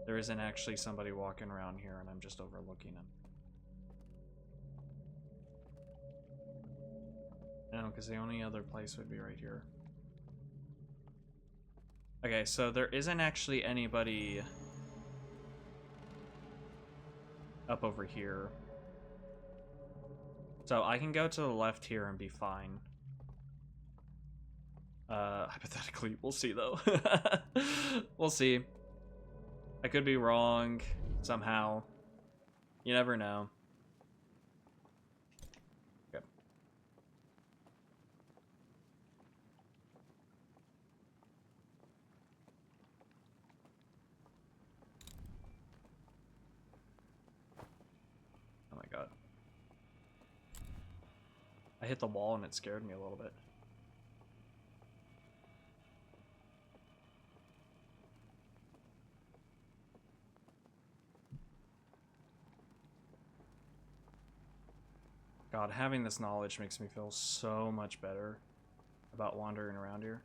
there isn't actually somebody walking around here and I'm just overlooking him. No, because the only other place would be right here. Okay, so there isn't actually anybody up over here. So I can go to the left here and be fine. Hypothetically, we'll see though. We'll see. I could be wrong somehow. You never know. Okay. Oh my god. I hit the wall and it scared me a little bit. God, having this knowledge makes me feel so much better about wandering around here.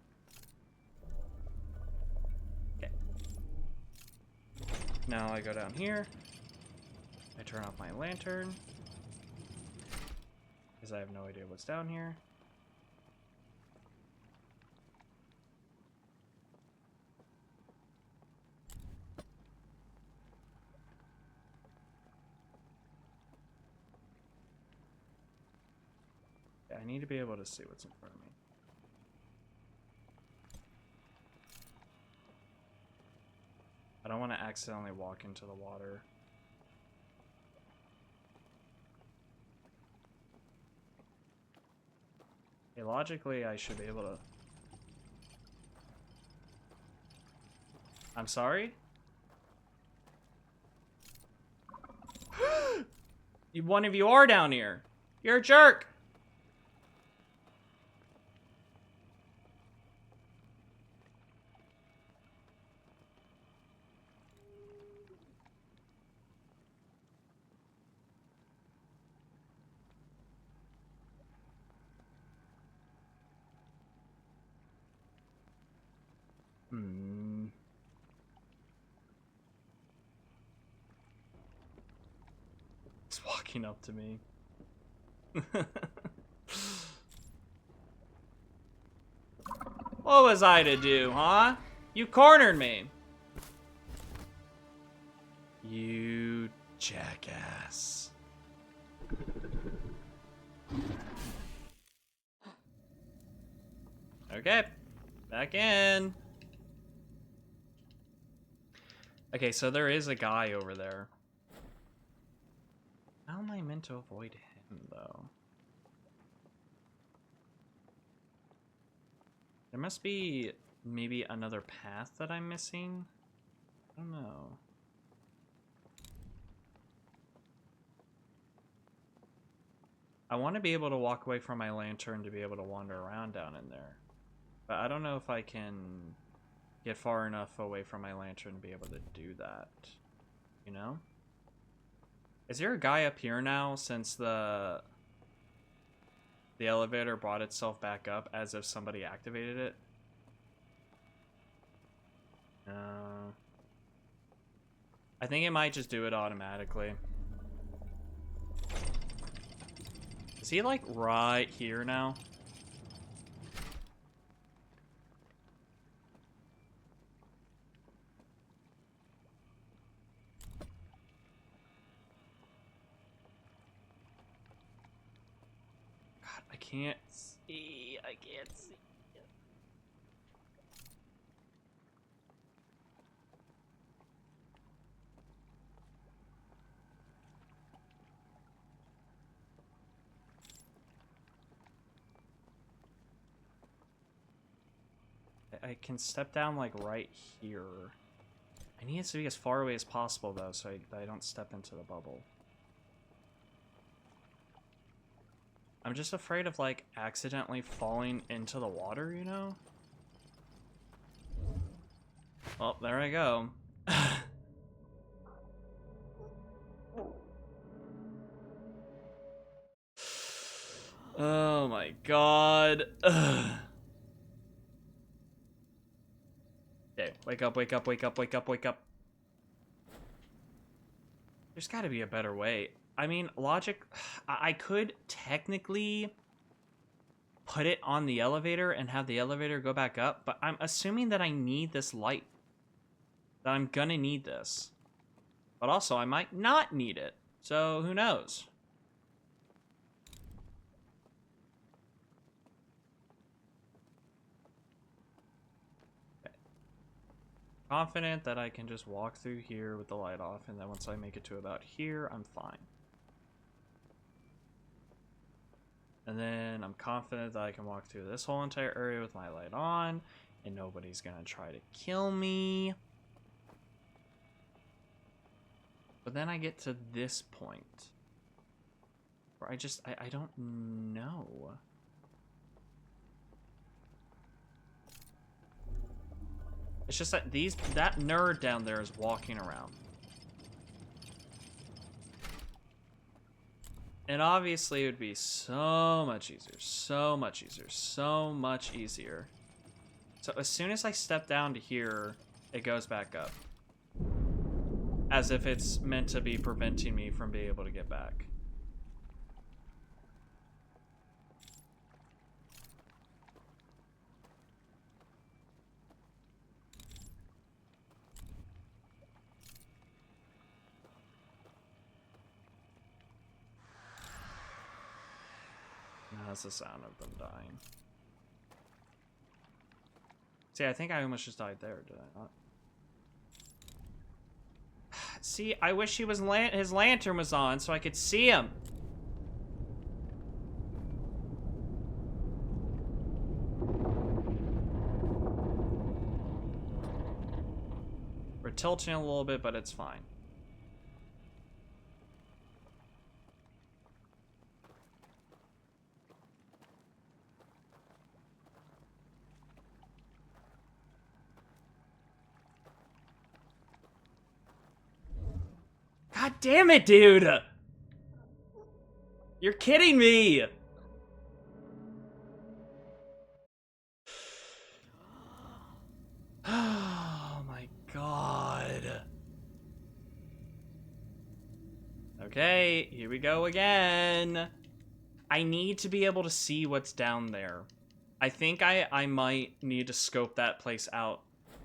Okay. Now I go down here. I turn off my lantern. Because I have no idea what's down here. I need to be able to see what's in front of me. I don't want to accidentally walk into the water. Okay, logically, I should be able to... I'm sorry? One of you are down here. You're a jerk. Hmm. He's walking up to me. What was I to do, huh? You cornered me. You jackass. Okay, back in. Okay, so there is a guy over there. How am I meant to avoid him, though? There must be maybe another path that I'm missing. I don't know. I want to be able to walk away from my lantern to be able to wander around down in there. But I don't know if I can get far enough away from my lantern to be able to do that. You know? Is there a guy up here now since the elevator brought itself back up as if somebody activated it? No. I think it might just do it automatically. Is he like right here now? God, I can't see. I can't see. I can step down like right here. I need it to be as far away as possible though, so I don't step into the bubble. I'm just afraid of like accidentally falling into the water, you know? Well, there I go. Oh my god. Okay, wake up, wake up, wake up, wake up, wake up. There's gotta be a better way. I mean, logic, I could technically put it on the elevator and have the elevator go back up, but I'm assuming that I need this light. That I'm gonna need this. But also, I might not need it. So, who knows? Confident that I can just walk through here with the light off, and then once I make it to about here, I'm fine. And then I'm confident that I can walk through this whole entire area with my light on, and nobody's gonna try to kill me. But then I get to this point, where I don't know. It's just that that nerd down there is walking around. And obviously it would be so much easier, so much easier, so much easier. So as soon as I step down to here, it goes back up. As if it's meant to be preventing me from being able to get back. No, that's the sound of them dying. See, I think I almost just died there, did I not? See, I wish his lantern was on so I could see him. We're tilting a little bit, but it's fine. God damn it, dude! You're kidding me! Oh my god. Okay, here we go again. I need to be able to see what's down there. I think I might need to scope that place out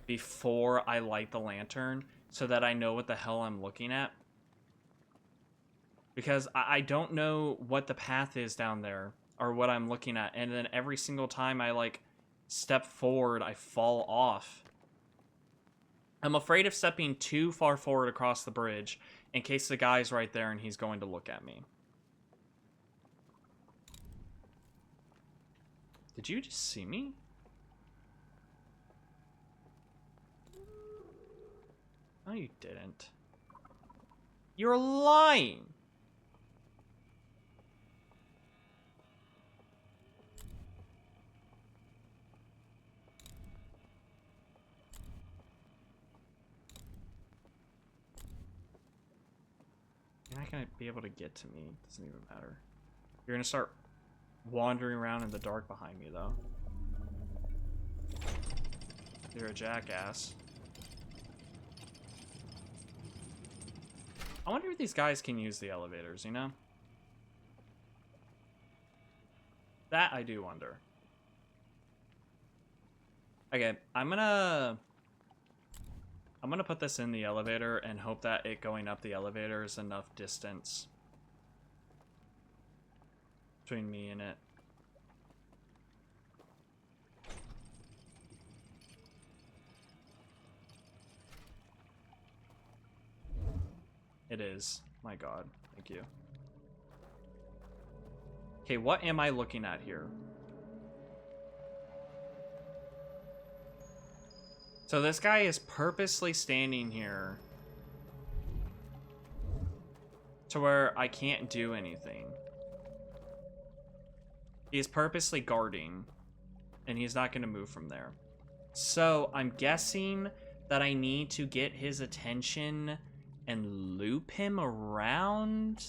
before I light the lantern so that I know what the hell I'm looking at. Because I don't know what the path is down there or what I'm looking at. And then every single time I, like, step forward, I fall off. I'm afraid of stepping too far forward across the bridge in case the guy's right there and he's going to look at me. Did you just see me? No, you didn't. You're lying! You're not gonna be able to get to me. It doesn't even matter. You're gonna start wandering around in the dark behind me, though. You're a jackass. I wonder if these guys can use the elevators, you know? That I do wonder. Okay, I'm gonna put this in the elevator and hope that it going up the elevator is enough distance between me and it. It is. My god. Thank you. Okay, what am I looking at here? So this guy is purposely standing here to where I can't do anything. He's purposely guarding, and he's not going to move from there. So I'm guessing that I need to get his attention and loop him around?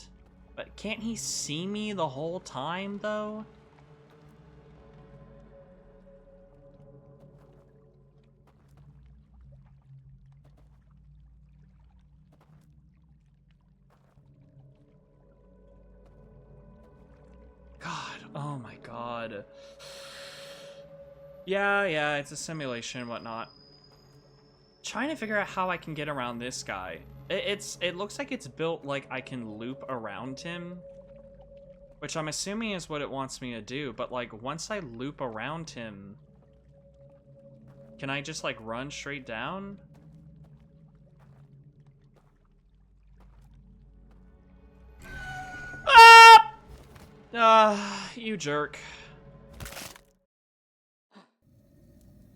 But can't he see me the whole time, though? God, oh my god. Yeah, it's a simulation and whatnot. Trying to figure out how I can get around this guy. It looks like it's built like I can loop around him, which I'm assuming is what it wants me to do, but like once I loop around him, can I just like run straight down? You jerk.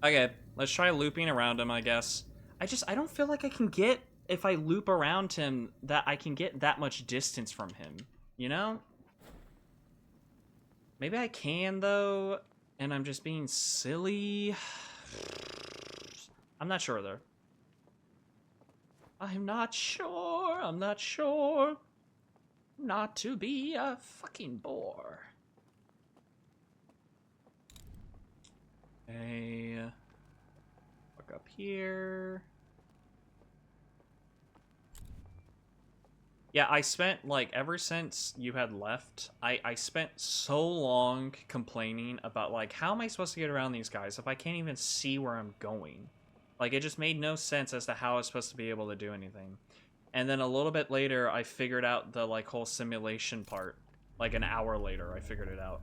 Okay, let's try looping around him, I guess. I don't feel like I can get, if I loop around him, that I can get that much distance from him, you know? Maybe I can, though, and I'm just being silly. I'm not sure, though. I'm not sure. Not to be a fucking bore. Okay. Look up here. Yeah, I spent, like, ever since you had left, I spent so long complaining about, like, how am I supposed to get around these guys if I can't even see where I'm going? Like, it just made no sense as to how I was supposed to be able to do anything. And then a little bit later, I figured out the, like, whole simulation part. Like, an hour later, I figured it out.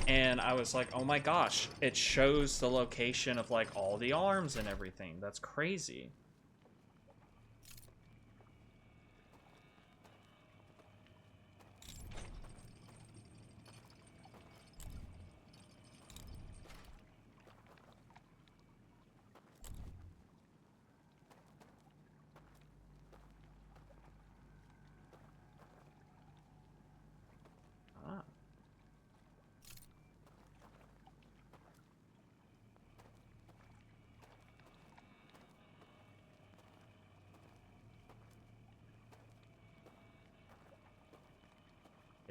And I was like, oh my gosh, it shows the location of, like, all the arms and everything. That's crazy.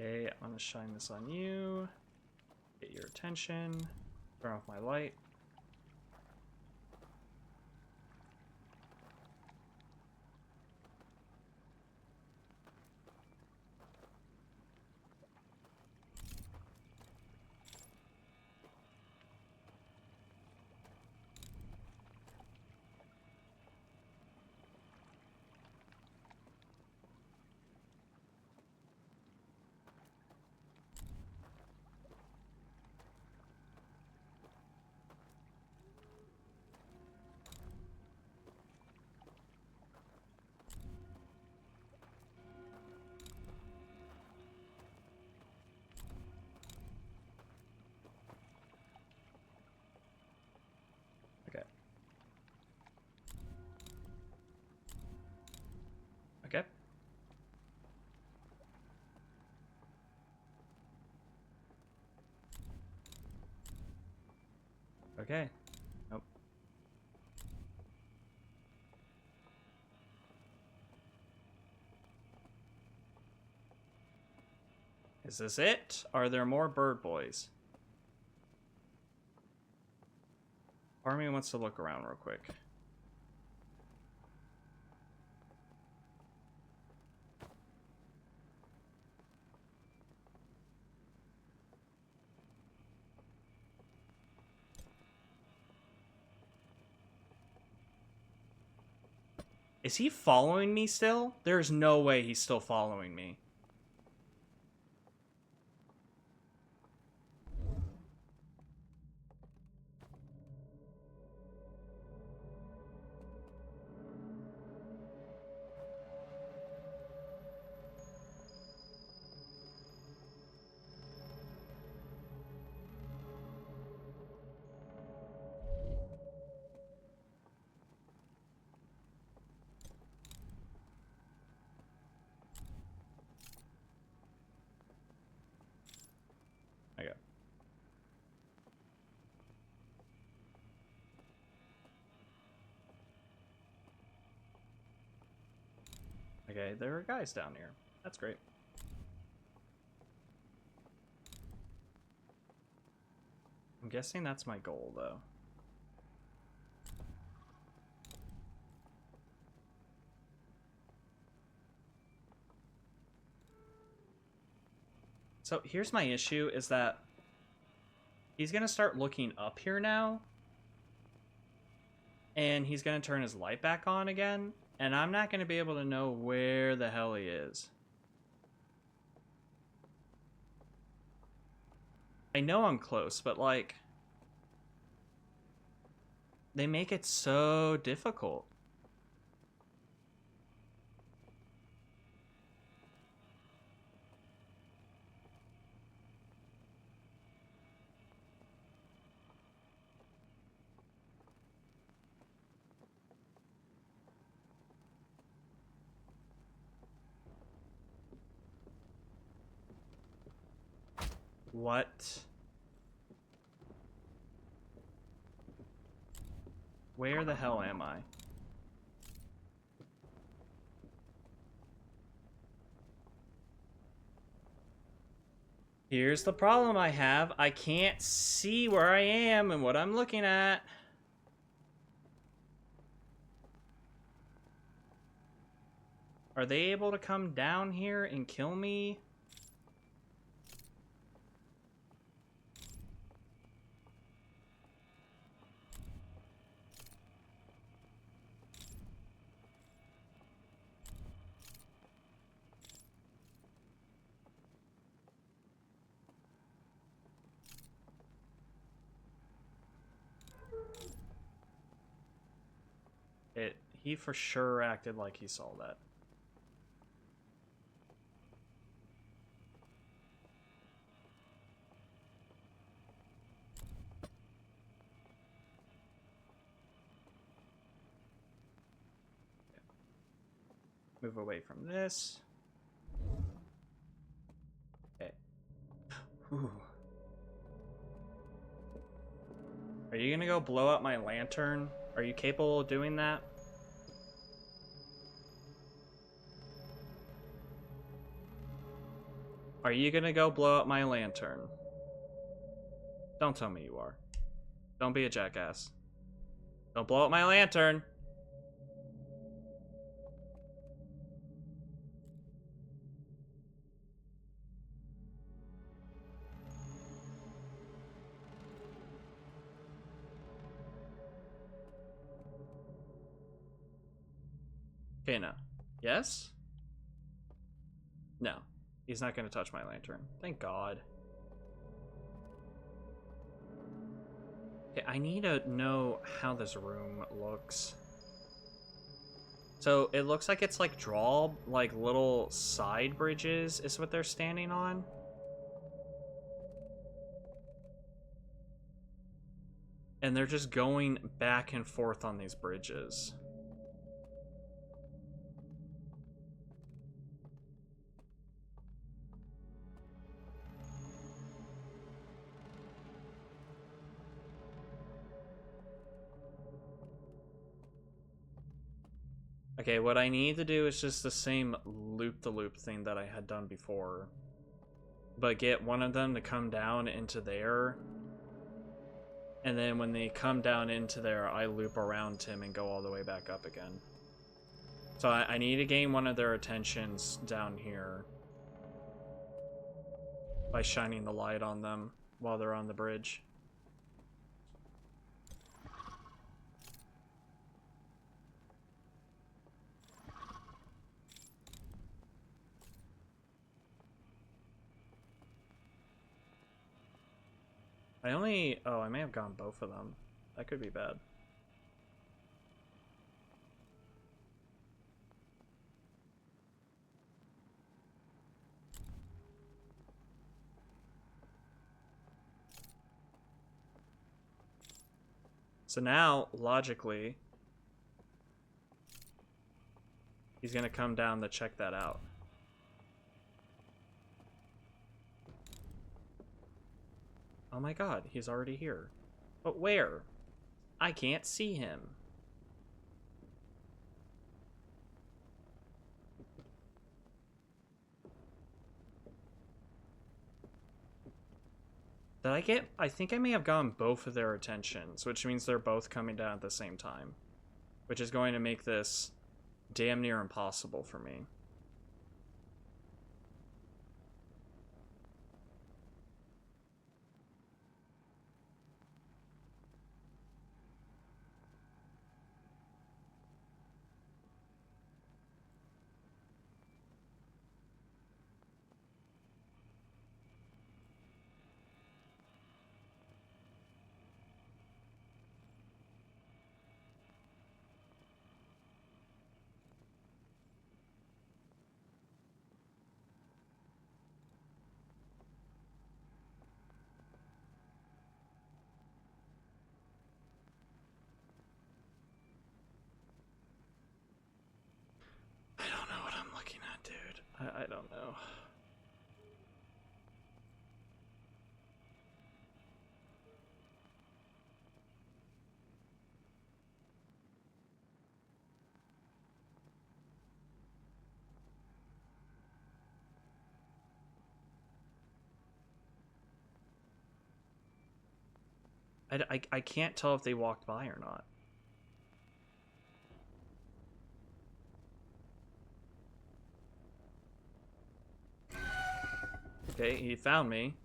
Okay, I'm gonna shine this on you. Get your attention. Turn off my light. Okay. Okay. Okay. Nope. Is this it? Are there more bird boys? Part of me wants to look around real quick. Is he following me still? There's no way he's still following me. Okay. Okay, there are guys down here. That's great. I'm guessing that's my goal, though. So here's my issue, is that he's going to start looking up here now. And he's going to turn his light back on again. And I'm not going to be able to know where the hell he is. I know I'm close, but like... they make it so difficult. What? Where the hell am I? Here's the problem I have. I can't see where I am and what I'm looking at. Are they able to come down here and kill me? He for sure acted like he saw that. Move away from this. Okay. Whew. Are you gonna go blow up my lantern? Are you capable of doing that? Are you gonna go blow up my lantern? Don't tell me you are. Don't be a jackass. Don't blow up my lantern. Okay, no. Yes? No. He's not going to touch my lantern. Thank God. Okay, I need to know how this room looks. So, it looks like it's like like little side bridges is what they're standing on. And they're just going back and forth on these bridges. Okay, what I need to do is just the same loop-the-loop thing that I had done before. But get one of them to come down into there. And then when they come down into there, I loop around him and go all the way back up again. So I need to gain one of their attentions down here. By shining the light on them while they're on the bridge. I may have gone both of them. That could be bad. So now, logically, he's gonna come down to check that out. Oh my god, he's already here. But where? I can't see him. I think I may have gotten both of their attentions, which means they're both coming down at the same time. Which is going to make this damn near impossible for me. I don't know what I'm looking at, dude. I don't know. I can't tell if they walked by or not. Okay, he found me.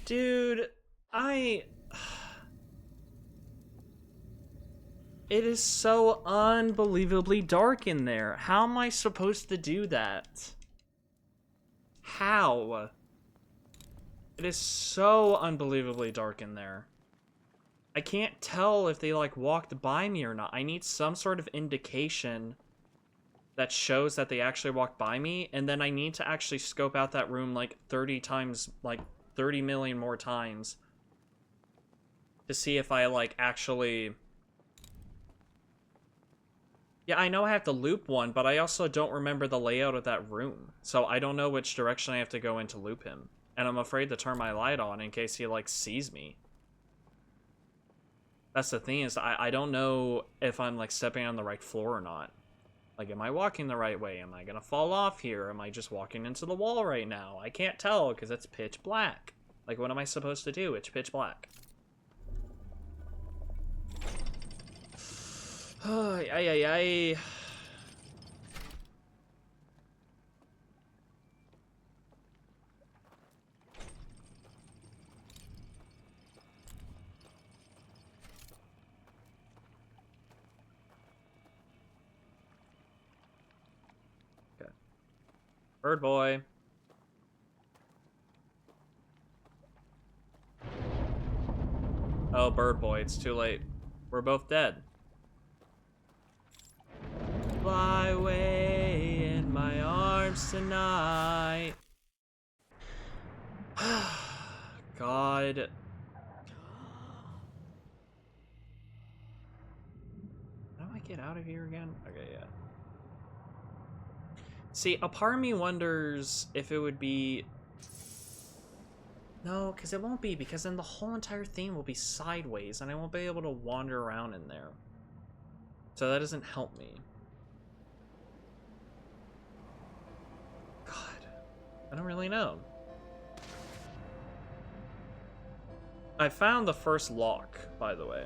Dude, It is so unbelievably dark in there. How am I supposed to do that? How? It is so unbelievably dark in there. I can't tell if they, like, walked by me or not. I need some sort of indication that shows that they actually walked by me, and then I need to actually scope out that room, like, 30 times, like, 30 million more times to see if I, like, actually... Yeah, I know I have to loop one, but I also don't remember the layout of that room, so I don't know which direction I have to go in to loop him. And I'm afraid to turn my light on in case he, like, sees me. That's the thing, is I don't know if I'm, like, stepping on the right floor or not. Like, am I walking the right way? Am I gonna fall off here? Am I just walking into the wall right now? I can't tell because it's pitch black. Like, what am I supposed to do? It's pitch black. Ay, ay, ay. Okay. Bird boy. Oh, bird boy, it's too late. We're both dead. Fly away in my arms tonight. God. How do I get out of here again? Okay, yeah. See, a part of me wonders if it would be... No, because it won't be, because then the whole entire theme will be sideways, and I won't be able to wander around in there. So that doesn't help me. God. I don't really know. I found the first lock, by the way.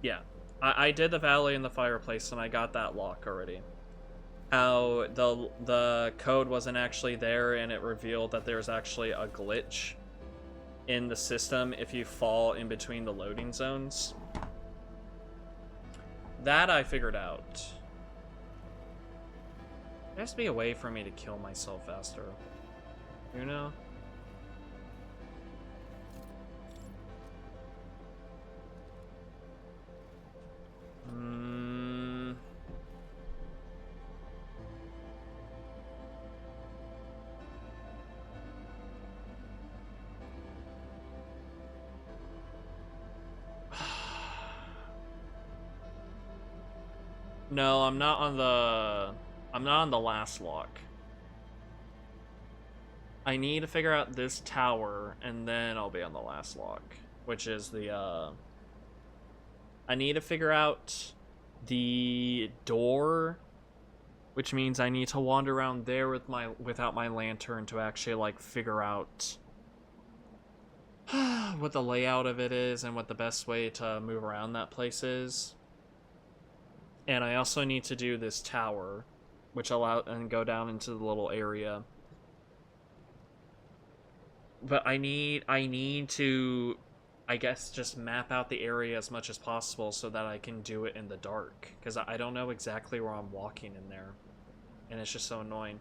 Yeah. I did the valley and the fireplace, and I got that lock already. How the code wasn't actually there, and it revealed that there's actually a glitch in the system if you fall in between the loading zones. That I figured out. There has to be a way for me to kill myself faster. You know? No, I'm not on the last lock. I need to figure out this tower, and then I'll be on the last lock, which is the, I need to figure out the door, which means I need to wander around there without my lantern to actually, like, figure out what the layout of it is and what the best way to move around that place is. And I also need to do this tower, which and go down into the little area. But I need to, I guess, just map out the area as much as possible so that I can do it in the dark. Because I don't know exactly where I'm walking in there. And it's just so annoying.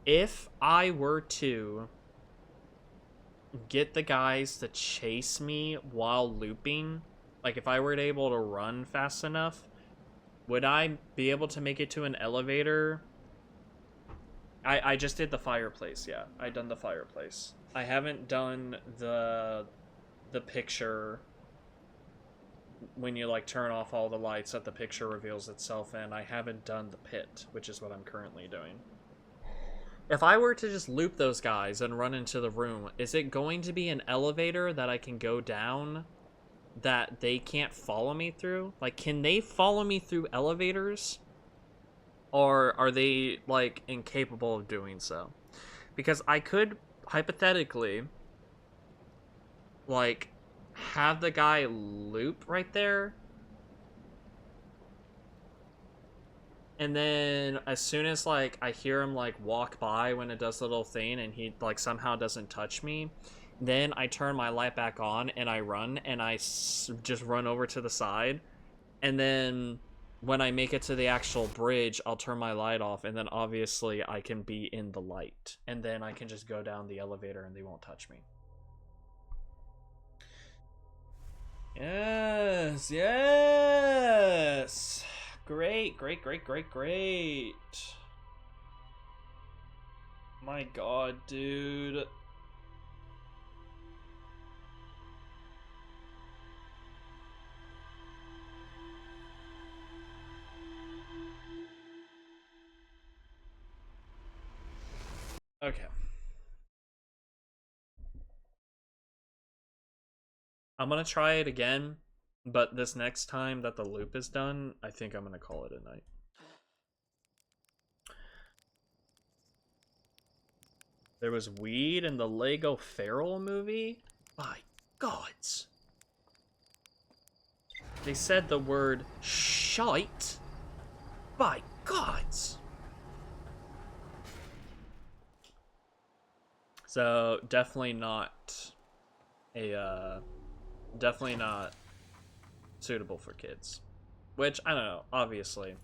If I were to get the guys to chase me while looping, like if I were able to run fast enough, would I be able to make it to an elevator? I just did the fireplace, yeah. I done the fireplace. I haven't done the picture when you like turn off all the lights that the picture reveals itself in. I haven't done the pit, which is what I'm currently doing. If I were to just loop those guys and run into the room, is it going to be an elevator that I can go down that they can't follow me through? Like, can they follow me through elevators? Or are they, like, incapable of doing so? Because I could, hypothetically, like, have the guy loop right there. And then as soon as, like, I hear him, like, walk by when it does the little thing and he, like, somehow doesn't touch me, then I turn my light back on and I run and I just run over to the side. And then when I make it to the actual bridge, I'll turn my light off, and then obviously I can be in the light. And then I can just go down the elevator and they won't touch me. Yes, yes! Great, great, great, great, great. My god, dude. Okay. I'm gonna try it again But this next time that the loop is done, I think I'm gonna call it a night. There was weed in the Lego Feral movie? My gods. They said the word shite? By gods. So definitely not definitely not suitable for kids. Which, I don't know, obviously.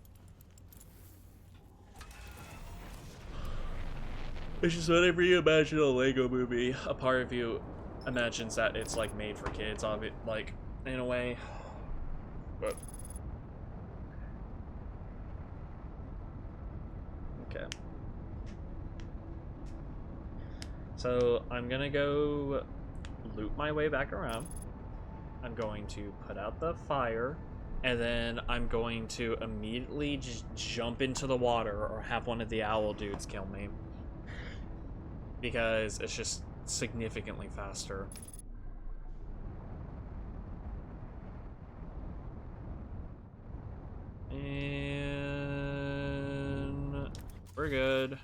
It's just whenever you imagine a Lego movie, a part of you imagines that it's like made for kids, like in a way. But okay. So I'm gonna go loop my way back around. I'm going to put out the fire, and then I'm going to immediately just jump into the water or have one of the owl dudes kill me. Because it's just significantly faster. And we're good.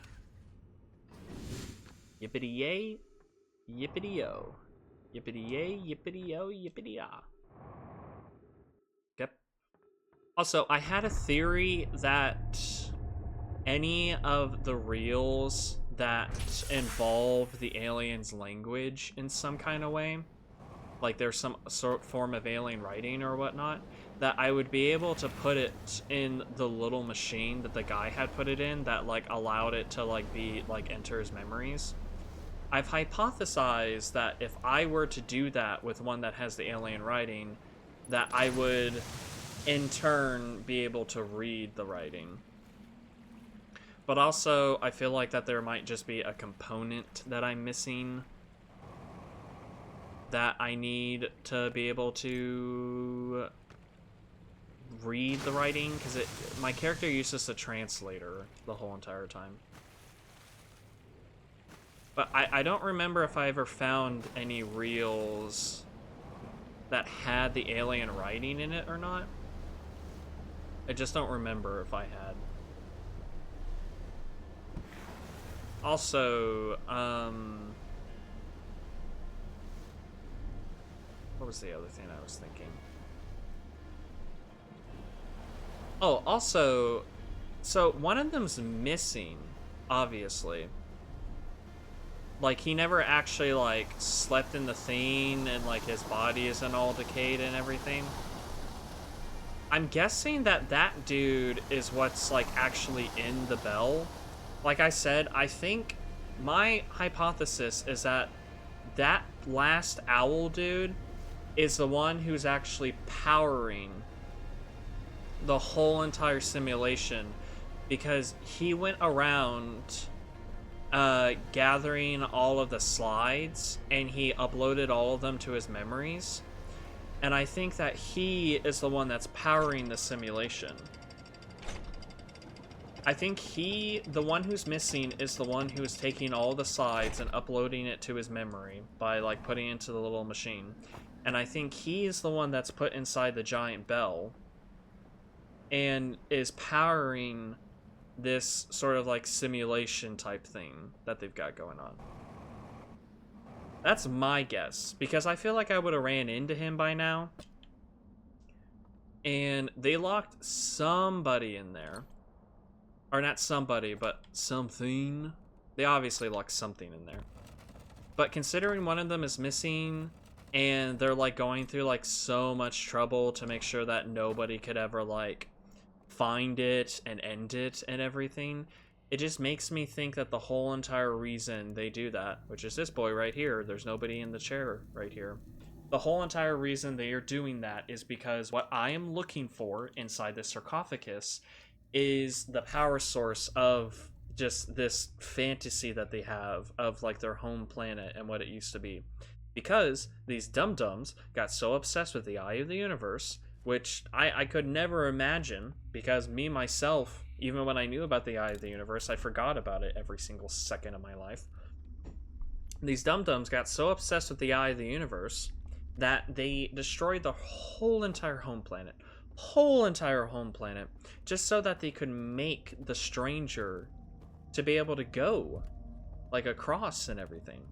Yippity yay, yippity yo. Yippity yay, yippity yo, yippity ya. Yep. Also, I had a theory that any of the reels that involve the alien's language in some kind of way, like there's some sort form of alien writing or whatnot, that I would be able to put it in the little machine that the guy had put it in that like allowed it to like be like enter his memories. I've hypothesized that if I were to do that with one that has the alien writing, that I would in turn be able to read the writing. But also, I feel like that there might just be a component that I'm missing that I need to be able to read the writing, because my character uses a translator the whole entire time. But I don't remember if I ever found any reels that had the alien writing in it or not. I just don't remember if I had. Also, what was the other thing I was thinking? Oh, also, so one of them's missing, obviously. Like, he never actually, like, slept in the thing, and, like, his body isn't all decayed and everything. I'm guessing that that dude is what's, like, actually in the bell. Like I said, I think my hypothesis is that that last owl dude is the one who's actually powering the whole entire simulation, because he went around gathering all of the slides and he uploaded all of them to his memories, and I think that he is the one that's powering the simulation. I think the one who's missing is the one who is taking all the slides and uploading it to his memory by like putting it into the little machine. And I think he is the one that's put inside the giant bell and is powering this sort of like simulation type thing that they've got going on. That's my guess, because I feel like I would have ran into him by now. And they locked somebody in there. Or not somebody, but something. They obviously locked something in there. But considering one of them is missing, and they're like going through like so much trouble to make sure that nobody could ever like find it and end it and everything, it just makes me think that the whole entire reason they do that, which is this boy right here, there's nobody in the chair right here. The whole entire reason they are doing that is because what I am looking for inside the sarcophagus is the power source of just this fantasy that they have of like their home planet and what it used to be. Because these dum-dums got so obsessed with the Eye of the Universe, which I could never imagine, because me myself, even when I knew about the Eye of the Universe, I forgot about it every single second of my life. These dum-dums got so obsessed with the Eye of the Universe that they destroyed the whole entire home planet. Whole entire home planet. Just so that they could make the stranger to be able to go, like, across and everything.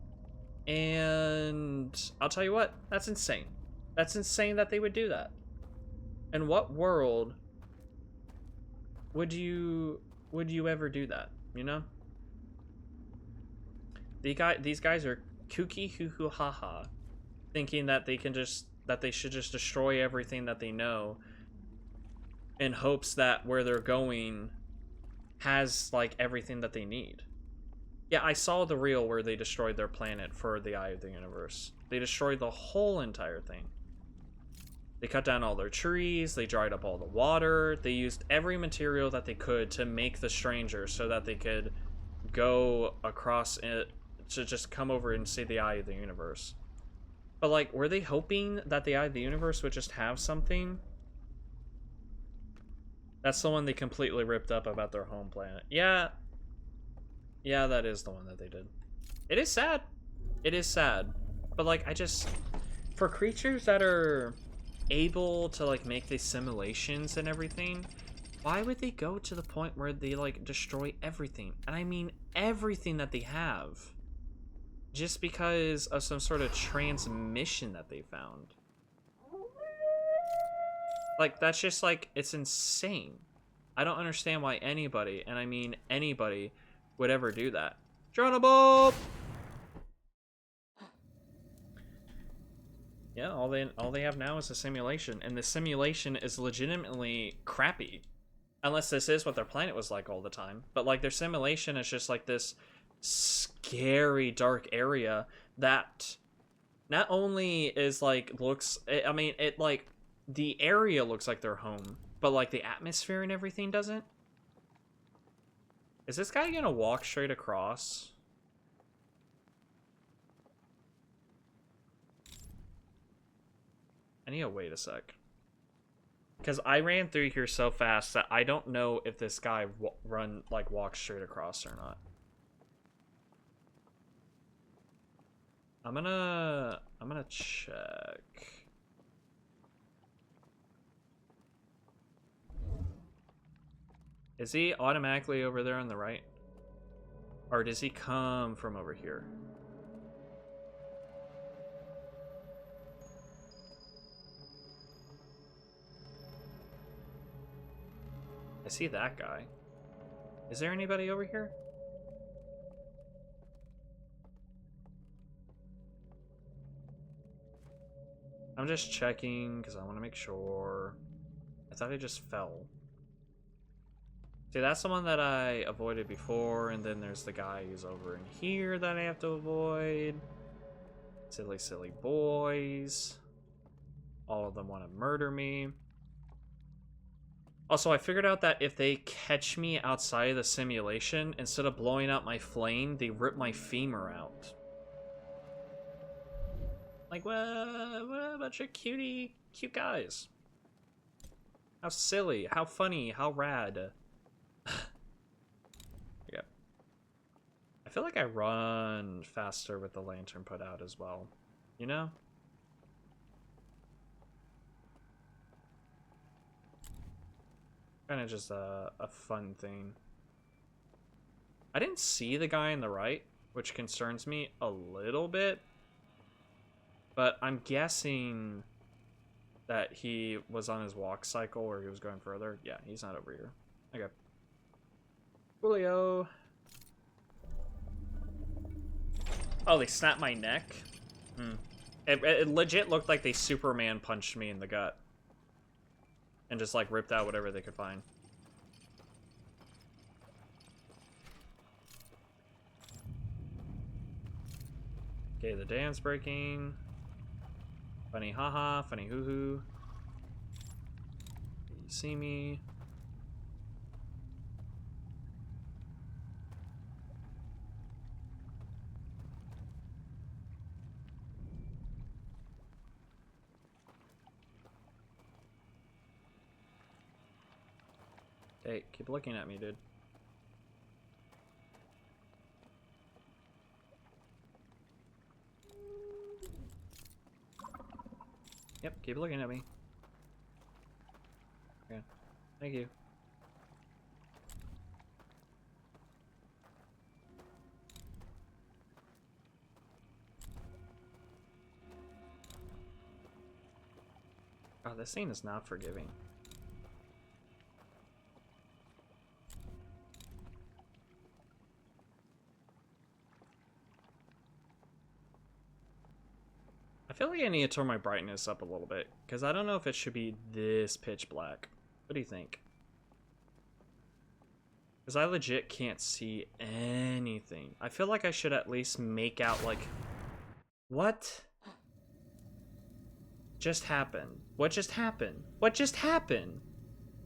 And I'll tell you what, that's insane. That's insane that they would do that. In what world would you ever do that, you know? These guys are kooky hoo hoo ha ha, thinking that they should just destroy everything that they know in hopes that where they're going has like everything that they need. Yeah, I saw the reel where they destroyed their planet for the Eye of the Universe. They destroyed the whole entire thing. They cut down all their trees, they dried up all the water, they used every material that they could to make the stranger so that they could go across it to just come over and see the Eye of the Universe. But like, were they hoping that the Eye of the Universe would just have something? That's the one they completely ripped up about their home planet. Yeah, that is the one that they did. It is sad. It is sad. But like, for creatures that are able to like make these simulations and everything, why would they go to the point where they like destroy everything? And I mean everything that they have, just because of some sort of transmission that they found. Like, that's just like, it's insane. I don't understand why anybody, and I mean anybody, would ever do that. Geronimo! Yeah, all they have now is a simulation, and the simulation is legitimately crappy. Unless this is what their planet was like all the time. But like, their simulation is just like this scary dark area that not only is like I mean, it like, the area looks like their home, but like the atmosphere and everything doesn't. Is this guy gonna walk straight across? I need to wait a sec. Because I ran through here so fast that I don't know if this guy walks straight across or not. I'm gonna check. Is he automatically over there on the right? Or does he come from over here? I see that guy. Is there anybody over here? I'm just checking because I want to make sure. I thought he just fell. See, that's the one that I avoided before, and then there's the guy who's over in here that I have to avoid. Silly, silly boys. All of them want to murder me. Also, I figured out that if they catch me outside of the simulation, instead of blowing out my flame, they rip my femur out. Like, what a bunch of cute guys. How silly, how funny, how rad. Yeah. I feel like I run faster with the lantern put out as well. You know? Kind of just a fun thing. I didn't see the guy on the right, which concerns me a little bit. But I'm guessing that he was on his walk cycle or he was going further. Yeah, he's not over here. Okay. Julio. Oh, they snapped my neck? It legit looked like they Superman punched me in the gut. And just like ripped out whatever they could find. Okay, the dam's breaking. Funny haha, funny hoo hoo. You see me. Hey, keep looking at me, dude. Yep, keep looking at me. Okay, thank you. Oh, this scene is not forgiving. I feel like I need to turn my brightness up a little bit, because I don't know if it should be this pitch black. What do you think? Because I legit can't see anything. I feel like I should at least make out, like... What? Just happened? What just happened? What just happened?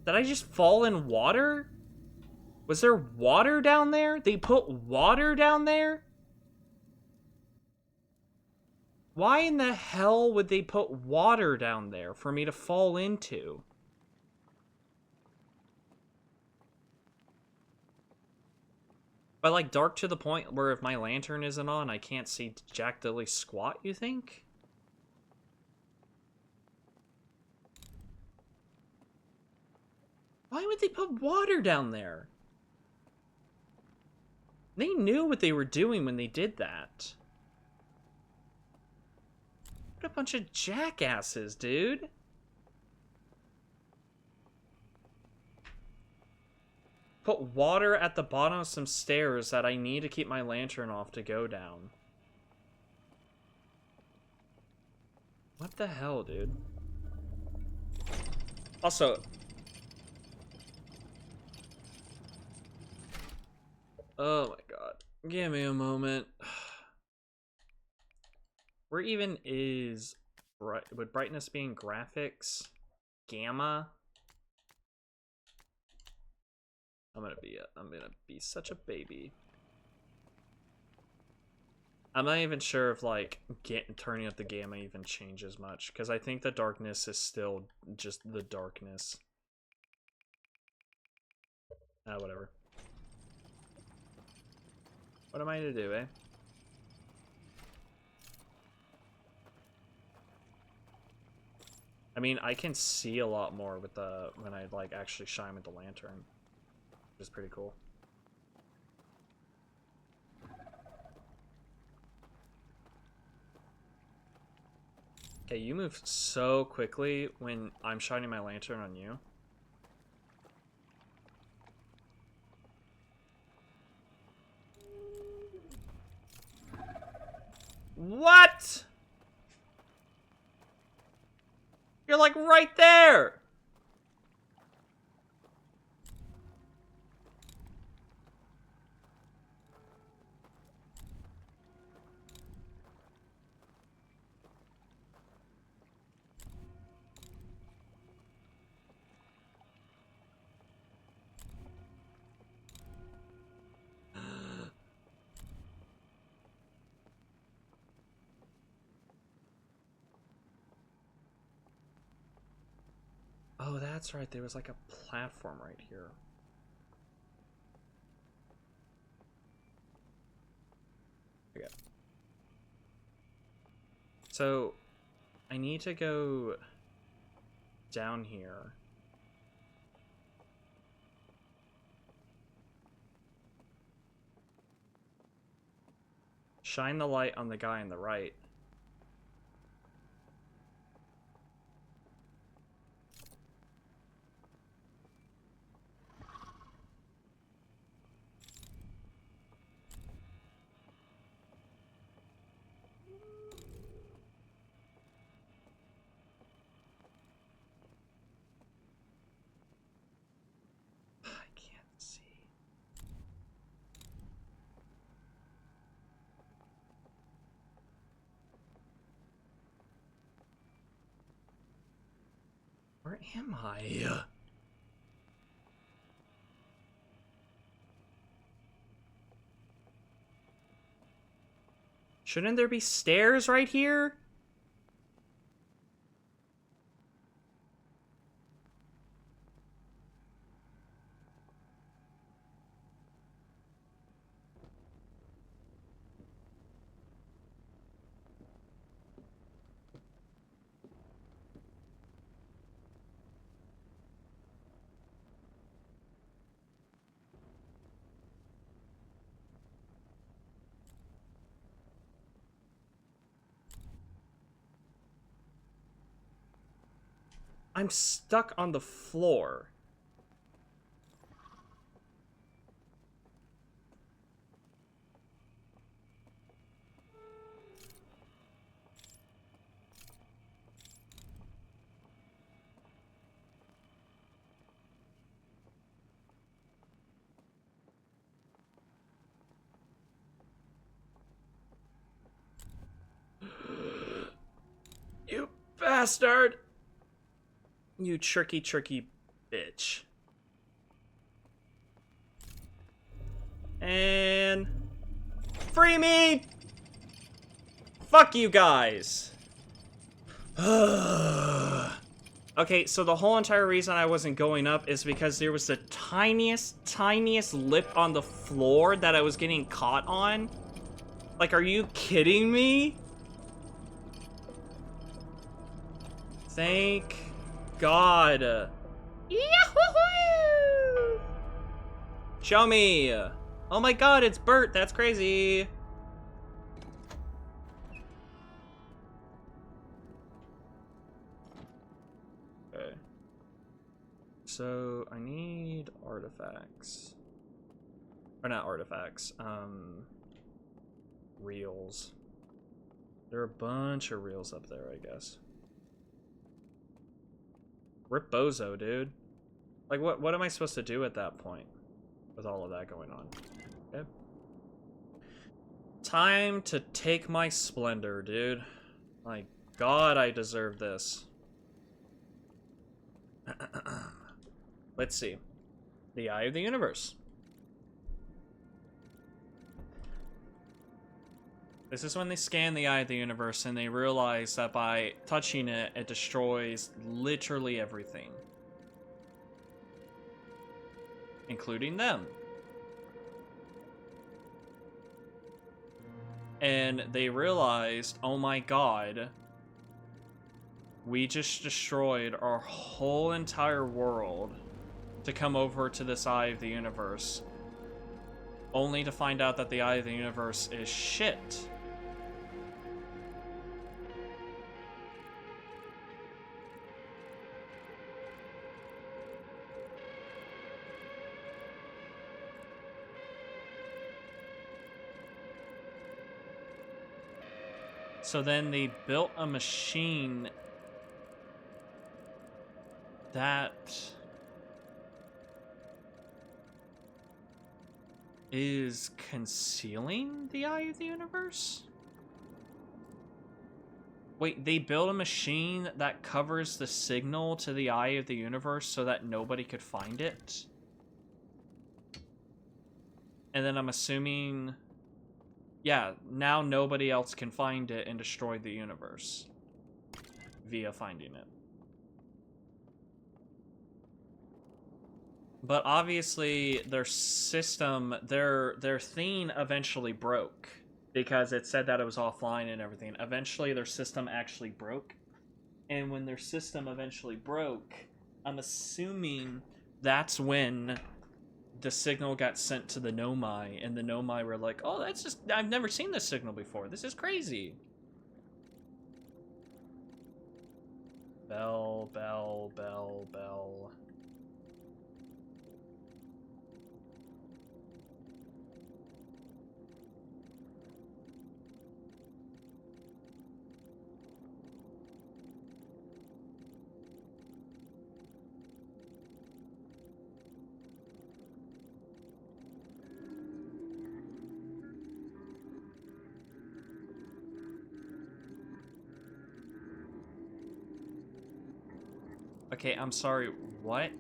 Did I just fall in water? Was there water down there? They put water down there? Why in the hell would they put water down there for me to fall into? But like dark to the point where if my lantern isn't on, I can't see Jack Dilly squat, you think? Why would they put water down there? They knew what they were doing when they did that. What a bunch of jackasses, dude. Put water at the bottom of some stairs that I need to keep my lantern off to go down. What the hell, dude? Also... Oh my god. Give me a moment. Where even is... Would brightness be in graphics? Gamma? I'm gonna be such a baby. I'm not even sure if like turning up the gamma even changes much, because I think the darkness is still just the darkness. Whatever. What am I to do, eh? I mean, I can see a lot more with the when I like actually shine with the lantern, which is pretty cool. Okay, you move so quickly when I'm shining my lantern on you. What? You're like right there. Oh, that's right. There was like a platform right here. Okay. So, I need to go down here. Shine the light on the guy on the right. I can't see. Where am I? Shouldn't there be stairs right here? I'm stuck on the floor. You bastard! You tricky bitch. And... free me! Fuck you guys! Okay, so the whole entire reason I wasn't going up is because there was the tiniest lip on the floor that I was getting caught on. Like, are you kidding me? Thank God. Yahoo! Show me. Oh my God, it's Bert. That's crazy. Okay. So I need artifacts. Or not artifacts. Reels. There are a bunch of reels up there, I guess. Rip Bozo, dude. Like, what am I supposed to do at that point? With all of that going on. Okay. Time to take my splendor, dude. My God, I deserve this. Let's see. The Eye of the Universe. This is when they scan the Eye of the Universe and they realize that by touching it, it destroys literally everything. Including them. And they realized, oh my God, we just destroyed our whole entire world to come over to this Eye of the Universe. Only to find out that the Eye of the Universe is shit. So then they built a machine that is concealing the Eye of the Universe? Wait, they built a machine that covers the signal to the Eye of the Universe so that nobody could find it? And then I'm assuming... yeah, now nobody else can find it and destroy the universe via finding it. But obviously their system, their thing eventually broke because it said that it was offline and everything. Eventually their system actually broke. And when their system eventually broke, I'm assuming that's when the signal got sent to the Nomai, and the Nomai were like, oh, that's just, I've never seen this signal before. This is crazy. Bell, bell, bell, bell. Okay, I'm sorry, what?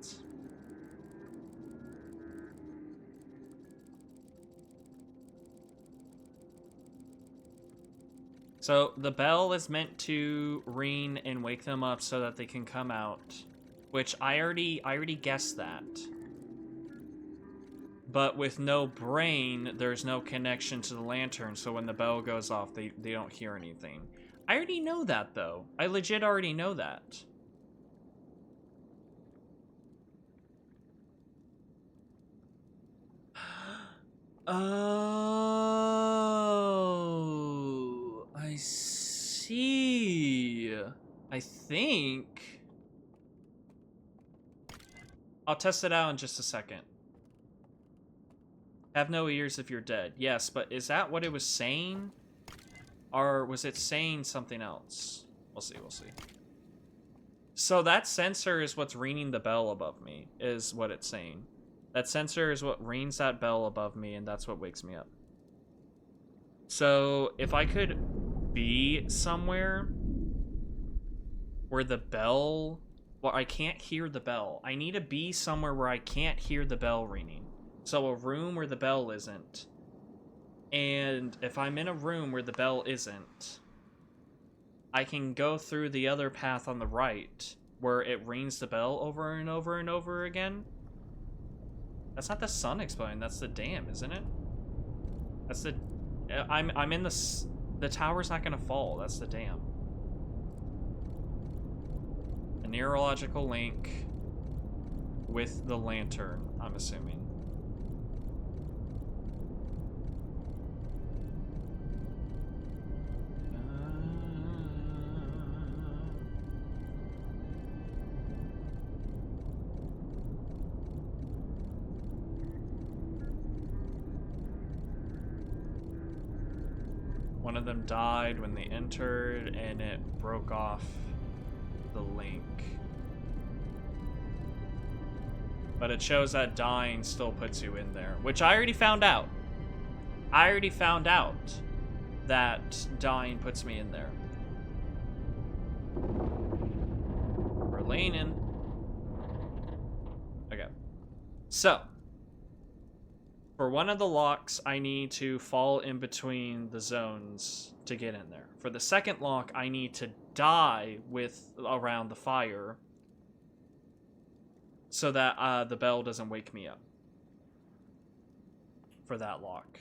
So, the bell is meant to ring and wake them up so that they can come out. Which, I already guessed that. But with no brain, there's no connection to the lantern, so when the bell goes off, they don't hear anything. I already know that, though. I legit already know that. Oh, I see. I think. I'll test it out in just a second. Have no ears if you're dead. Yes, but is that what it was saying? Or was it saying something else? We'll see, we'll see. So that sensor is what's ringing the bell above me, is what it's saying. That sensor is what rings that bell above me, and that's what wakes me up. So if I could be somewhere where the bell... Well, I can't hear the bell. I need to be somewhere where I can't hear the bell ringing. So a room where the bell isn't. And if I'm in a room where the bell isn't, I can go through the other path on the right where it rings the bell over and over and over again. That's not the sun exploding, that's the dam, isn't it? That's the... I'm in the tower's not gonna fall, that's the dam. A neurological link with the lantern, I'm assuming. One of them died when they entered, and it broke off the link. But it shows that dying still puts you in there, which I already found out. I already found out that dying puts me in there. We're leaning. Okay. So, for one of the locks, I need to fall in between the zones to get in there. For the second lock, I need to die around the fire so that the bell doesn't wake me up. For that lock.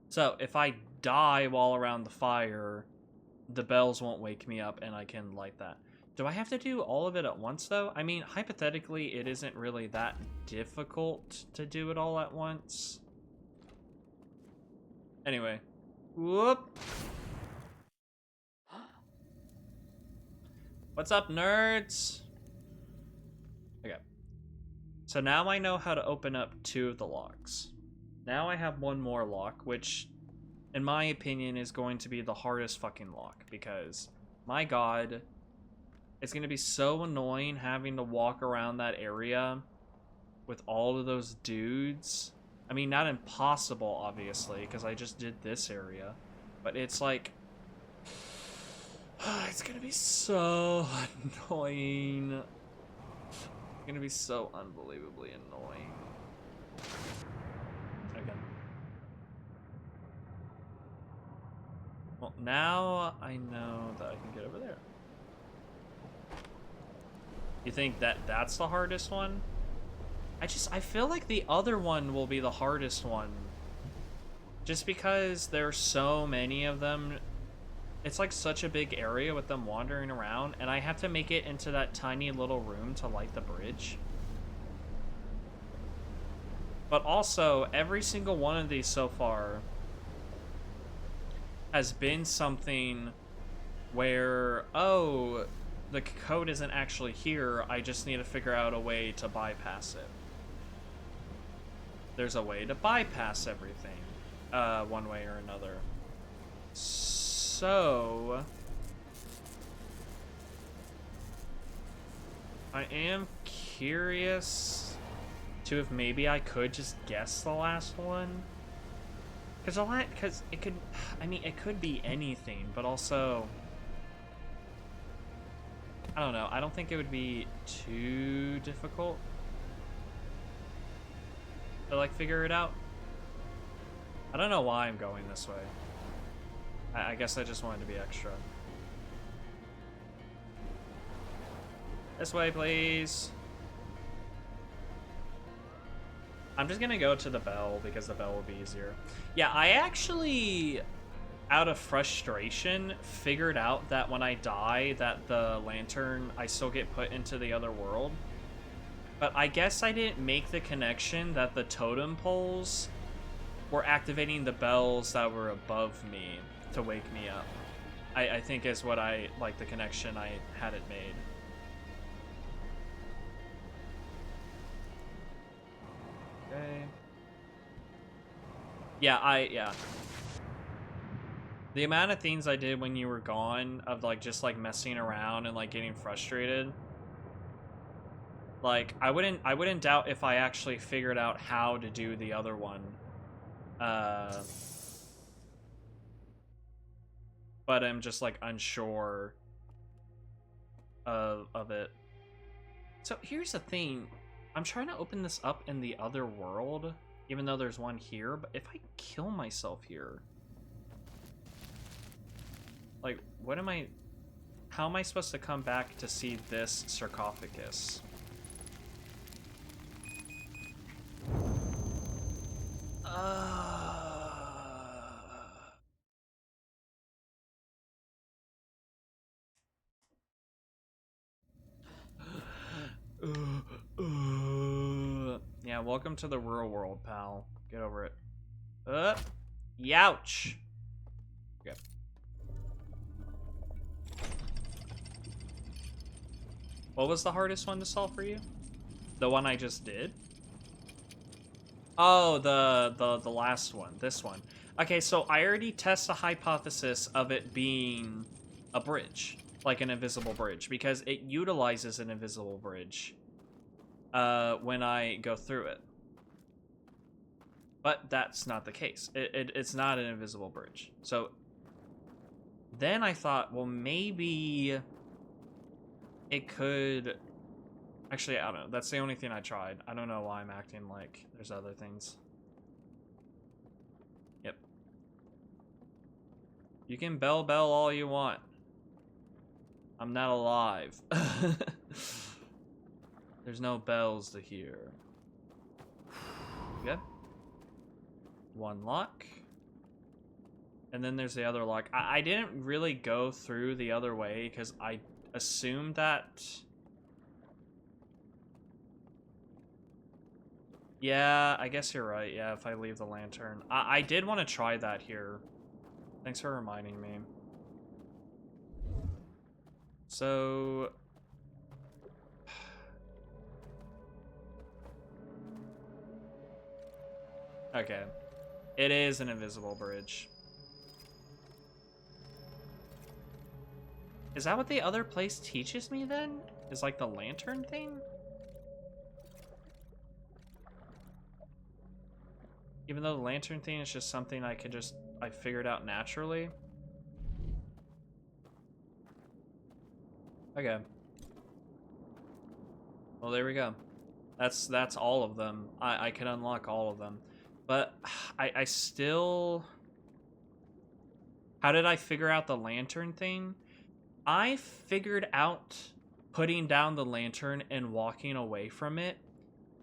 So, if I die while around the fire, the bells won't wake me up and I can light that. Do I have to do all of it at once, though? I mean, hypothetically, it isn't really that difficult to do it all at once. Anyway. Whoop! What's up, nerds? Okay. So now I know how to open up 2 of the locks. Now I have 1 more lock, which, in my opinion, is going to be the hardest fucking lock. Because, my god... It's going to be so annoying having to walk around that area with all of those dudes. I mean, not impossible, obviously, because I just did this area. But it's like... it's going to be so annoying. It's going to be so unbelievably annoying. Okay. Well, now I know that I can get over there. You think that that's the hardest one? I feel like the other one will be the hardest one. Just because there's so many of them. It's like such a big area with them wandering around, and I have to make it into that tiny little room to light the bridge. But also, every single one of these so far has been something where, oh... the code isn't actually here, I just need to figure out a way to bypass it. There's a way to bypass everything, one way or another. So... I am curious to if maybe I could just guess the last one. Because it could, I mean, it could be anything, but also... I don't know. I don't think it would be too difficult to, like, figure it out. I don't know why I'm going this way. I guess I just wanted to be extra. This way, please. I'm just gonna go to the bell because the bell will be easier. Yeah, I actually... out of frustration, figured out that when I die, that the lantern, I still get put into the other world. But I guess I didn't make the connection that the totem poles were activating the bells that were above me to wake me up. I think is what the connection I had it made. Okay. Yeah. The amount of things I did when you were gone of like just like messing around and like getting frustrated. Like I wouldn't doubt if I actually figured out how to do the other one. But I'm just like unsure of it. So here's the thing. I'm trying to open this up in the other world, even though there's one here, but if I kill myself here, like, how am I supposed to come back to see this sarcophagus? Yeah, welcome to the real world, pal. Get over it. Youch. Okay. What was the hardest one to solve for you? The one I just did? Oh, the last one. This one. Okay, so I already test the hypothesis of it being a bridge, like an invisible bridge, because it utilizes an invisible bridge when I go through it. But that's not the case. It's not an invisible bridge. So then I thought, well, maybe it could... Actually, I don't know. That's the only thing I tried. I don't know why I'm acting like there's other things. Yep. You can bell all you want. I'm not alive. There's no bells to hear. Yep. One lock. And then there's the other lock. I didn't really go through the other way because I assumed that... Yeah, I guess you're right. Yeah, if I leave the lantern. I did want to try that here. Thanks for reminding me. So... Okay. It is an invisible bridge. Is that what the other place teaches me then? Is like the lantern thing? Even though the lantern thing is just something I figured out naturally. Okay. Well, there we go. That's all of them. I can unlock all of them. But I still... How did I figure out the lantern thing? I figured out putting down the lantern and walking away from it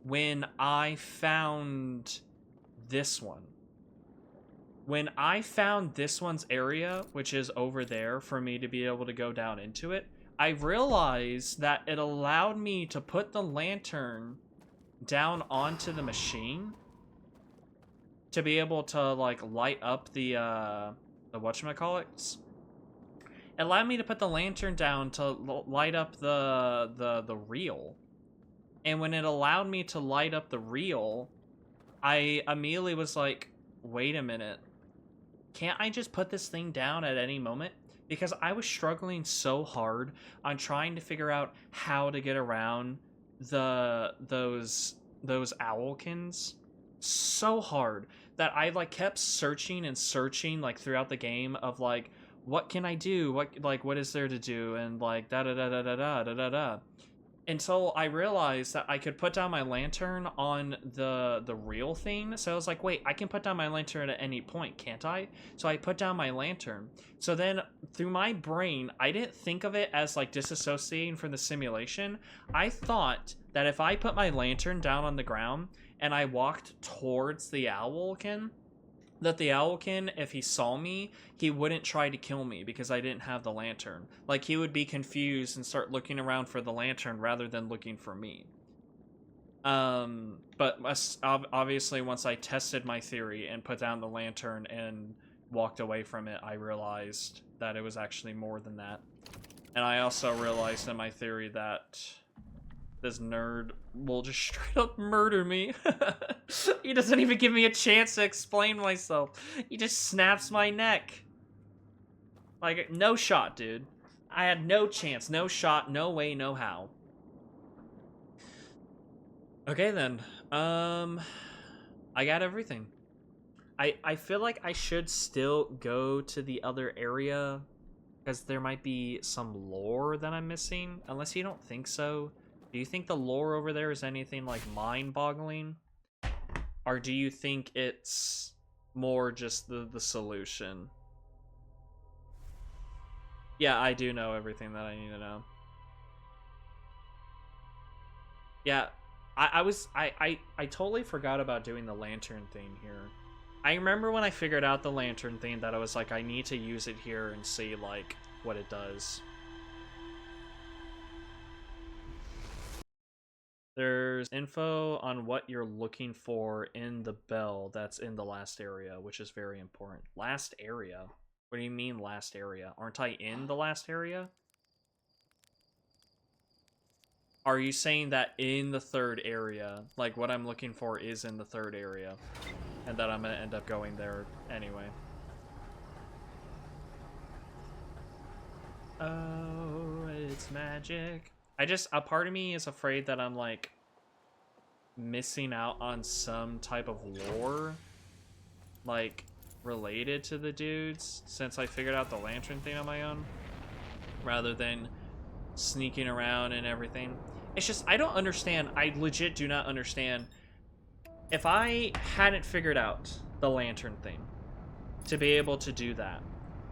when I found this one. When I found this one's area, which is over there for me to be able to go down into it, I realized that it allowed me to put the lantern down onto the machine to be able to like light up the whatchamacallits. It allowed me to put the lantern down to light up the reel. And when it allowed me to light up the reel, I immediately was like, wait a minute. Can't I just put this thing down at any moment? Because I was struggling so hard on trying to figure out how to get around those owlkins so hard that I like kept searching and searching like throughout the game of like, what can I do? What is there to do? And like da da da da da da da da da. Until I realized that I could put down my lantern on the real thing. So I was like, wait, I can put down my lantern at any point, can't I? So I put down my lantern. So then through my brain, I didn't think of it as like disassociating from the simulation. I thought that if I put my lantern down on the ground and I walked towards the owlkin, that the owlkin, if he saw me, he wouldn't try to kill me because I didn't have the lantern. Like, he would be confused and start looking around for the lantern rather than looking for me. But obviously once I tested my theory and put down the lantern and walked away from it, I realized that it was actually more than that. And I also realized in my theory that This nerd will just straight up murder me. He doesn't even give me a chance to explain myself. He just snaps my neck. Like, no shot, dude. I had no chance, no shot, no way, no how. Okay, then. I got everything. I feel like I should still go to the other area because there might be some lore that I'm missing. Unless you don't think so. Do you think the lore over there is anything like mind-boggling? Or do you think it's more just the solution? Yeah, I do know everything that I need to know. Yeah, I totally forgot about doing the lantern thing here. I remember when I figured out the lantern thing that I was like, I need to use it here and see, like, what it does. There's info on what you're looking for in the bell that's in the last area, which is very important. Last area? What do you mean last area? Aren't I in the last area? Are you saying that in the third area, like what I'm looking for is in the third area, and that I'm gonna end up going there anyway? Oh, it's magic. A part of me is afraid that I'm like missing out on some type of lore, like related to the dudes, since I figured out the lantern thing on my own, rather than sneaking around and everything. It's just, I don't understand. I legit do not understand. If I hadn't figured out the lantern thing to be able to do that,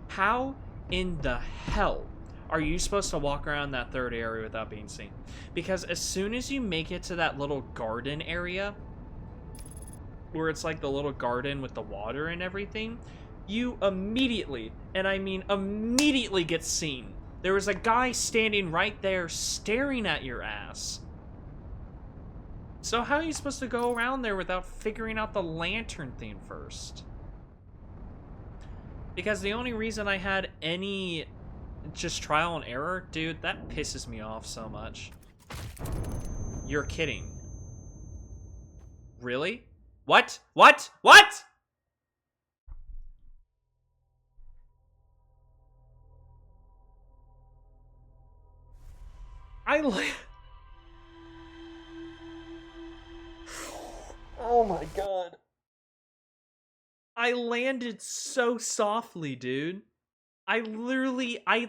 how in the hell are you supposed to walk around that third area without being seen? Because as soon as you make it to that little garden area, where it's like the little garden with the water and everything, you immediately, and I mean immediately, get seen. There was a guy standing right there staring at your ass. So how are you supposed to go around there without figuring out the lantern thing first? Because the only reason I had any just trial and error, dude, that pisses me off so much. You're kidding. Really? What? What? What? Oh my god. I landed so softly, dude. I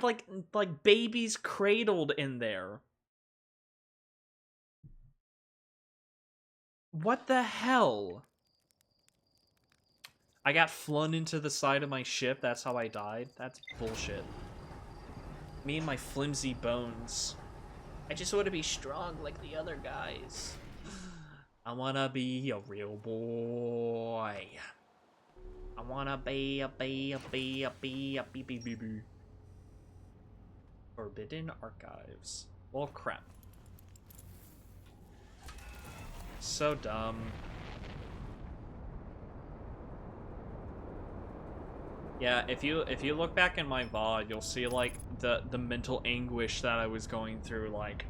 like babies cradled in there. What the hell? I got flung into the side of my ship, that's how I died? That's bullshit. Me and my flimsy bones. I just want to be strong like the other guys. I wanna be a real boy. I wanna be a Forbidden Archives. Well, crap. So dumb. Yeah, if you look back in my VOD, you'll see like the mental anguish that I was going through, like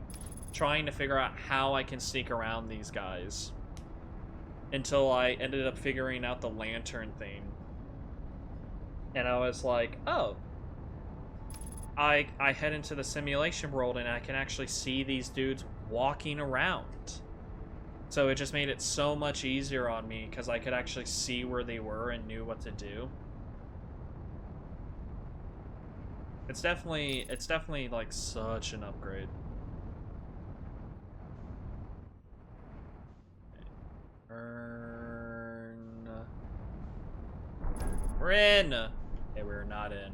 trying to figure out how I can sneak around these guys. Until I ended up figuring out the lantern thing. And I was like, oh. I head into the simulation world and I can actually see these dudes walking around. So it just made it so much easier on me because I could actually see where they were and knew what to do. It's definitely like such an upgrade. Burn. We're in. Okay, we're not in.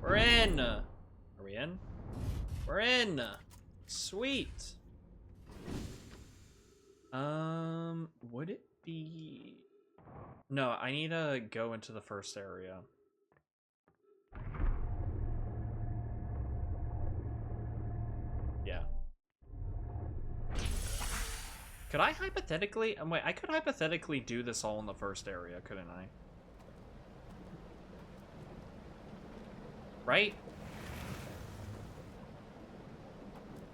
We're in. Are we in? We're in. Sweet. Would it be? No, I need to go into the first area. Yeah. Could I hypothetically? Wait, I could hypothetically do this all in the first area, couldn't I? Right?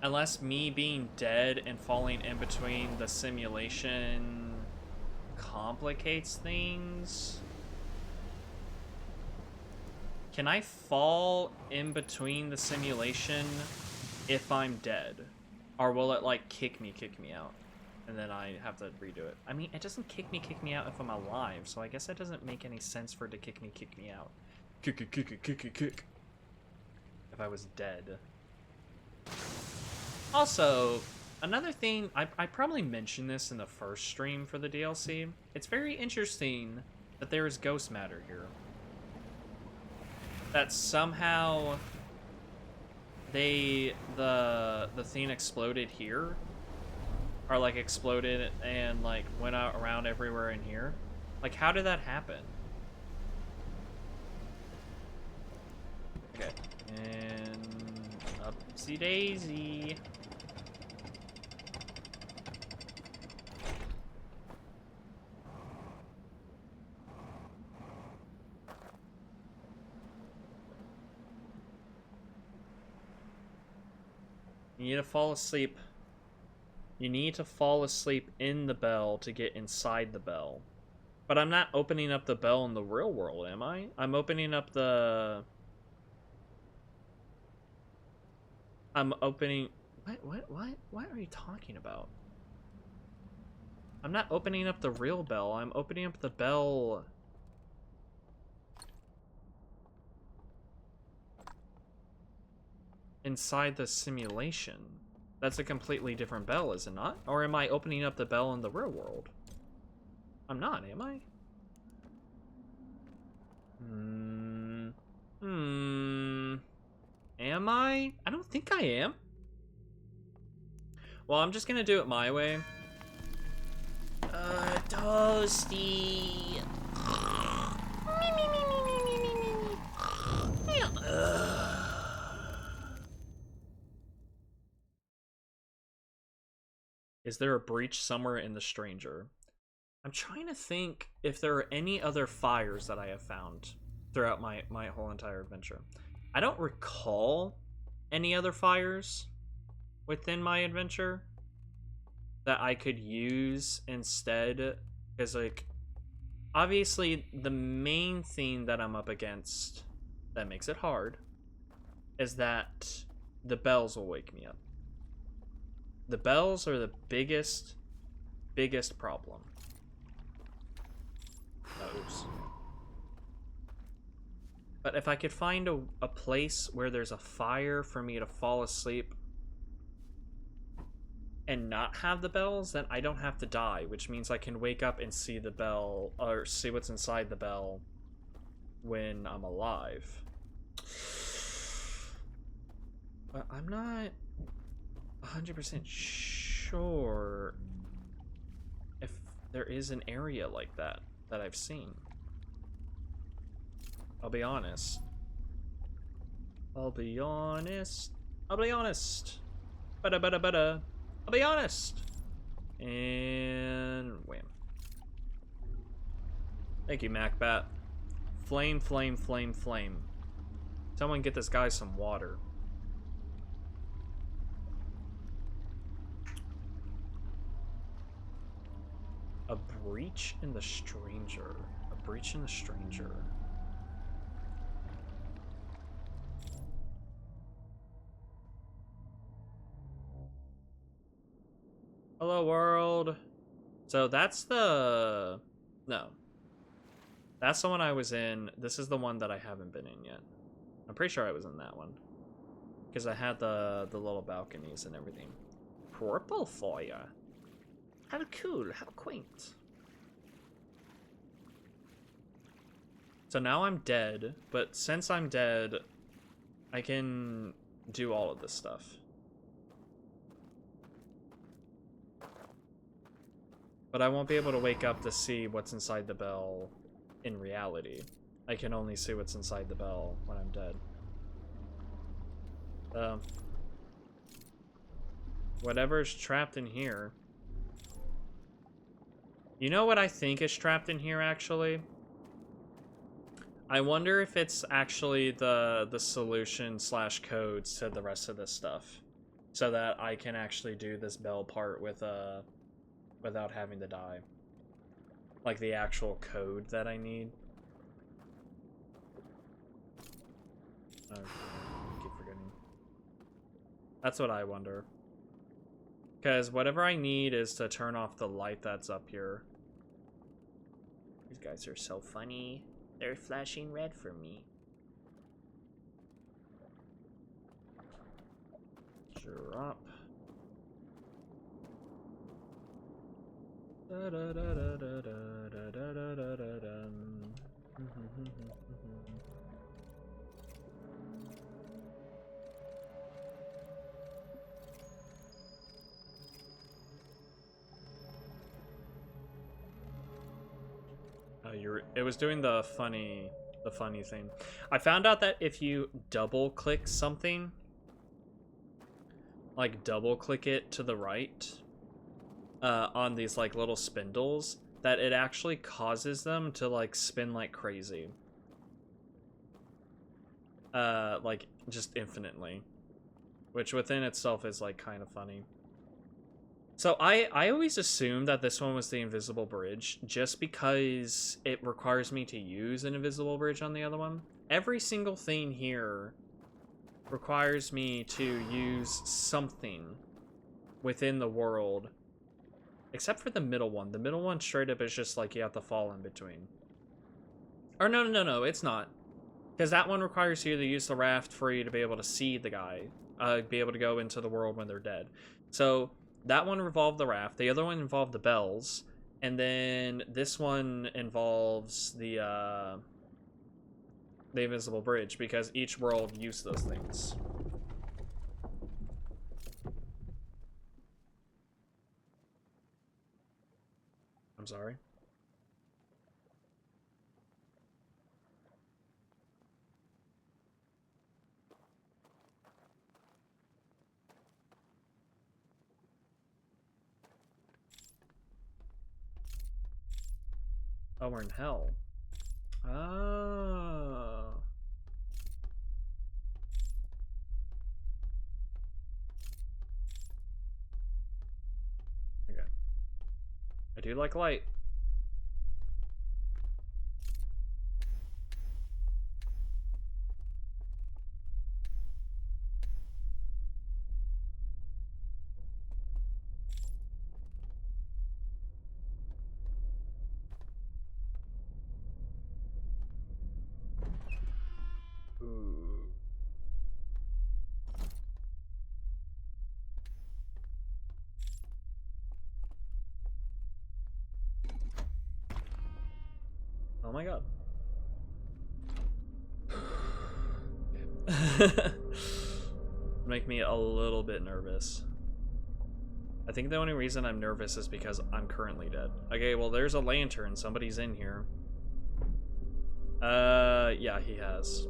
Unless me being dead and falling in between the simulation complicates things. Can I fall in between the simulation if I'm dead? Or will it, like, kick me out? And then I have to redo it. I mean, it doesn't kick me out if I'm alive, so I guess it doesn't make any sense for it to kick me out. Kick. If I was dead. Also, another thing, I probably mentioned this in the first stream for the DLC. It's very interesting that there is ghost matter here. That somehow the thing exploded here, or like exploded and like went out around everywhere in here. Like, how did that happen? Okay, and upsy daisy. You need to fall asleep. You need to fall asleep in the bell to get inside the bell. But I'm not opening up the bell in the real world, am I? I'm opening up the... I'm opening... What are you talking about? I'm not opening up the real bell. I'm opening up the bell... inside the simulation. That's a completely different bell, is it not? Or am I opening up the bell in the real world? I'm not, am I? Am I? I don't think I am. Well, I'm just gonna do it my way. Toasty. Is there a breach somewhere in the stranger? I'm trying to think if there are any other fires that I have found throughout my whole entire adventure. I don't recall any other fires within my adventure that I could use instead, because, like, obviously the main thing that I'm up against that makes it hard is that the bells will wake me up. The bells are the biggest problem. Oops. But if I could find a place where there's a fire for me to fall asleep and not have the bells, then I don't have to die, which means I can wake up and see the bell, or see what's inside the bell when I'm alive. But I'm not 100% sure if there is an area like that I've seen. I'll be honest. I'll be honest. I'll be honest. Bada. I'll be honest. And wham. Thank you, MacBat. Flame. Someone get this guy some water. A breach in the stranger. A breach in the stranger. Hello, world. So that's the... No. That's the one I was in. This is the one that I haven't been in yet. I'm pretty sure I was in that one. Because I had the little balconies and everything. Purple fire. How cool, how quaint. So now I'm dead, but since I'm dead, I can do all of this stuff. But I won't be able to wake up to see what's inside the bell in reality. I can only see what's inside the bell when I'm dead. Whatever's trapped in here. You know what I think is trapped in here, actually? I wonder if it's actually the solution / codes to the rest of this stuff. so that I can actually do this bell part with without having to die. Like the actual code that I need. Oh, I keep forgetting. That's what I wonder. Because whatever I need is to turn off the light that's up here. These guys are so funny. They're flashing red for me. Drop. Da da da da da da da da da da da. It was doing the funny thing. I found out that if you double click something, like double click it to the right, on these like little spindles, that it actually causes them to like spin like crazy. Like just infinitely, which within itself is like kind of funny. So I always assumed that this one was the invisible bridge just because it requires me to use an invisible bridge on the other one. Every single thing here requires me to use something within the world, except for the middle one. The middle one straight up is just like you have to fall in between. Or no, it's not. Because that one requires you to use the raft for you to be able to see the guy, be able to go into the world when they're dead. So that one involved the raft, the other one involved the bells, and then this one involves the invisible bridge, because each world used those things. I'm sorry. Oh, we're in hell. Oh. Okay. I do like light. Ooh. Oh my god. Make me a little bit nervous. I think the only reason I'm nervous is because I'm currently dead. Okay, well there's a lantern. Somebody's in here. Yeah, he has.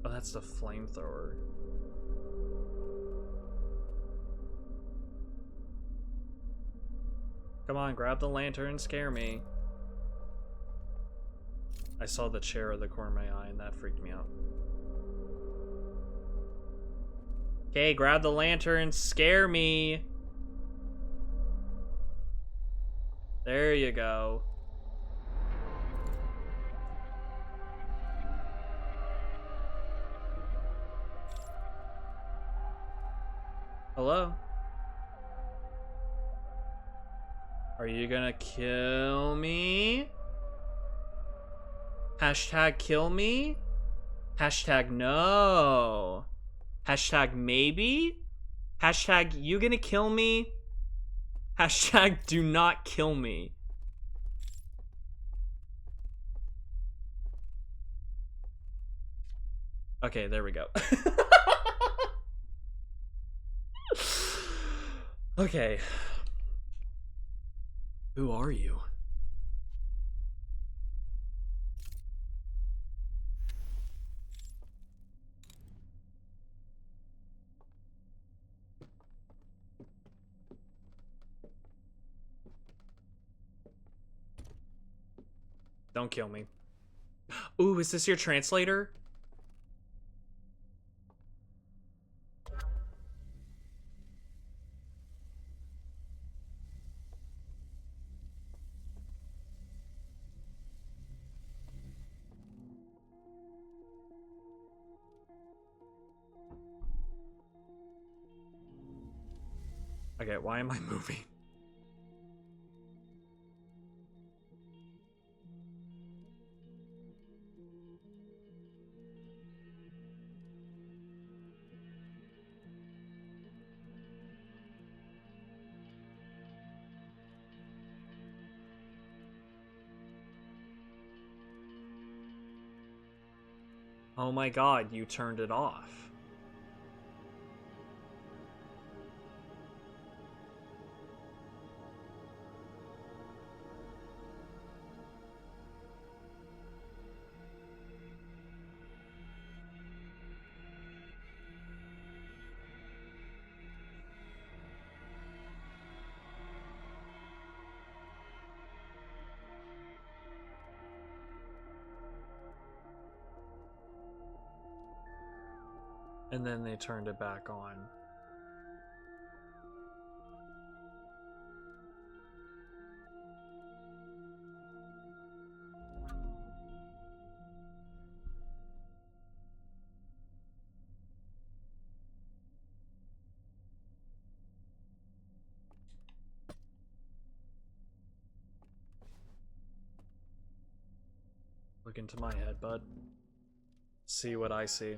Oh, that's the flamethrower. Come on, grab the lantern, scare me. I saw the chair of the corner of my eye and that freaked me out. Okay, grab the lantern, scare me. There you go. Hello? Are you gonna kill me? Hashtag kill me? Hashtag no. Hashtag maybe? Hashtag you gonna kill me? Hashtag do not kill me. Okay, there we go. Okay. Who are you? Don't kill me. Ooh, is this your translator? Okay, why am I moving? Oh my god, you turned it off. And then they turned it back on. Look into my head, bud. See what I see.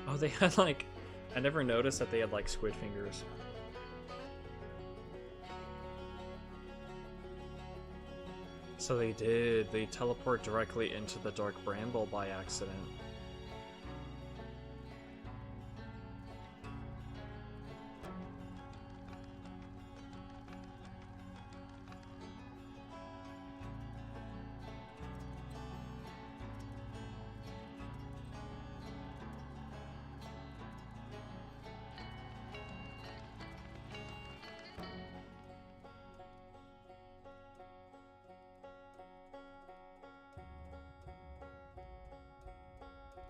Oh, they had like... I never noticed that they had like squid fingers. So they did. They teleport directly into the Dark Bramble by accident.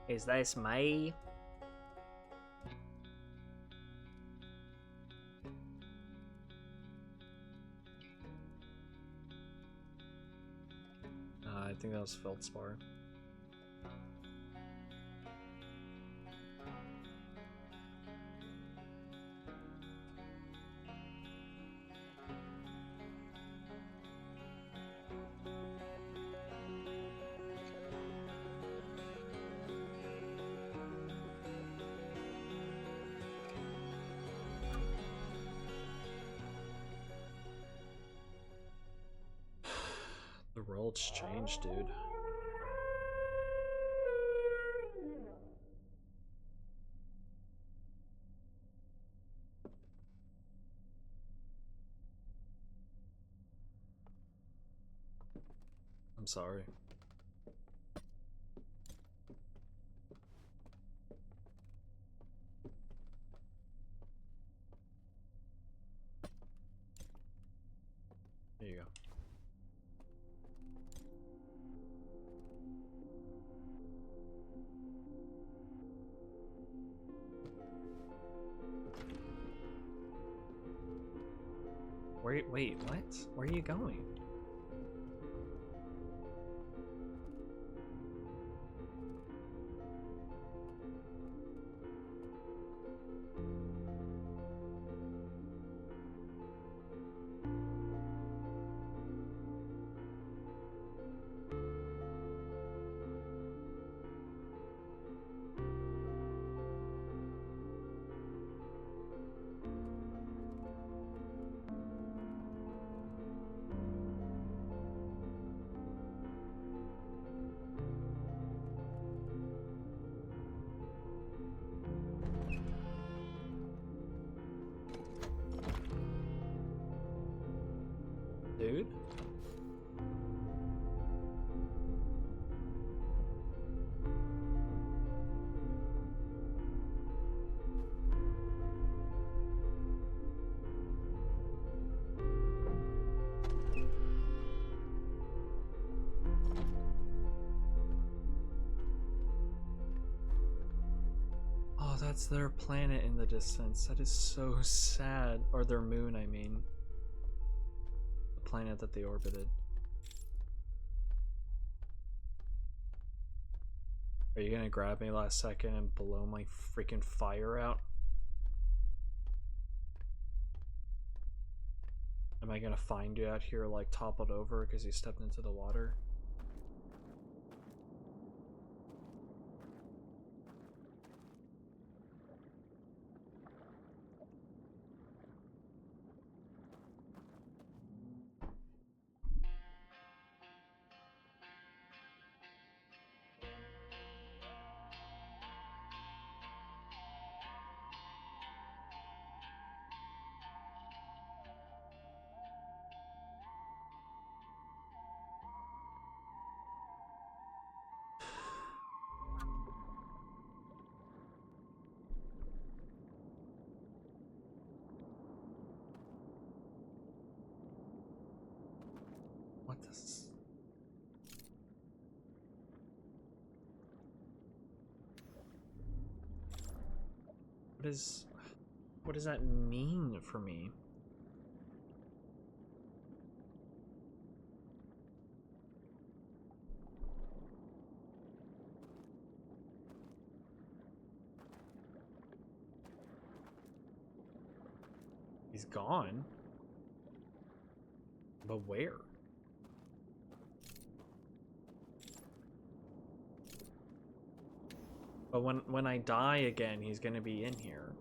Is this me? I think that was Feldspar. The world's changed, dude. I'm sorry. There you go. Wait, what? Where are you going? Dude? Oh, that's their planet in the distance. That is so sad. Or their moon, I mean. The planet that they orbited. Are you gonna grab me last second and blow my freaking fire out? Am I gonna find you out here like toppled over because you stepped into the water? What this? What does that mean for me? He's gone. But where? But when I die again, he's gonna be in here.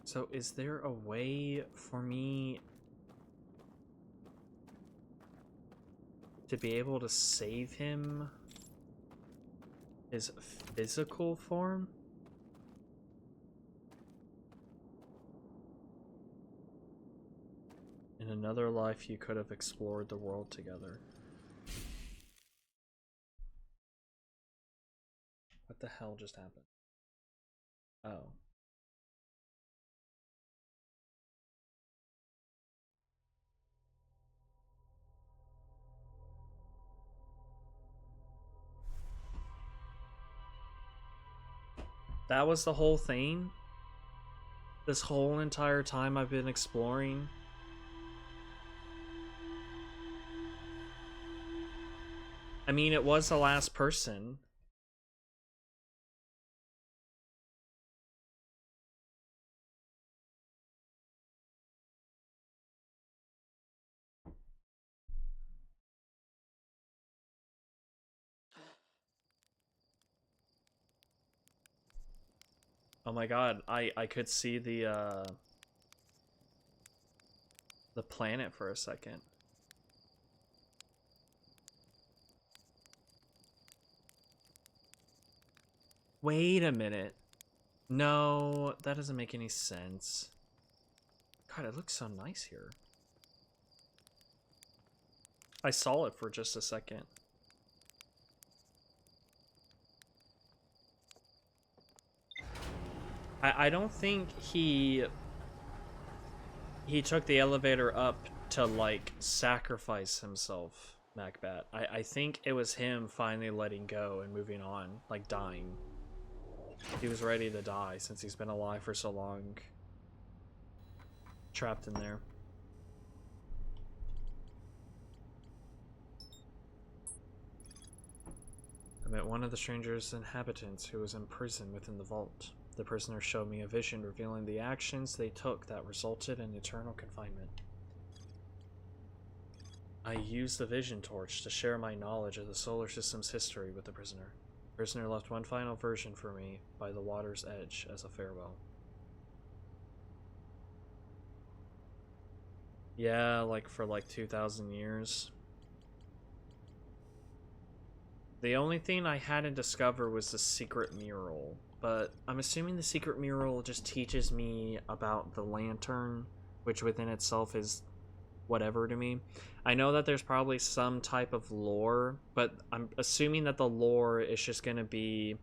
So is there a way for me to be able to save him his physical form? In another life, you could have explored the world together. What the hell just happened? Oh. That was the whole thing? This whole entire time I've been exploring? I mean, it was the last person. Oh my god, I could see the planet for a second. Wait a minute. No, that doesn't make any sense. God, it looks so nice here. I saw it for just a second. I don't think he took the elevator up to like sacrifice himself, Macbat. I think it was him finally letting go and moving on, like dying. He was ready to die since he's been alive for so long. Trapped in there. I met one of the stranger's inhabitants who was imprisoned within the vault. The prisoner showed me a vision revealing the actions they took that resulted in eternal confinement. I used the vision torch to share my knowledge of the solar system's history with the prisoner. The prisoner left one final version for me by the water's edge as a farewell. Yeah, like for like 2,000 years. The only thing I hadn't discovered was the secret mural, but I'm assuming the secret mural just teaches me about the lantern which within itself is whatever to me. I know that there's probably some type of lore, but I'm assuming that the lore is just going to be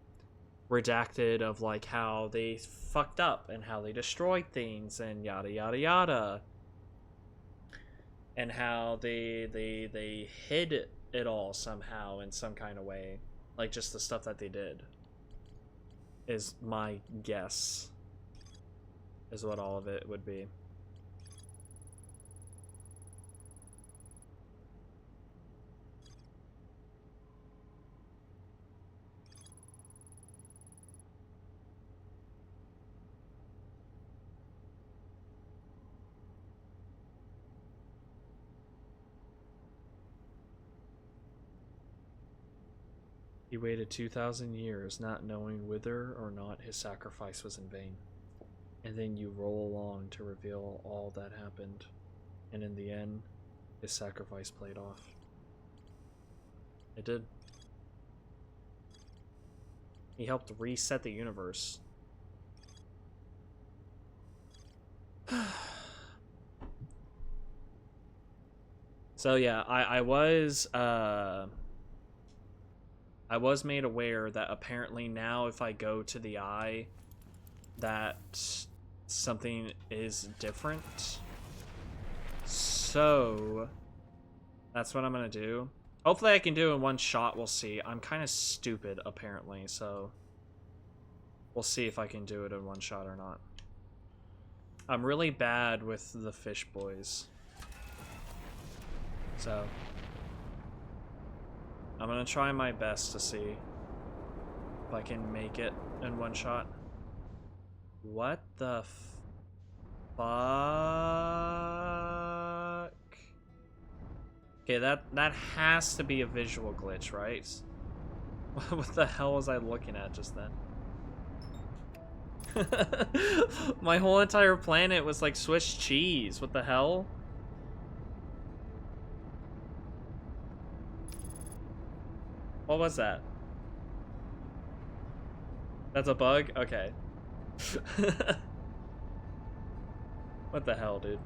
redacted of like how they fucked up and how they destroyed things and yada yada yada, and how they hid it all somehow in some kind of way, like just the stuff that they did is my guess, is what all of it would be. He waited 2,000 years, not knowing whether or not his sacrifice was in vain. And then you roll along to reveal all that happened. And in the end, his sacrifice played off. It did. He helped reset the universe. So yeah, I was made aware that apparently now if I go to the eye, that something is different. So that's what I'm gonna do. Hopefully I can do it in one shot, we'll see. I'm kind of stupid apparently, so we'll see if I can do it in one shot or not. I'm really bad with the fish boys. So I'm gonna try my best to see if I can make it in one shot. What the fuck? Okay, that has to be a visual glitch, right? What the hell was I looking at just then? My whole entire planet was like Swiss cheese. What the hell? What was that? That's a bug? Okay. What the hell, dude?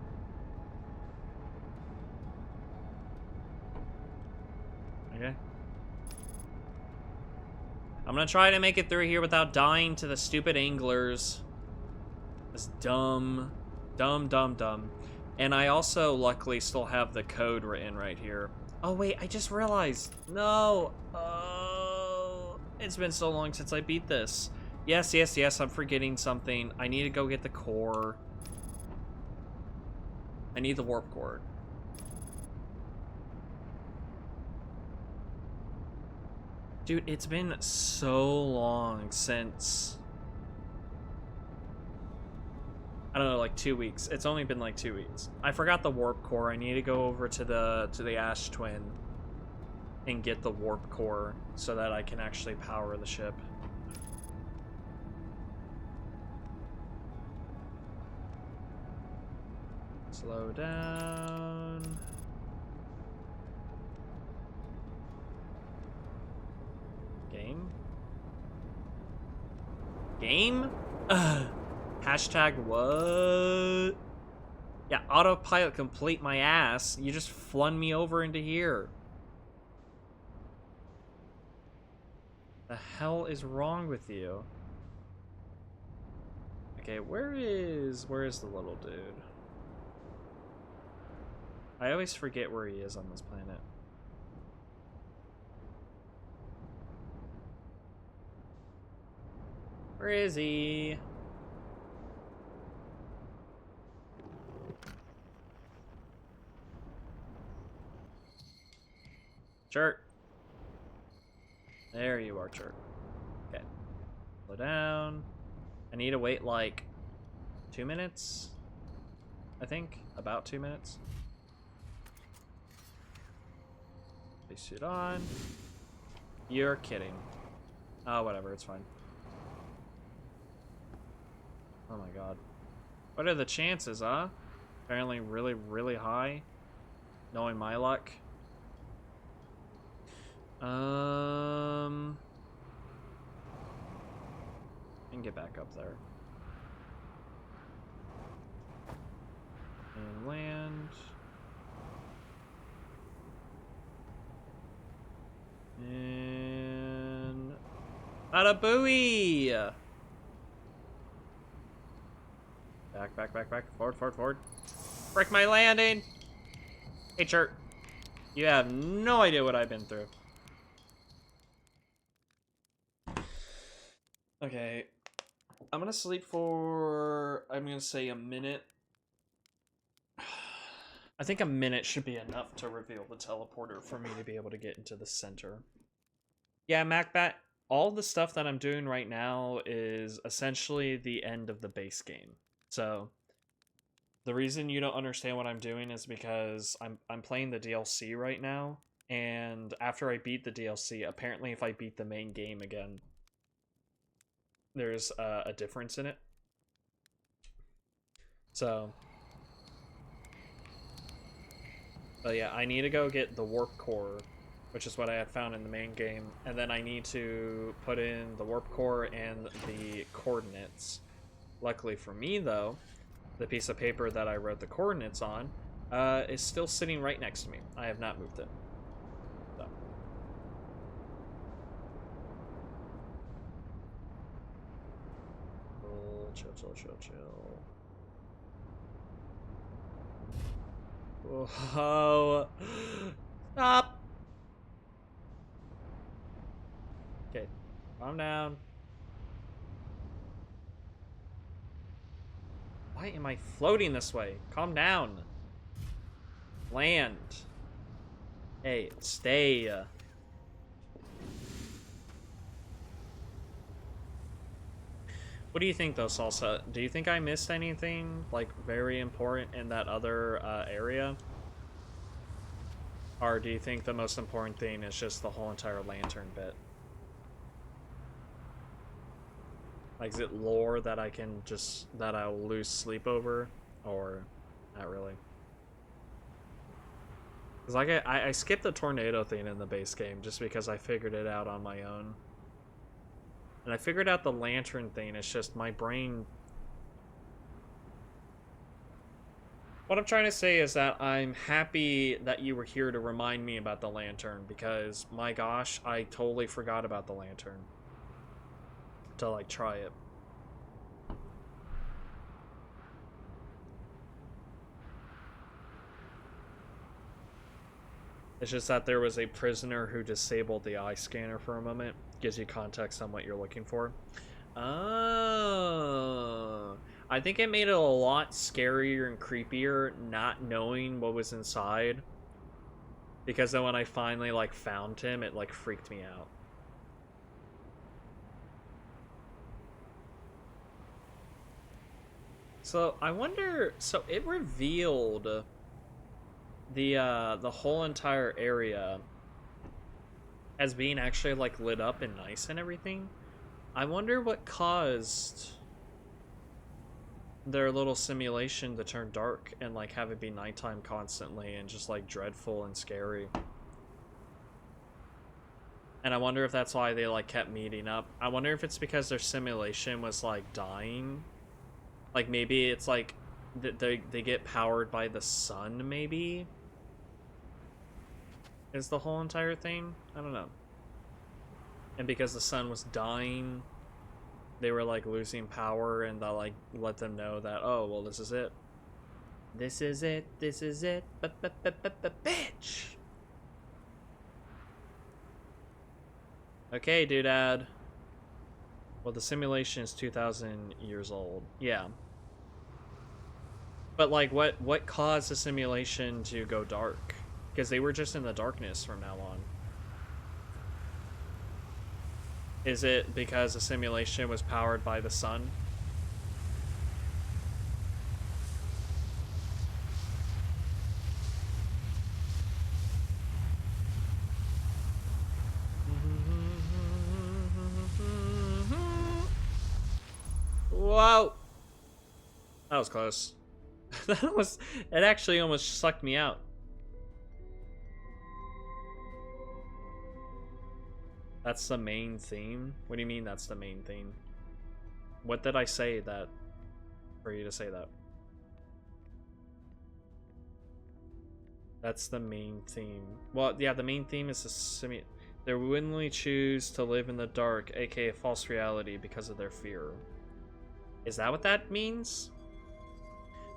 Okay. I'm gonna try to make it through here without dying to the stupid anglers. It's dumb. Dumb. And I also luckily still have the code written right here. Oh wait, I just realized. No. Oh, it's been so long since I beat this. Yes, I'm forgetting something. I need to go get the core. I need the warp cord. Dude, it's been so long since... I don't know, like 2 weeks. It's only been like 2 weeks. I forgot the warp core. I need to go over to the Ash Twin and get the warp core so that I can actually power the ship. Slow down. Game? Hashtag what? Yeah, autopilot complete my ass. You just flung me over into here. The hell is wrong with you? Okay, where is the little dude? I always forget where he is on this planet. Where is he? Chirp. There you are, Chirp. Okay. Slow down. I need to wait like 2 minutes. I think. About 2 minutes. Spacesuit on. You're kidding. Oh, whatever. It's fine. Oh my god. What are the chances, huh? Apparently really, really high. Knowing my luck. I can get back up there. Bada booey! Back. Forward. Break my landing! Hey, Chert. You have no idea what I've been through. Okay. I'm gonna sleep for, I'm gonna say a minute. I think a minute should be enough to reveal the teleporter for me to be able to get into the center. Yeah, MacBat, all the stuff that I'm doing right now is essentially the end of the base game. So the reason you don't understand what I'm doing is because I'm playing the DLC right now, and after I beat the DLC, apparently if I beat the main game again, there's a difference in it. So, but yeah, I need to go get the warp core, which is what I had found in the main game, and then I need to put in the warp core and the coordinates. Luckily for me, though, the piece of paper that I wrote the coordinates on is still sitting right next to me. I have not moved it. So. Chill. Whoa. Stop! Okay, calm down. Why am I floating this way? Calm down. Land. Hey, stay. What do you think, though, Salsa? Do you think I missed anything, like, very important in that other area? Or do you think the most important thing is just the whole entire lantern bit? Like, is it lore that I can just, that I'll lose sleep over? Or not really? Because like I skipped the tornado thing in the base game just because I figured it out on my own. And I figured out the lantern thing, it's just my brain... What I'm trying to say is that I'm happy that you were here to remind me about the lantern, because, my gosh, I totally forgot about the lantern. To, like, try it. It's just that there was a prisoner who disabled the eye scanner for a moment. Gives you context on what you're looking for. Oh, I think it made it a lot scarier and creepier not knowing what was inside. Because then when I finally, like, found him, it, like, freaked me out. So, I wonder... So, it revealed the whole entire area as being actually, like, lit up and nice and everything. I wonder what caused their little simulation to turn dark and, like, have it be nighttime constantly and just, like, dreadful and scary. And I wonder if that's why they, like, kept meeting up. I wonder if it's because their simulation was, like, dying. Like, maybe it's, like, they get powered by the sun, maybe? Is the whole entire thing? I don't know. And because the sun was dying, they were, like, losing power, and that, like, let them know that, oh, well, this is it. This is it. Bitch! Okay, doodad. Well, the simulation is 2,000 years old. Yeah. But, like, what caused the simulation to go dark? Because they were just in the darkness from now on. Is it because the simulation was powered by the sun? Whoa! That was close. It actually almost sucked me out. That's the main theme? What do you mean that's the main theme? What did I say that for you to say that? That's the main theme. Well, yeah, the main theme is the They willingly choose to live in the dark, aka false reality, because of their fear. Is that what that means?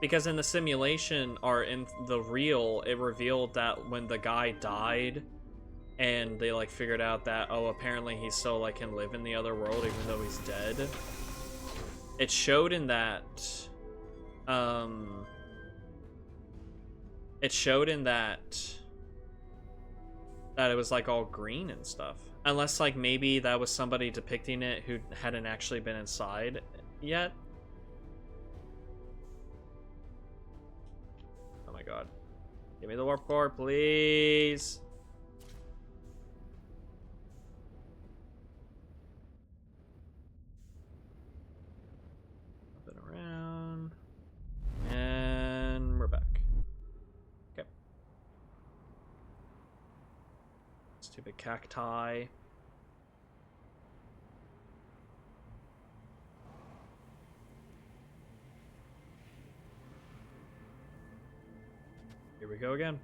Because in the simulation, or in the real, it revealed that when the guy died, and they like figured out that, oh, apparently he still like can live in the other world even though he's dead. It showed in that, it showed in that it was like all green and stuff. Unless like maybe that was somebody depicting it who hadn't actually been inside yet. Oh my god. Give me the warp core, please. Up and around. And we're back. Okay. Stupid cacti. Here we go again.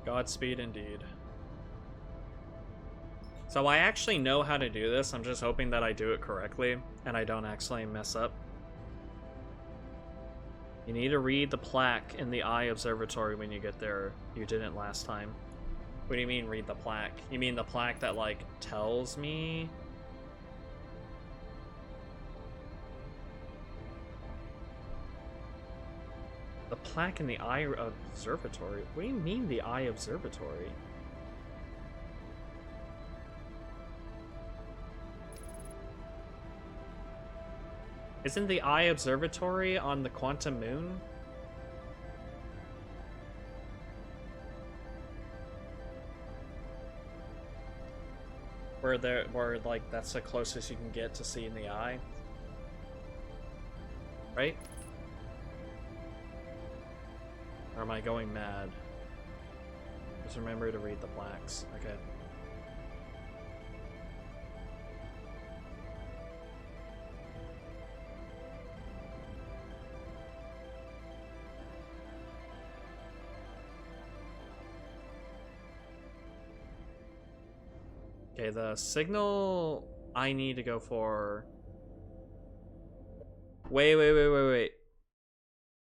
Godspeed indeed. So I actually know how to do this. I'm just hoping that I do it correctly and I don't actually mess up. You need to read the plaque in the Eye Observatory when you get there. You didn't last time. What do you mean read the plaque? You mean the plaque that like tells me? The plaque in the Eye Observatory? What do you mean the Eye Observatory? Isn't the Eye Observatory on the Quantum Moon? Where like that's the closest you can get to seeing the eye, right? Or am I going mad? Just remember to read the plaques. Okay. Okay, the signal I need to go for. Wait.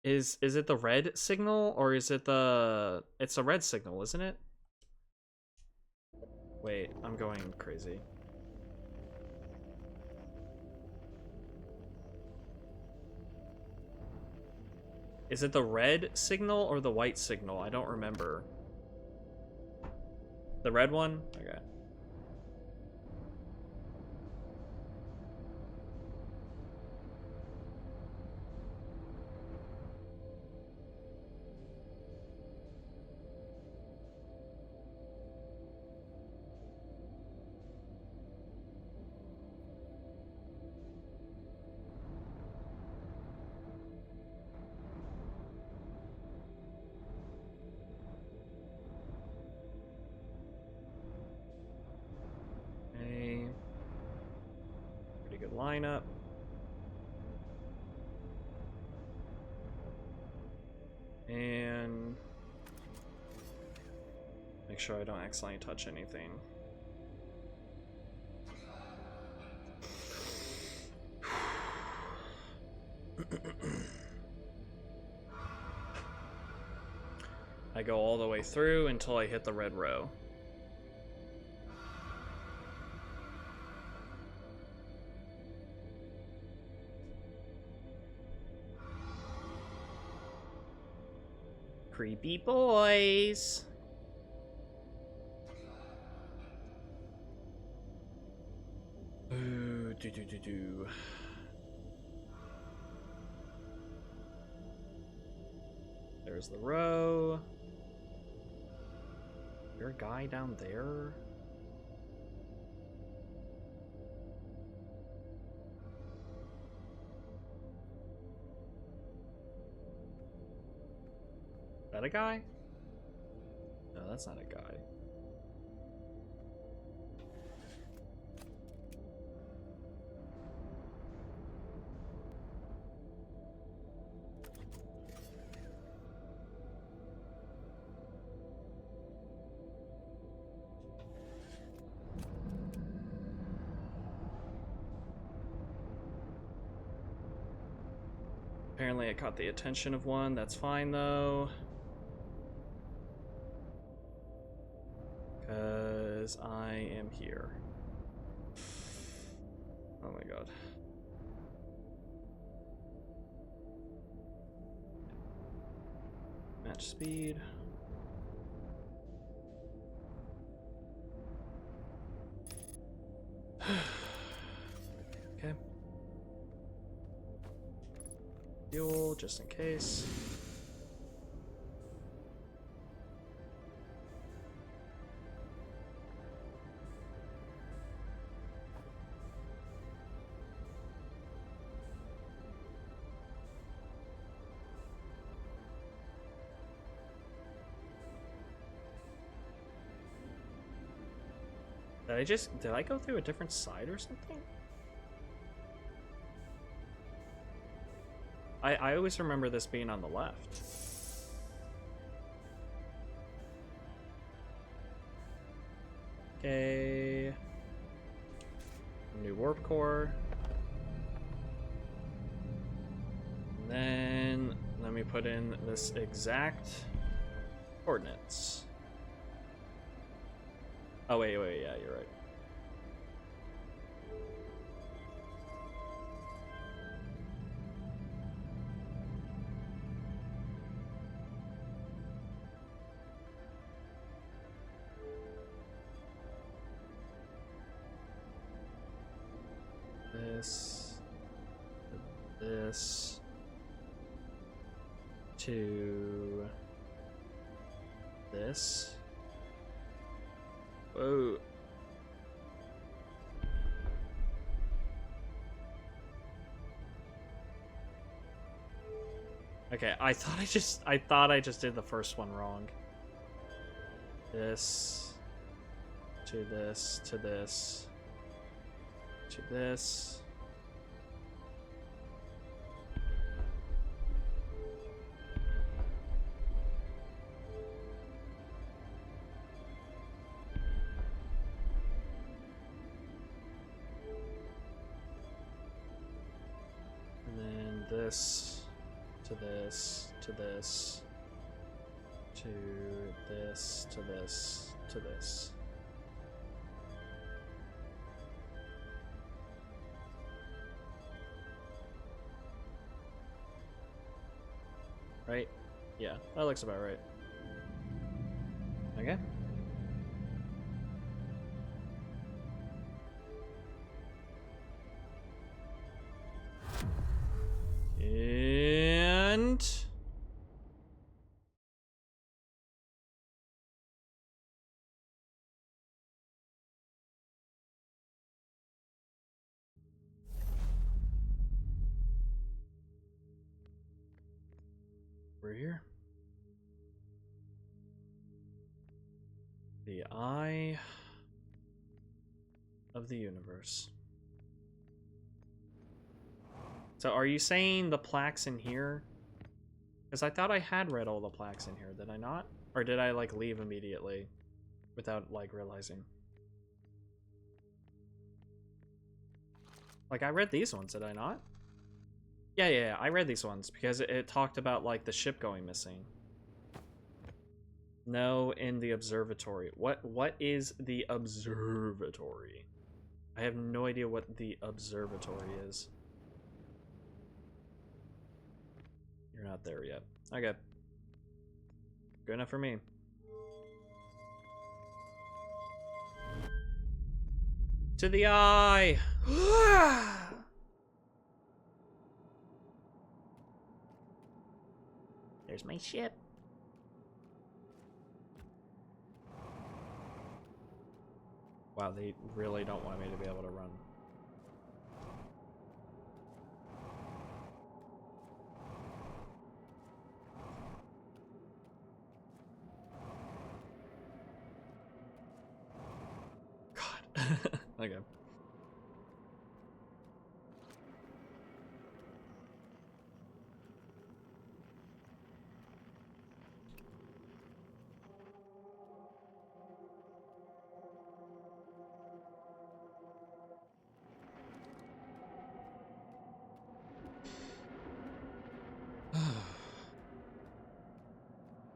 Is it the red signal or is it the? It's a red signal, isn't it? Wait, I'm going crazy. Is it the red signal or the white signal? I don't remember. The red one? Okay. Pretty good lineup. And make sure I don't accidentally touch anything. I go all the way through until I hit the red row. Creepy boys. Ooh, do. There's the row. Is there a guy down there? that a guy? No, that's not a guy. Apparently I caught the attention of one. That's fine, though. Because I am here. Oh my god. Match speed. Okay. Fuel, just in case. Did I go through a different side or something? I always remember this being on the left. Okay. New warp core. And then let me put in this exact coordinates. Oh, wait, yeah, you're right. This to this. Whoa. Okay, I thought I just did the first one wrong. This to this to this to this. And then this to this to this to this to this to this. Right? Yeah, that looks about right. Okay. And we're here. The eye of the universe. So are you saying the plaques in here? Because I thought I had read all the plaques in here, did I not? Or did I like leave immediately without like realizing? Like I read these ones, did I not? Yeah, I read these ones because it talked about like the ship going missing. No, in the observatory. What is the observatory? I have no idea what the observatory is. You're not there yet. Okay. Good enough for me. To the eye! There's my ship. Wow, they really don't want me to be able to run. Okay.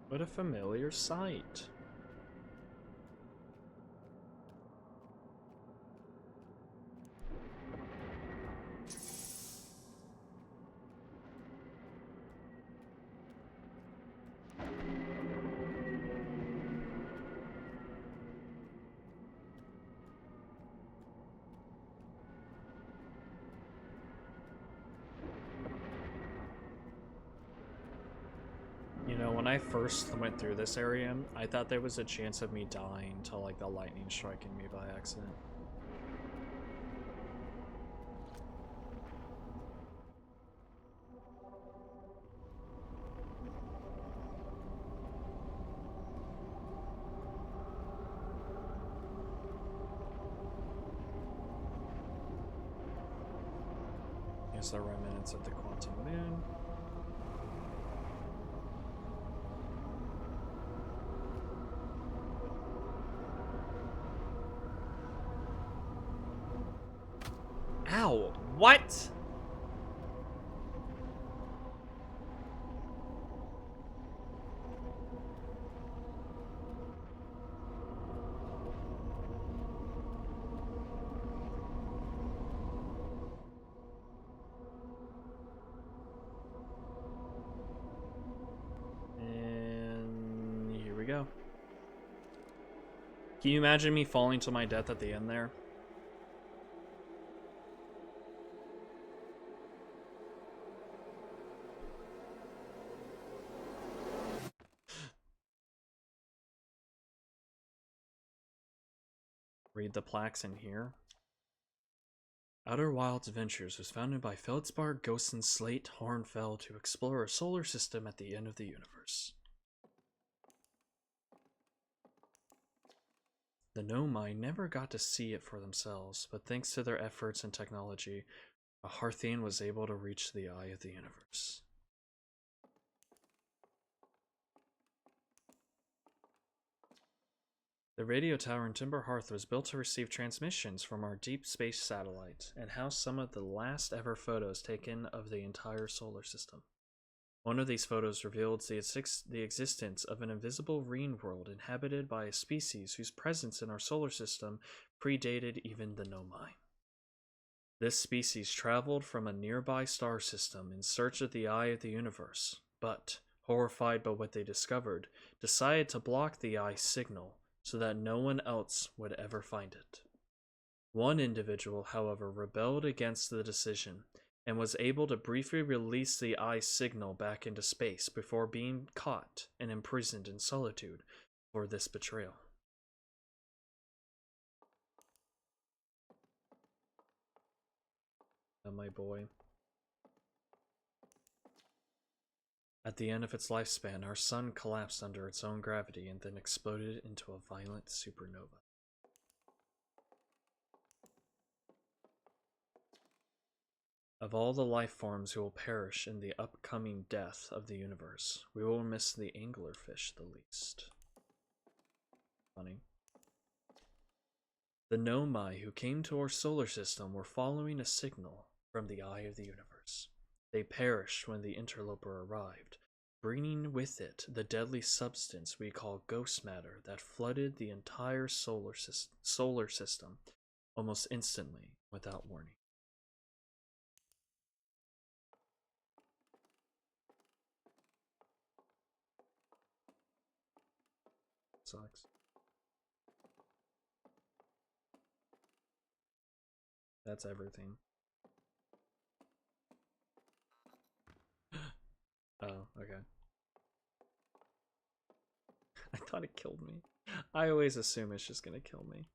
What a familiar sight. You know, when I first went through this area, I thought there was a chance of me dying to like the lightning striking me by accident. Here's the remnants of the quantum moon. Ow! What? And here we go. Can you imagine me falling to my death at the end there? Read the plaques in here. Outer Wilds Adventures was founded by Feldspar, Ghost, and Slate Hornfell to explore a solar system at the end of the universe. The Nomai never got to see it for themselves, but thanks to their efforts and technology, a Harthian was able to reach the eye of the universe. The radio tower in Timber Hearth was built to receive transmissions from our deep space satellite and house some of the last ever photos taken of the entire solar system. One of these photos revealed the existence of an invisible green world inhabited by a species whose presence in our solar system predated even the Nomai. This species traveled from a nearby star system in search of the eye of the universe, but, horrified by what they discovered, decided to block the eye signal so that no one else would ever find it. One individual, however, rebelled against the decision and was able to briefly release the eye signal back into space before being caught and imprisoned in solitude for this betrayal. Oh, my boy. At the end of its lifespan, our sun collapsed under its own gravity and then exploded into a violent supernova. Of all the life forms who will perish in the upcoming death of the universe, we will miss the anglerfish the least. Funny. The Nomai who came to our solar system were following a signal from the eye of the universe. They perished when the interloper arrived, bringing with it the deadly substance we call ghost matter that flooded the entire solar system almost instantly without warning. Sucks. That's everything. Oh, okay. I thought it killed me. I always assume it's just gonna kill me.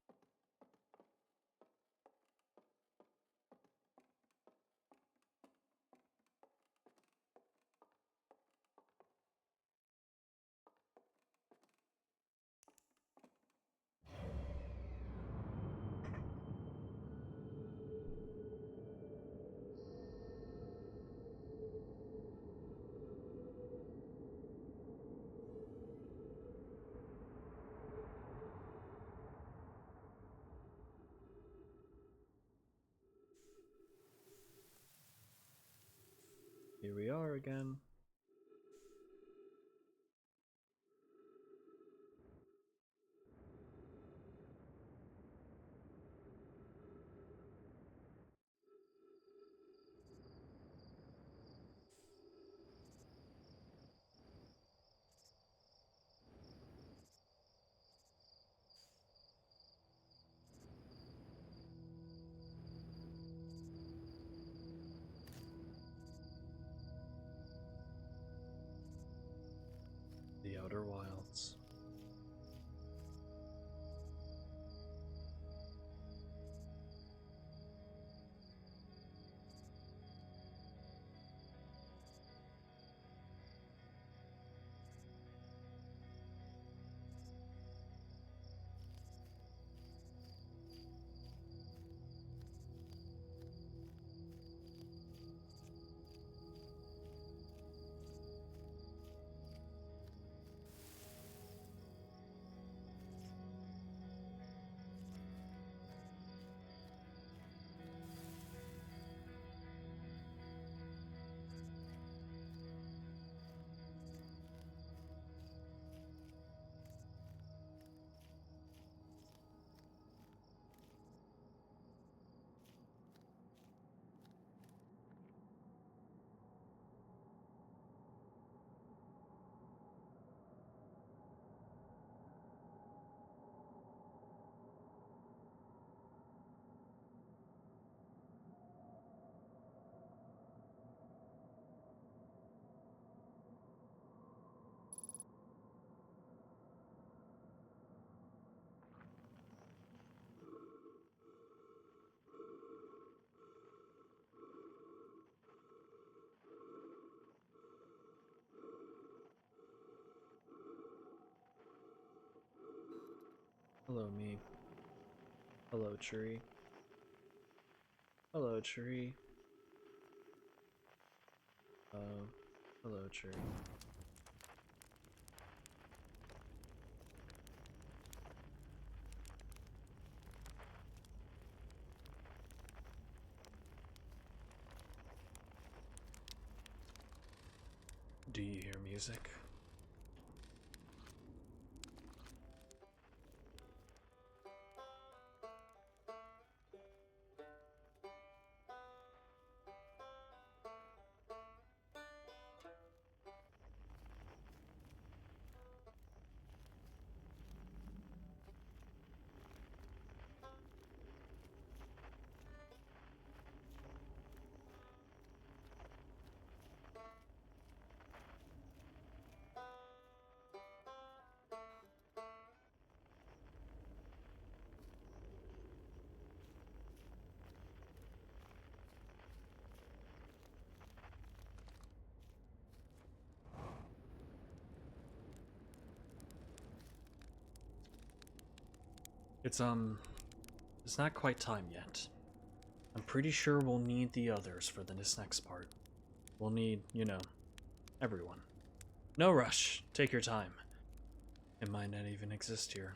Here we are again. The Outer Wilds. Hello, me. Hello, tree. Hello, tree. Hello, tree. Do you hear music? It's not quite time yet. I'm pretty sure we'll need the others for this next part. We'll need, you know, everyone. No rush. Take your time. It might not even exist here.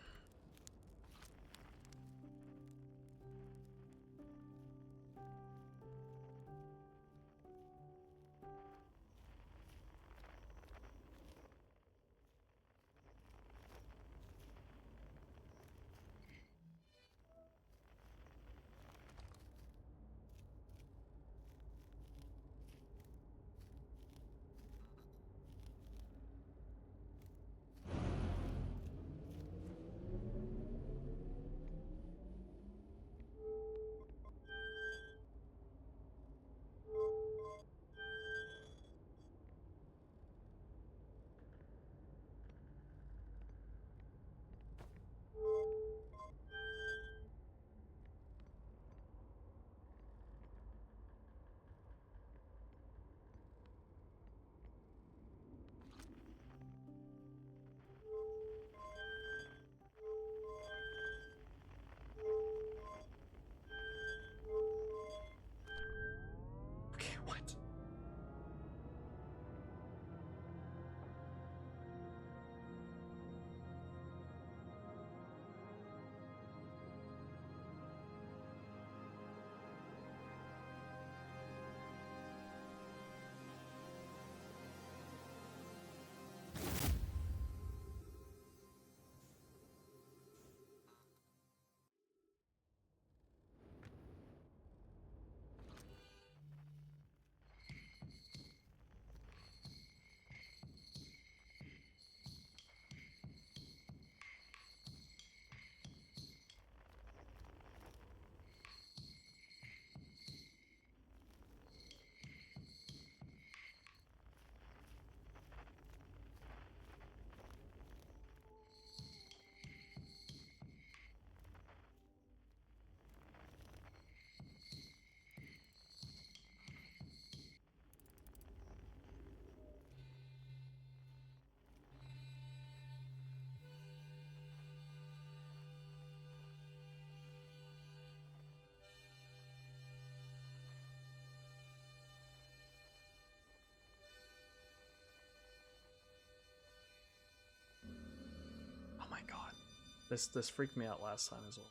This freaked me out last time as well.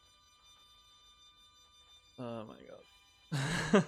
Oh my god.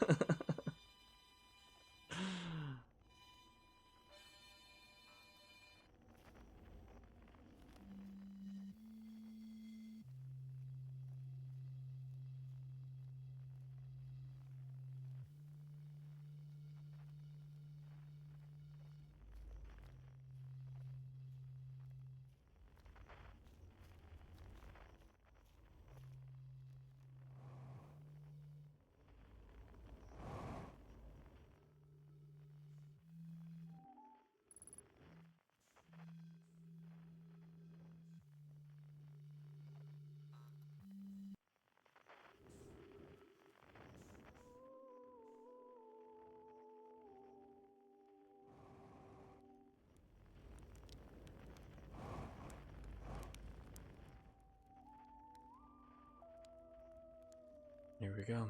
Here we go.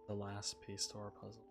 The last piece to our puzzle.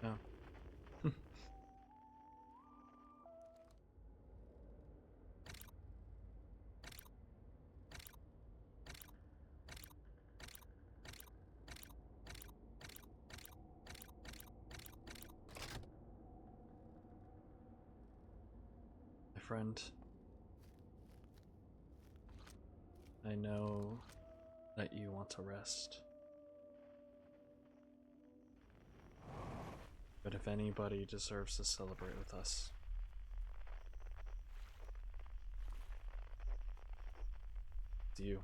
Yeah. My friend, I know that you want to rest. But if anybody deserves to celebrate with us, it's you.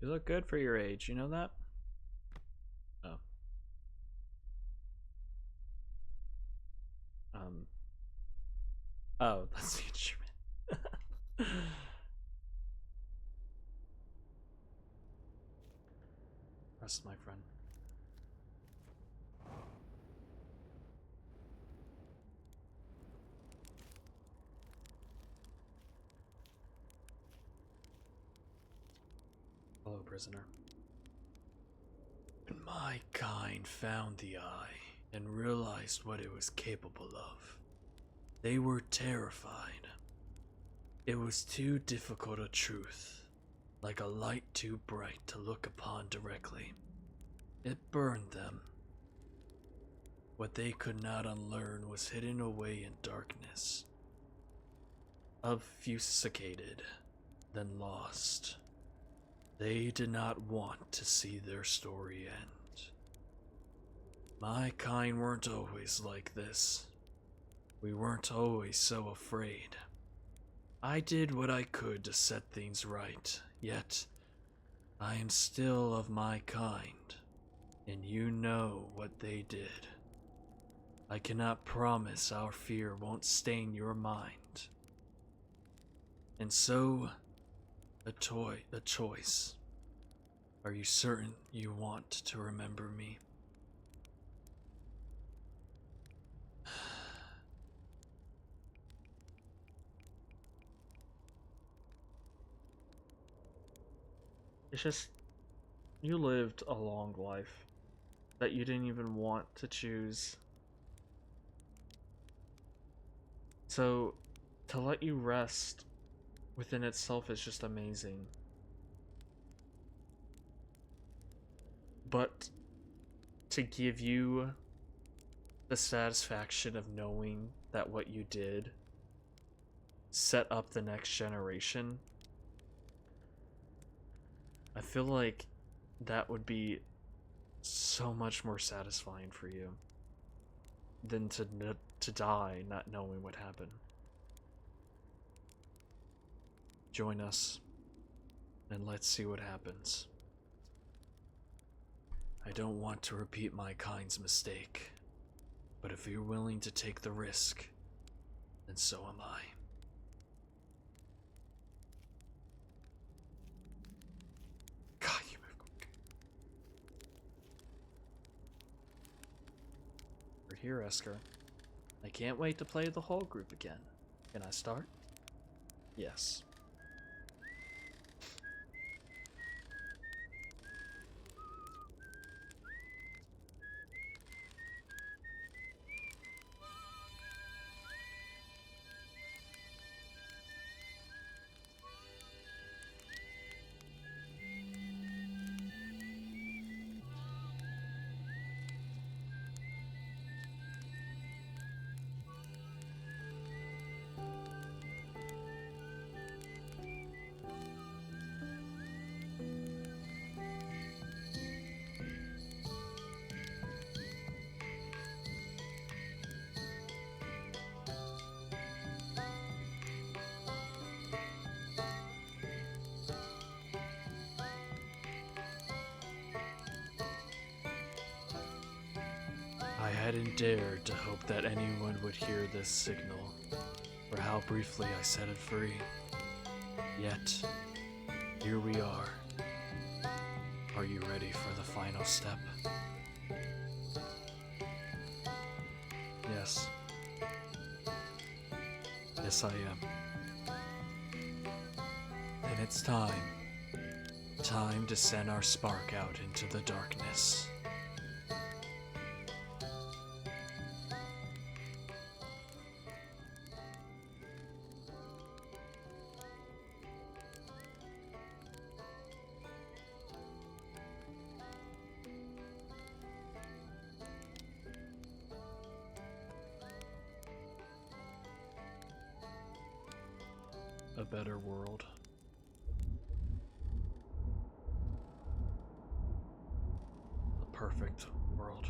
You look good for your age, you know that? Oh. Um. Oh, that's the instrument. Rest, my friend. Hello, prisoner. When my kind found the eye and realized what it was capable of, they were terrified. It was too difficult a truth, like a light too bright to look upon directly. It burned them. What they could not unlearn was hidden away in darkness, obfuscated, then lost. They did not want to see their story end. My kind weren't always like this. We weren't always so afraid. I did what I could to set things right, yet I am still of my kind, and you know what they did. I cannot promise our fear won't stain your mind. And so, a choice. Are you certain you want to remember me? It's just, you lived a long life that you didn't even want to choose. So, to let you rest within itself is just amazing. But to give you the satisfaction of knowing that what you did set up the next generation, I feel like that would be so much more satisfying for you than to die not knowing what happened. Join us, and let's see what happens. I don't want to repeat my kind's mistake, but if you're willing to take the risk, then so am I. God, you move quick. We're here, Esker. I can't wait to play the whole group again. Can I start? Yes. I hadn't dared to hope that anyone would hear this signal, or how briefly I set it free. Yet, here we are. Are you ready for the final step? Yes. Yes, I am. Then it's time. Time to send our spark out into the darkness. A better world. A perfect world.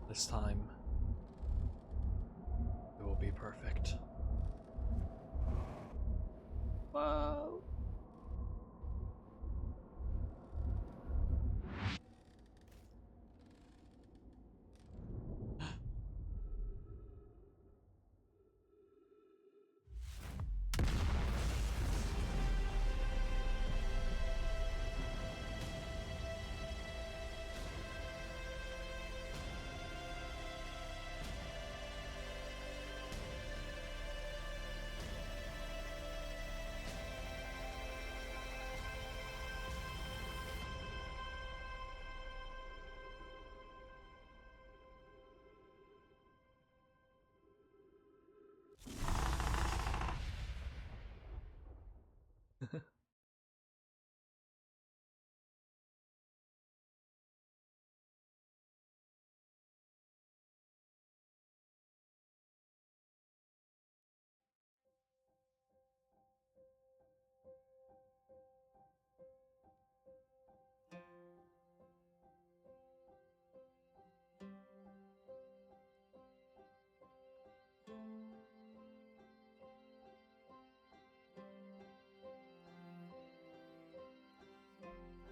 This time, it will be perfect. Whoa!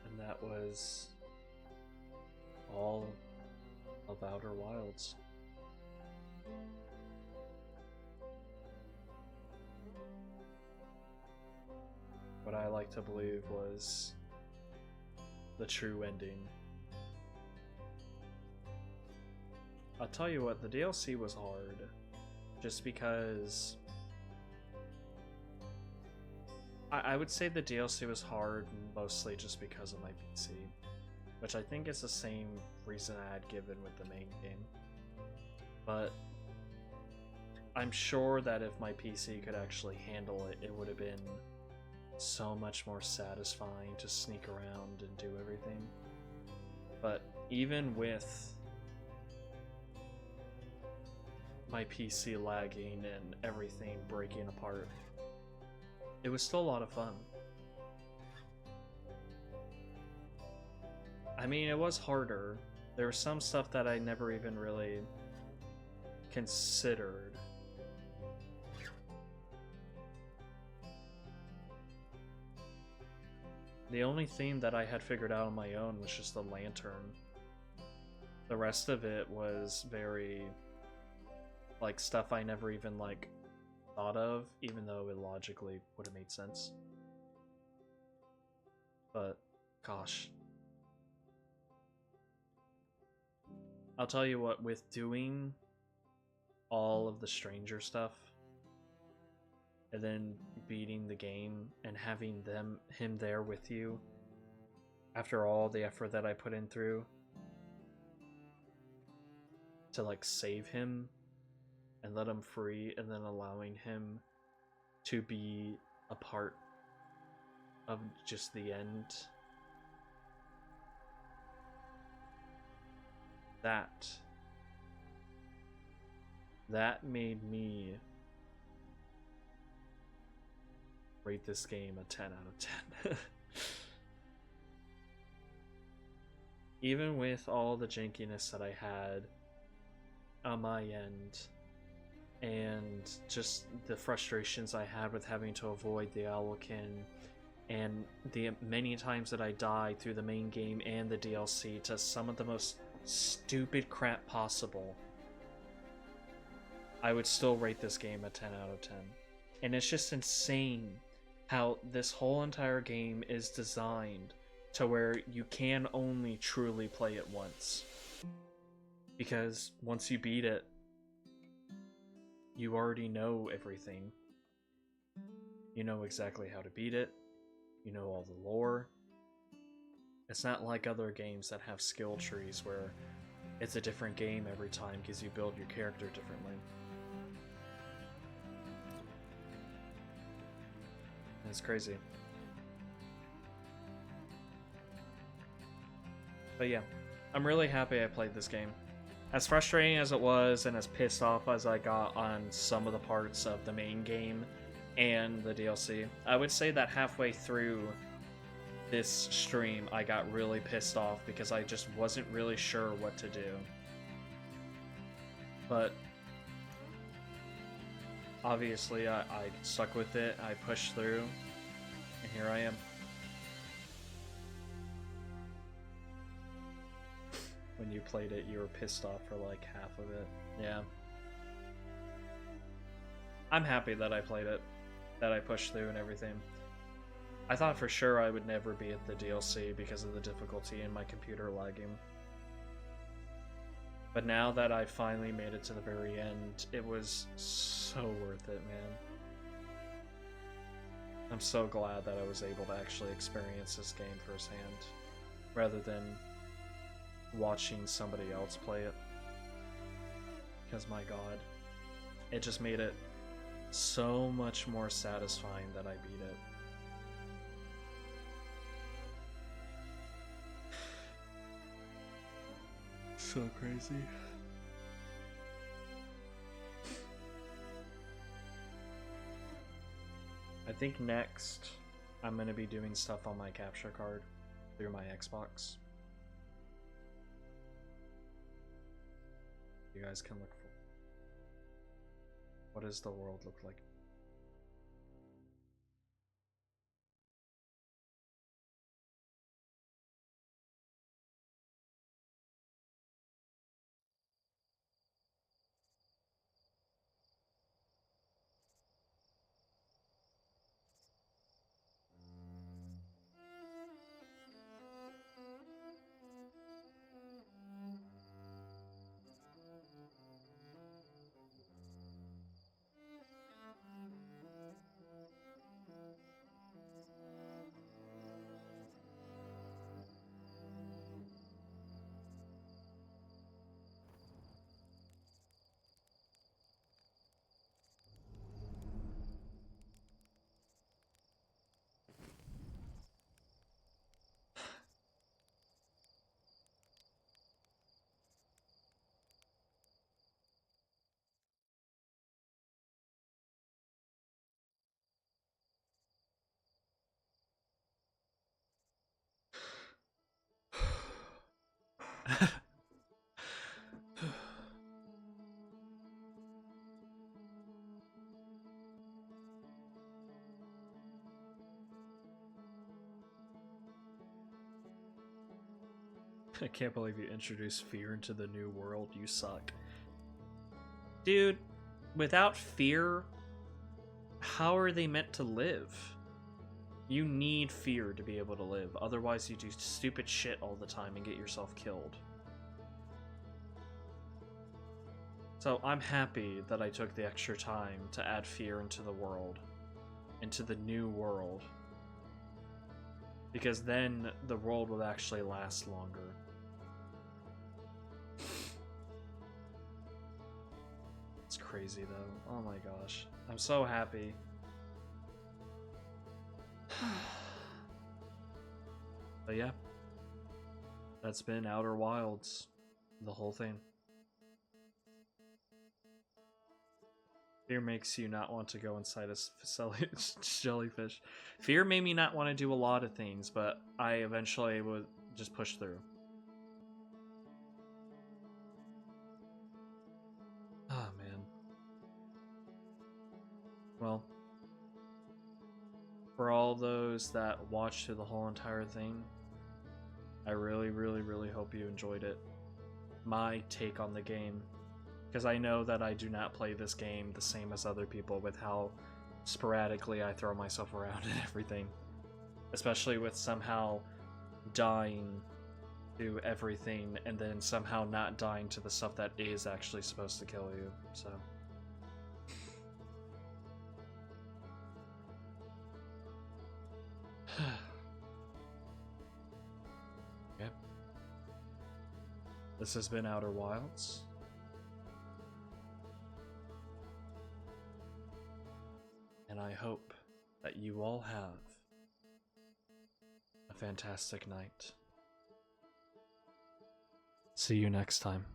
And that was all of Outer Wilds. What I like to believe was the true ending. I'll tell you what, the DLC was hard, just because I would say the DLC was hard mostly just because of my PC, which I think is the same reason I had given with the main game. But I'm sure that if my PC could actually handle it, it would have been so much more satisfying to sneak around and do everything. But even with my PC lagging and everything breaking apart, it was still a lot of fun. I mean, it was harder. There was some stuff that I never even really considered. The only theme that I had figured out on my own was just the lantern. The rest of it was very, like, stuff I never even, like, thought of, even though it logically would have made sense. But, gosh. I'll tell you what, with doing all of the stranger stuff, and then beating the game and having him there with you after all the effort that I put in through to like save him and let him free, and then allowing him to be a part of just the end, that made me rate this game a 10 out of 10. Even with all the jankiness that I had on my end, and just the frustrations I had with having to avoid the Owlkin, and the many times that I died through the main game and the DLC to some of the most stupid crap possible, I would still rate this game a 10 out of 10. And it's just insane how this whole entire game is designed to where you can only truly play it once. Because once you beat it, you already know everything. You know exactly how to beat it. You know all the lore. It's not like other games that have skill trees where it's a different game every time because you build your character differently. It's crazy. But yeah, I'm really happy I played this game. As frustrating as it was, and as pissed off as I got on some of the parts of the main game and the DLC, I would say that halfway through this stream, I got really pissed off because I just wasn't really sure what to do. But obviously, I stuck with it, I pushed through, and here I am. When you played it, you were pissed off for like half of it. Yeah. I'm happy that I played it, that I pushed through and everything. I thought for sure I would never beat the DLC because of the difficulty in my computer lagging. But now that I finally made it to the very end, it was so worth it, man. I'm so glad that I was able to actually experience this game firsthand, rather than watching somebody else play it. Because my god, it just made it so much more satisfying that I beat it. So crazy. I think next I'm going to be doing stuff on my capture card through my Xbox. You guys can look for. What does the world look like? I can't believe you introduced fear into the new world. You suck. Dude, without fear, how are they meant to live? You need fear to be able to live. Otherwise, you do stupid shit all the time and get yourself killed. So I'm happy that I took the extra time to add fear into the world. Into the new world. Because then the world will actually last longer. It's crazy though. Oh my gosh. I'm so happy. But yeah. That's been Outer Wilds. The whole thing. Fear makes you not want to go inside a jellyfish. Fear made me not want to do a lot of things, but I eventually would just push through. Ah, man. Well, for all those that watched through the whole entire thing, I really, really, really hope you enjoyed it. My take on the game. Because I know that I do not play this game the same as other people with how sporadically I throw myself around and everything. Especially with somehow dying to everything and then somehow not dying to the stuff that is actually supposed to kill you, so... Yep. This has been Outer Wilds. And I hope that you all have a fantastic night. See you next time.